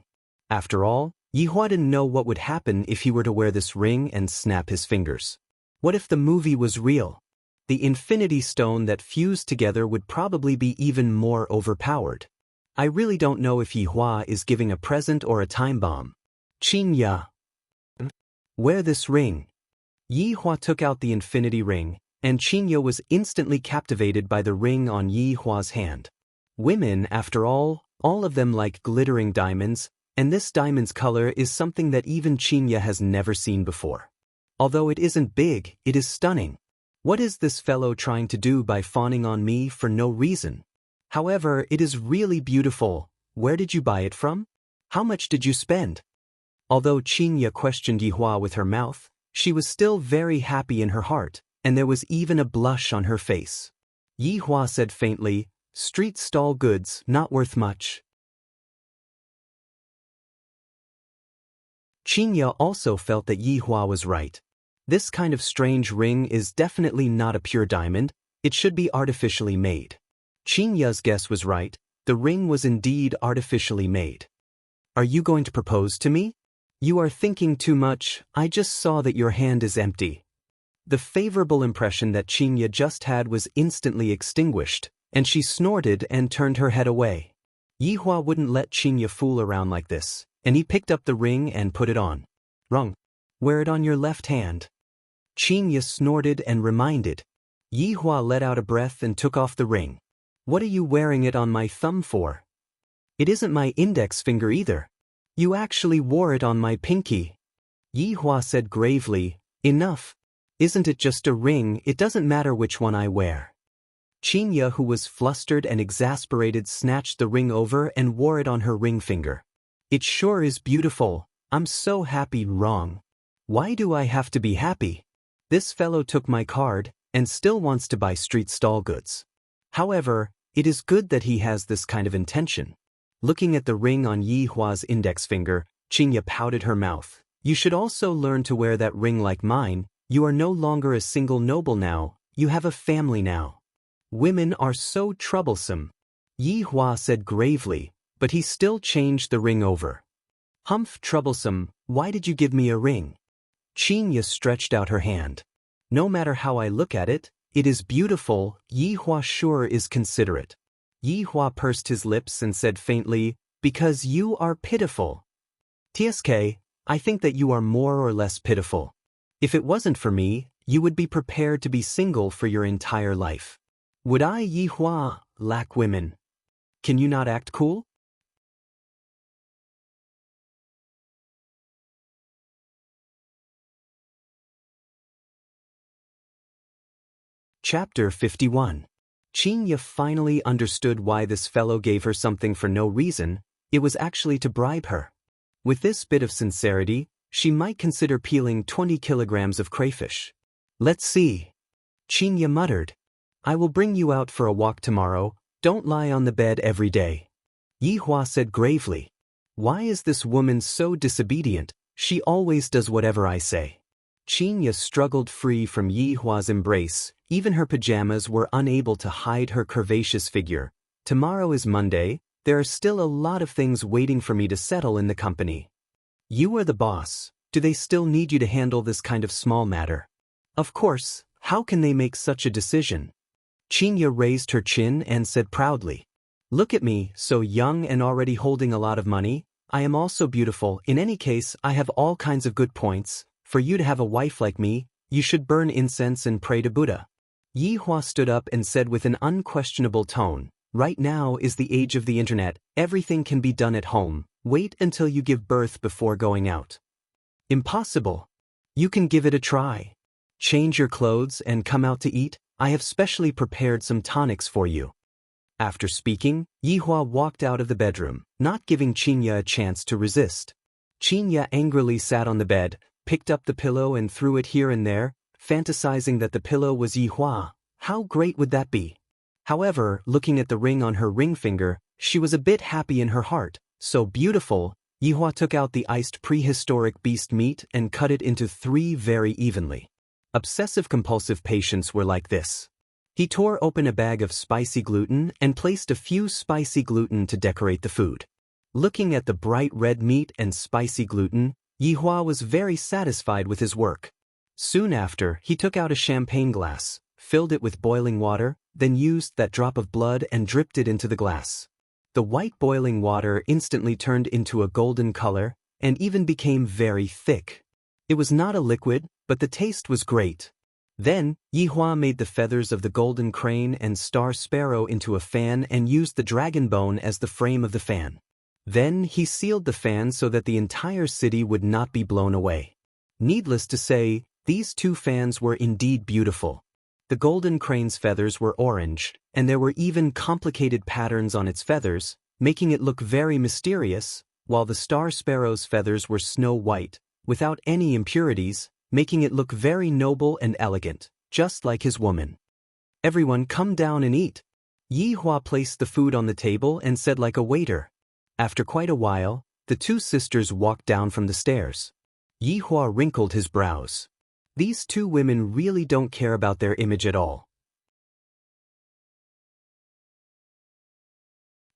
After all, Yihua didn't know what would happen if he were to wear this ring and snap his fingers. What if the movie was real? The infinity stone that fused together would probably be even more overpowered. I really don't know if Yihua is giving a present or a time bomb. Qin Ye, wear this ring. Yihua took out the infinity ring, and Qin Ye was instantly captivated by the ring on Yihua's hand. Women, after all of them like glittering diamonds, and this diamond's color is something that even Qin Ye has never seen before. Although it isn't big, it is stunning. What is this fellow trying to do by fawning on me for no reason? However, it is really beautiful. Where did you buy it from? How much did you spend? Although Qin Ye questioned Yihua with her mouth, she was still very happy in her heart, and there was even a blush on her face. Yihua said faintly, "Street stall goods, not worth much." Qin Ye also felt that Yihua was right. This kind of strange ring is definitely not a pure diamond, it should be artificially made. Qin Ye's guess was right, the ring was indeed artificially made. "Are you going to propose to me? You are thinking too much, I just saw that your hand is empty." The favorable impression that Qin Ye just had was instantly extinguished, and she snorted and turned her head away. Yihua wouldn't let Qin Ye fool around like this, and he picked up the ring and put it on. "Wrong. Wear it on your left hand." Qin Ye snorted and reminded. Yihua let out a breath and took off the ring. "What are you wearing it on my thumb for? It isn't my index finger either. You actually wore it on my pinky." Yihua said gravely, "Enough. Isn't it just a ring? It doesn't matter which one I wear." Qin Ye, who was flustered and exasperated, snatched the ring over and wore it on her ring finger. "It sure is beautiful. I'm so happy." "Wrong. Why do I have to be happy? This fellow took my card and still wants to buy street stall goods. However, it is good that he has this kind of intention." Looking at the ring on Yihua's index finger, Qin Ye pouted her mouth. "You should also learn to wear that ring like mine. You are no longer a single noble now, you have a family now." "Women are so troublesome," Yihua said gravely, but he still changed the ring over. "Humph, troublesome, why did you give me a ring?" Qin Ye stretched out her hand. "No matter how I look at it, it is beautiful. Yihua sure is considerate." Yihua pursed his lips and said faintly, "Because you are pitiful." "TSK, I think that you are more or less pitiful. If it wasn't for me, you would be prepared to be single for your entire life." "Would I, Yihua, lack women? Can you not act cool?" Chapter 51. Qin Ye finally understood why this fellow gave her something for no reason. It was actually to bribe her. With this bit of sincerity, she might consider peeling 20 kilograms of crayfish. "Let's see." Qin Ye muttered. "I will bring you out for a walk tomorrow. Don't lie on the bed every day." Yihua said gravely. "Why is this woman so disobedient? She always does whatever I say." Qinya struggled free from Yihua's embrace. Even her pajamas were unable to hide her curvaceous figure. Tomorrow is Monday. There are still a lot of things waiting for me to settle in the company. You are the boss. Do they still need you to handle this kind of small matter? Of course, how can they make such a decision? Qinya raised her chin and said proudly. Look at me, so young and already holding a lot of money. I am also beautiful. In any case, I have all kinds of good points. For you to have a wife like me, you should burn incense and pray to Buddha. Yihua stood up and said with an unquestionable tone, right now is the age of the internet. Everything can be done at home. Wait until you give birth before going out. Impossible. You can give it a try. Change your clothes and come out to eat. I have specially prepared some tonics for you. After speaking, Yihua walked out of the bedroom, not giving Qinya a chance to resist. Qinya angrily sat on the bed, picked up the pillow and threw it here and there, fantasizing that the pillow was Yihua. How great would that be? However, looking at the ring on her ring finger, she was a bit happy in her heart. So beautiful. Yihua took out the iced prehistoric beast meat and cut it into 3 very evenly. Obsessive-compulsive patients were like this. He tore open a bag of spicy gluten and placed a few spicy gluten to decorate the food. Looking at the bright red meat and spicy gluten, Yihua was very satisfied with his work. Soon after, he took out a champagne glass, filled it with boiling water, then used that drop of blood and dripped it into the glass. The white boiling water instantly turned into a golden color and even became very thick. It was not a liquid, but the taste was great. Then, Yihua made the feathers of the golden crane and star sparrow into a fan and used the dragon bone as the frame of the fan. Then he sealed the fan so that the entire city would not be blown away. Needless to say, these 2 fans were indeed beautiful. The golden crane's feathers were orange, and there were even complicated patterns on its feathers, making it look very mysterious, while the star sparrow's feathers were snow white, without any impurities, making it look very noble and elegant, just like his woman. Everyone come down and eat. Yihua placed the food on the table and said like a waiter. After quite a while, the 2 sisters walked down from the stairs. Yihua wrinkled his brows. These 2 women really don't care about their image at all.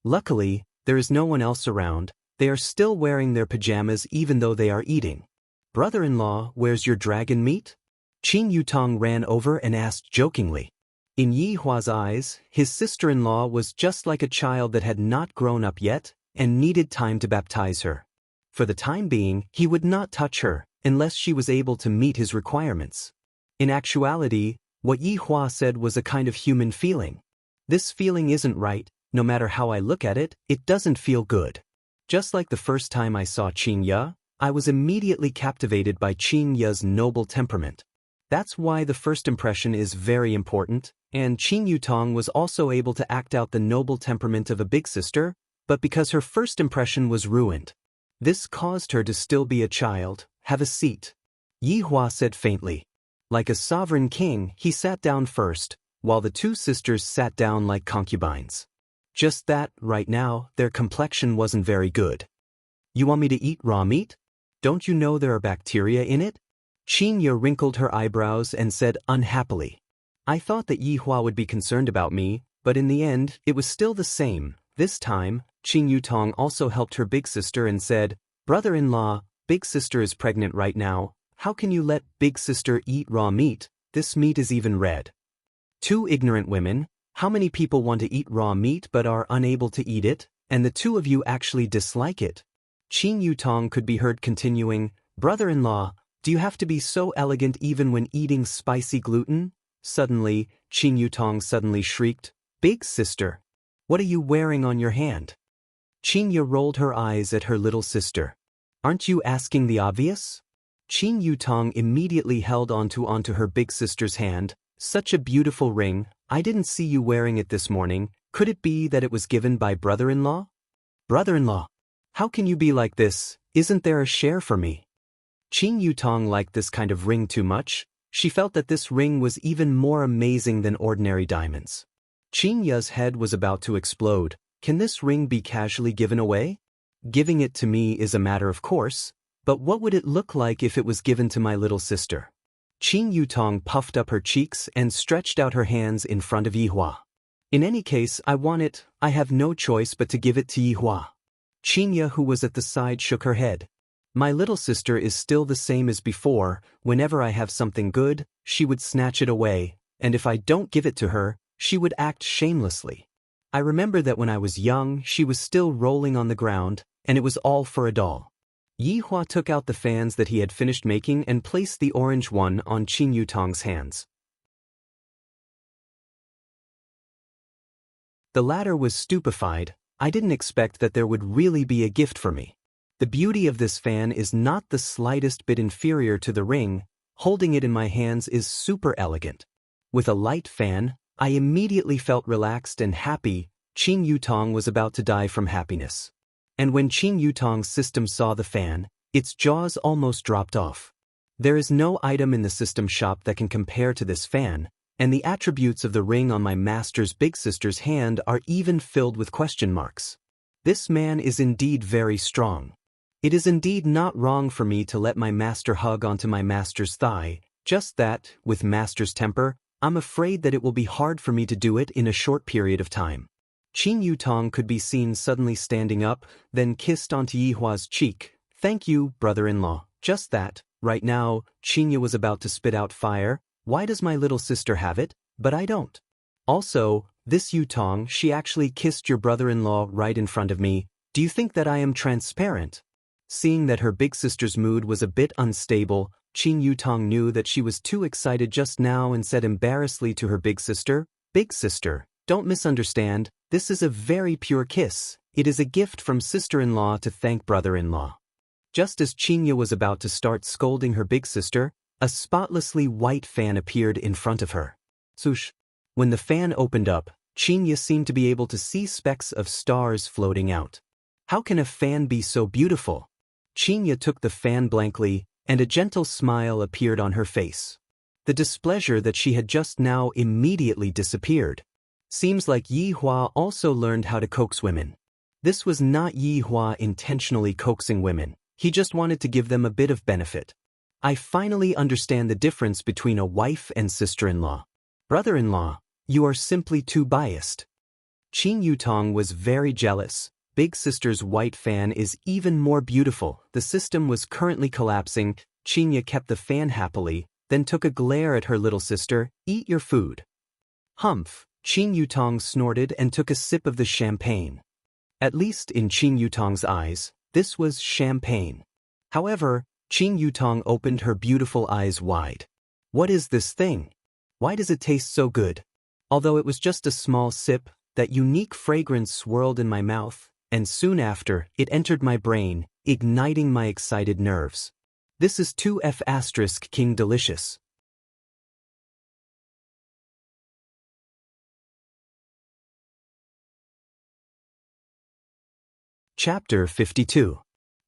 Luckily, there is no one else around. They are still wearing their pajamas even though they are eating. Brother-in-law, where's your dragon meat? Qin Yutong ran over and asked jokingly. In Yihua's eyes, his sister-in-law was just like a child that had not grown up yet and needed time to baptize her. For the time being, he would not touch her unless she was able to meet his requirements. In actuality, what Yihua said was a kind of human feeling. This feeling isn't right. No matter how I look at it, it doesn't feel good. Just like the first time I saw Qinya, I was immediately captivated by Qinya's noble temperament. That's why the first impression is very important, and Qin Yutong was also able to act out the noble temperament of a big sister, but because her first impression was ruined. This caused her to still be a child. Have a seat. Yihua said faintly. Like a sovereign king, he sat down first, while the 2 sisters sat down like concubines. Just that, right now, their complexion wasn't very good. You want me to eat raw meat? Don't you know there are bacteria in it? Qinya wrinkled her eyebrows and said unhappily. I thought that Yihua would be concerned about me, but in the end, it was still the same. This time, Qin Yutong also helped her big sister and said, Brother-in-law, big sister is pregnant right now. How can you let big sister eat raw meat? This meat is even red. 2 ignorant women. How many people want to eat raw meat but are unable to eat it, and the 2 of you actually dislike it? Qin Yutong could be heard continuing, Brother-in-law, do you have to be so elegant even when eating spicy gluten? Suddenly, Qin Yutong suddenly shrieked, Big sister, what are you wearing on your hand? Qinya rolled her eyes at her little sister. Aren't you asking the obvious? Qin Yutong immediately held onto her big sister's hand. Such a beautiful ring. I didn't see you wearing it this morning. Could it be that it was given by brother-in-law? Brother-in-law, how can you be like this? Isn't there a share for me? Qin Yutong liked this kind of ring too much. She felt that this ring was even more amazing than ordinary diamonds. Qinya's head was about to explode. Can this ring be casually given away? Giving it to me is a matter of course, but what would it look like if it was given to my little sister? Qin Yutong puffed up her cheeks and stretched out her hands in front of Yihua. In any case, I want it, I have no choice but to give it to Yihua. Qinya, who was at the side, shook her head. My little sister is still the same as before. Whenever I have something good, she would snatch it away, and if I don't give it to her, she would act shamelessly. I remember that when I was young, she was still rolling on the ground, and it was all for a doll. Yihua took out the fans that he had finished making and placed the orange one on Qin Yutong's hands. The latter was stupefied. I didn't expect that there would really be a gift for me. The beauty of this fan is not the slightest bit inferior to the ring. Holding it in my hands is super elegant. With a light fan, I immediately felt relaxed and happy. Qin Yutong was about to die from happiness. And when Qin Yutong's system saw the fan, its jaws almost dropped off. There is no item in the system shop that can compare to this fan, and the attributes of the ring on my master's big sister's hand are even filled with question marks. This man is indeed very strong. It is indeed not wrong for me to let my master hug onto my master's thigh, just that, with master's temper, I'm afraid that it will be hard for me to do it in a short period of time. Qin Yutong could be seen suddenly standing up, then kissed onto Yihua's cheek. Thank you, brother-in-law. Just that. Right now, Qinya was about to spit out fire. Why does my little sister have it, but I don't? Also, this Yutong, she actually kissed your brother-in-law right in front of me. Do you think that I am transparent? Seeing that her big sister's mood was a bit unstable, Qin Yutong knew that she was too excited just now and said embarrassedly to her big sister, Big sister, don't misunderstand, this is a very pure kiss. It is a gift from sister-in-law to thank brother-in-law. Just as Qinya was about to start scolding her big sister, a spotlessly white fan appeared in front of her. Swoosh! When the fan opened up, Qinya seemed to be able to see specks of stars floating out. How can a fan be so beautiful? Qinya took the fan blankly, and a gentle smile appeared on her face. The displeasure that she had just now immediately disappeared. Seems like Yihua also learned how to coax women. This was not Yihua intentionally coaxing women. He just wanted to give them a bit of benefit. I finally understand the difference between a wife and sister-in-law. Brother-in-law, you are simply too biased. Qin Yutong was very jealous. Big sister's white fan is even more beautiful. The system was currently collapsing. Qinya kept the fan happily, then took a glare at her little sister. Eat your food. Humph! Qin Yutong snorted and took a sip of the champagne. At least in Qin Yutong's eyes, this was champagne. However, Qin Yutong opened her beautiful eyes wide. What is this thing? Why does it taste so good? Although it was just a small sip, that unique fragrance swirled in my mouth, and soon after, it entered my brain, igniting my excited nerves. This is 2F** King delicious. Chapter 52.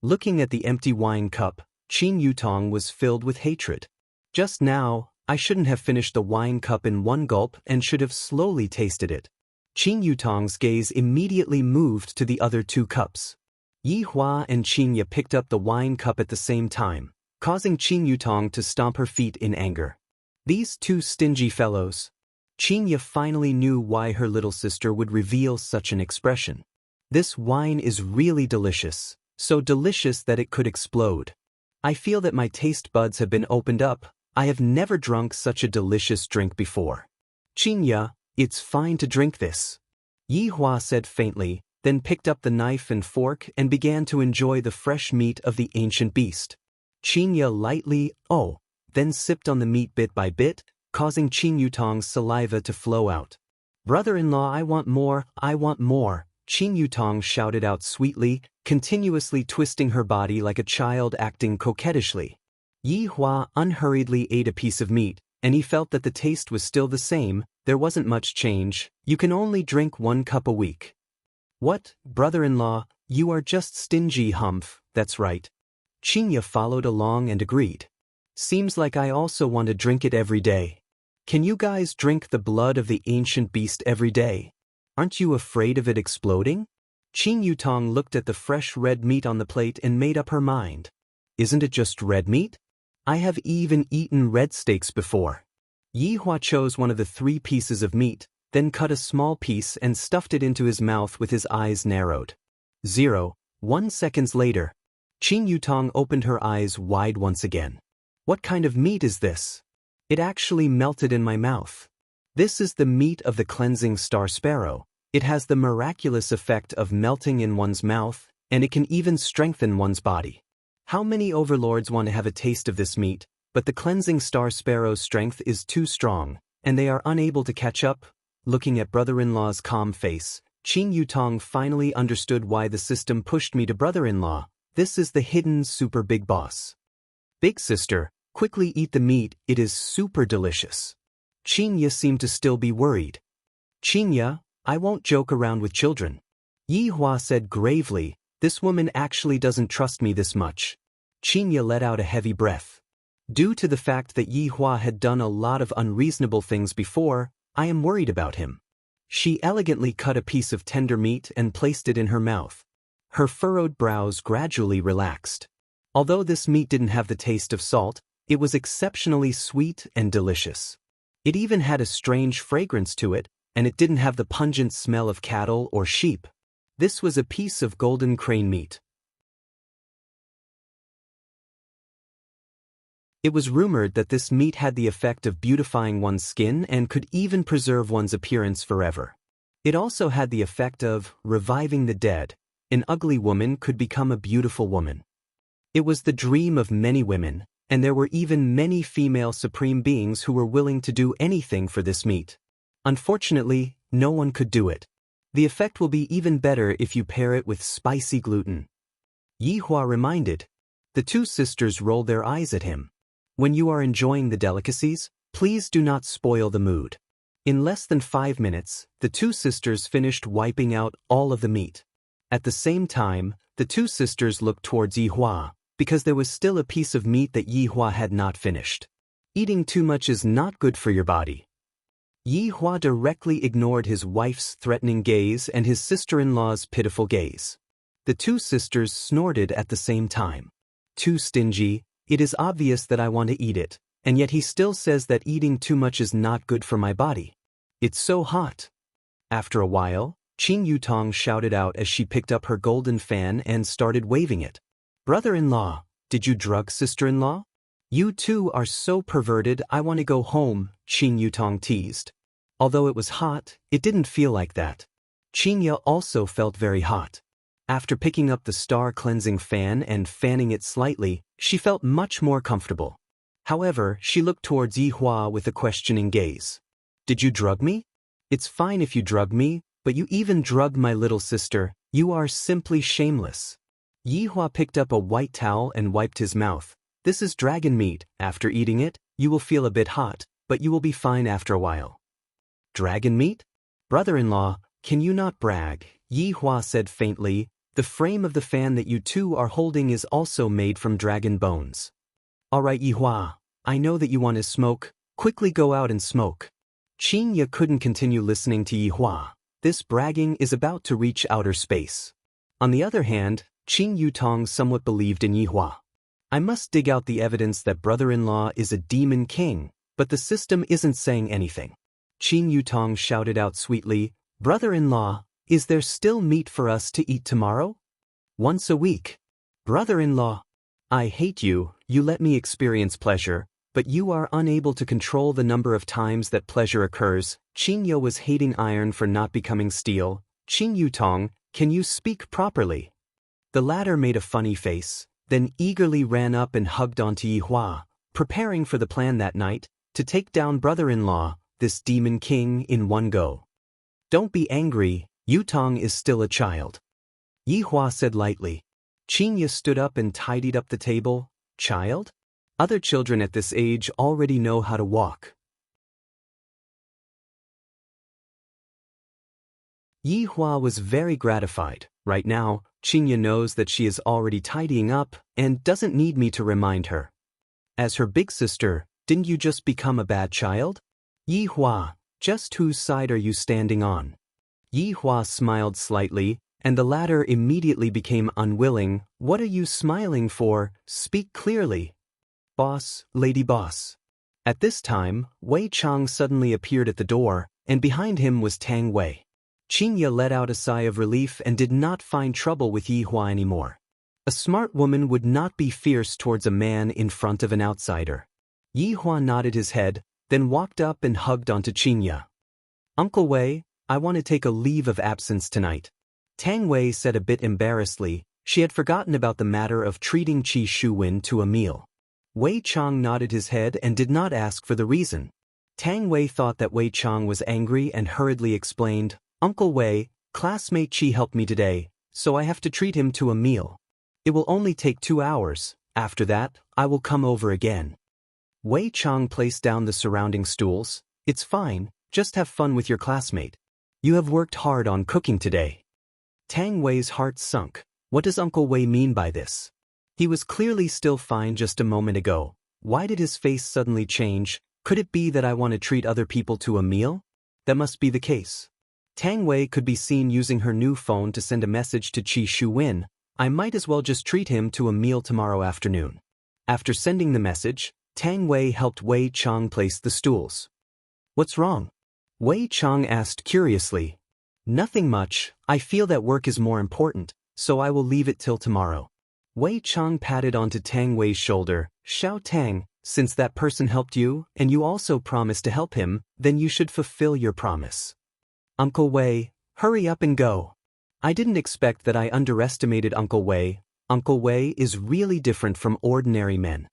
Looking at the empty wine cup, Qin Yutong was filled with hatred. Just now, I shouldn't have finished the wine cup in one gulp and should have slowly tasted it. Qin Yutong's gaze immediately moved to the other two cups. Yihua and Qinya picked up the wine cup at the same time, causing Qin Yutong to stomp her feet in anger. These two stingy fellows. Qinya finally knew why her little sister would reveal such an expression. This wine is really delicious, so delicious that it could explode. I feel that my taste buds have been opened up. I have never drunk such a delicious drink before. Qinya, it's fine to drink this. Yihua said faintly, then picked up the knife and fork and began to enjoy the fresh meat of the ancient beast. Qinya lightly, then sipped on the meat bit by bit, causing Qin Yutong's saliva to flow out. Brother-in-law, I want more, I want more. Qin Yutong shouted out sweetly, continuously twisting her body like a child acting coquettishly. Yihua unhurriedly ate a piece of meat, and he felt that the taste was still the same. There wasn't much change. You can only drink 1 cup a week. What, brother-in-law, you are just stingy, humph. That's right. Qinya followed along and agreed. Seems like I also want to drink it every day. Can you guys drink the blood of the ancient beast every day? Aren't you afraid of it exploding? Qin Yutong looked at the fresh red meat on the plate and made up her mind. Isn't it just red meat? I have even eaten red steaks before. Yi Hua chose one of the 3 pieces of meat, then cut a small piece and stuffed it into his mouth with his eyes narrowed. 1 seconds later, Qing Yutong opened her eyes wide once again. What kind of meat is this? It actually melted in my mouth. This is the meat of the cleansing star sparrow. It has the miraculous effect of melting in one's mouth, and it can even strengthen one's body. How many overlords want to have a taste of this meat, but the cleansing star sparrow's strength is too strong, and they are unable to catch up? Looking at brother-in-law's calm face, Qing Yutong finally understood why the system pushed me to brother-in-law. This is the hidden super big boss. Big sister, quickly eat the meat, it is super delicious. Qinya seemed to still be worried. Qinya, I won't joke around with children. Yi Hua said gravely, this woman actually doesn't trust me this much. Qinya let out a heavy breath. Due to the fact that Yi Hua had done a lot of unreasonable things before, I am worried about him. She elegantly cut a piece of tender meat and placed it in her mouth. Her furrowed brows gradually relaxed. Although this meat didn't have the taste of salt, it was exceptionally sweet and delicious. It even had a strange fragrance to it, and it didn't have the pungent smell of cattle or sheep. This was a piece of golden crane meat. It was rumored that this meat had the effect of beautifying one's skin and could even preserve one's appearance forever. It also had the effect of reviving the dead. An ugly woman could become a beautiful woman. It was the dream of many women, and there were even many female supreme beings who were willing to do anything for this meat. Unfortunately, no one could do it. The effect will be even better if you pair it with spicy gluten. Yi Hua reminded. The 2 sisters rolled their eyes at him. When you are enjoying the delicacies, please do not spoil the mood. In less than 5 minutes, the 2 sisters finished wiping out all of the meat. At the same time, the 2 sisters looked towards Yi Hua, because there was still a piece of meat that Yi Hua had not finished. Eating too much is not good for your body. Yi Hua directly ignored his wife's threatening gaze and his sister-in-law's pitiful gaze. The 2 sisters snorted at the same time. Too stingy, it is obvious that I want to eat it, and yet he still says that eating too much is not good for my body. It's so hot. After a while, Qing Yutong shouted out as she picked up her golden fan and started waving it. Brother-in-law, did you drug sister-in-law? You two are so perverted, I want to go home, Qing Yutong teased. Although it was hot, it didn't feel like that. Qinya also felt very hot. After picking up the star cleansing fan and fanning it slightly, she felt much more comfortable. However, she looked towards Yi Hua with a questioning gaze. Did you drug me? It's fine if you drug me, but you even drugged my little sister. You are simply shameless. Yi Hua picked up a white towel and wiped his mouth. This is dragon meat. After eating it, you will feel a bit hot, but you will be fine after a while. Dragon meat? Brother-in-law, can you not brag? Yi Hua said faintly. The frame of the fan that you two are holding is also made from dragon bones. Alright Yi Hua, I know that you want to smoke. Quickly go out and smoke. Qinya couldn't continue listening to Yi Hua. This bragging is about to reach outer space. On the other hand, Qing Yutong somewhat believed in Yi Hua. I must dig out the evidence that brother-in-law is a demon king, but the system isn't saying anything. Qing Yutong shouted out sweetly, Brother-in-law, is there still meat for us to eat tomorrow? Once a week. Brother-in-law, I hate you, you let me experience pleasure, but you are unable to control the number of times that pleasure occurs. Qingyo was hating iron for not becoming steel. Qing Yutong, can you speak properly? The latter made a funny face, then eagerly ran up and hugged onto Yi Hua, preparing for the plan that night, to take down brother-in-law, this demon king, in one go. Don't be angry, Yutong is still a child. Yi Hua said lightly. Qingya stood up and tidied up the table. Child? Other children at this age already know how to walk. Yi Hua was very gratified. Right now, Qingya knows that she is already tidying up and doesn't need me to remind her. As her big sister, didn't you just become a bad child? Yi Hua, just whose side are you standing on? Yi Hua smiled slightly, and the latter immediately became unwilling. What are you smiling for? Speak clearly. boss, lady boss." At this time, Wei Chang suddenly appeared at the door, and behind him was Tang Wei. Qinya let out a sigh of relief and did not find trouble with Yi Hua anymore. A smart woman would not be fierce towards a man in front of an outsider. Yi Hua nodded his head, then walked up and hugged onto Qinya. "Uncle Wei, I want to take a leave of absence tonight." Tang Wei said a bit embarrassedly. She had forgotten about the matter of treating Qi Shuwen to a meal. Wei Chang nodded his head and did not ask for the reason. Tang Wei thought that Wei Chang was angry and hurriedly explained, "Uncle Wei, classmate Qi helped me today, so I have to treat him to a meal. It will only take 2 hours. After that, I will come over again." Wei Chang placed down the surrounding stools. "It's fine, just have fun with your classmate. You have worked hard on cooking today." Tang Wei's heart sunk. What does Uncle Wei mean by this? He was clearly still fine just a moment ago. Why did his face suddenly change? Could it be that I want to treat other people to a meal? That must be the case. Tang Wei could be seen using her new phone to send a message to Qi Shuwen. I might as well just treat him to a meal tomorrow afternoon. After sending the message, Tang Wei helped Wei Chang place the stools. "What's wrong?" Wei Chang asked curiously. "Nothing much. I feel that work is more important, so I will leave it till tomorrow." Wei Chang patted onto Tang Wei's shoulder. "Xiao Tang, since that person helped you, and you also promised to help him, then you should fulfill your promise." "Uncle Wei, hurry up and go." I didn't expect that. I underestimated Uncle Wei. Uncle Wei is really different from ordinary men.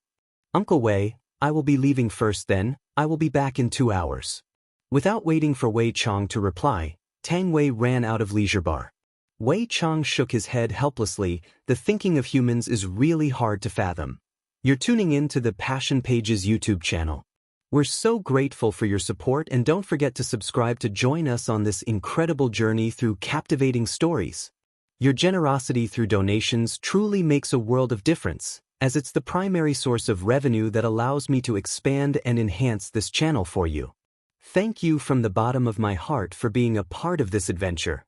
"Uncle Wei, I will be leaving first then, I will be back in 2 hours." Without waiting for Wei Chang to reply, Tang Wei ran out of leisure bar. Wei Chang shook his head helplessly. The thinking of humans is really hard to fathom. You're tuning in to the Passion Pages YouTube channel. We're so grateful for your support, and don't forget to subscribe to join us on this incredible journey through captivating stories. Your generosity through donations truly makes a world of difference, as it's the primary source of revenue that allows me to expand and enhance this channel for you. Thank you from the bottom of my heart for being a part of this adventure.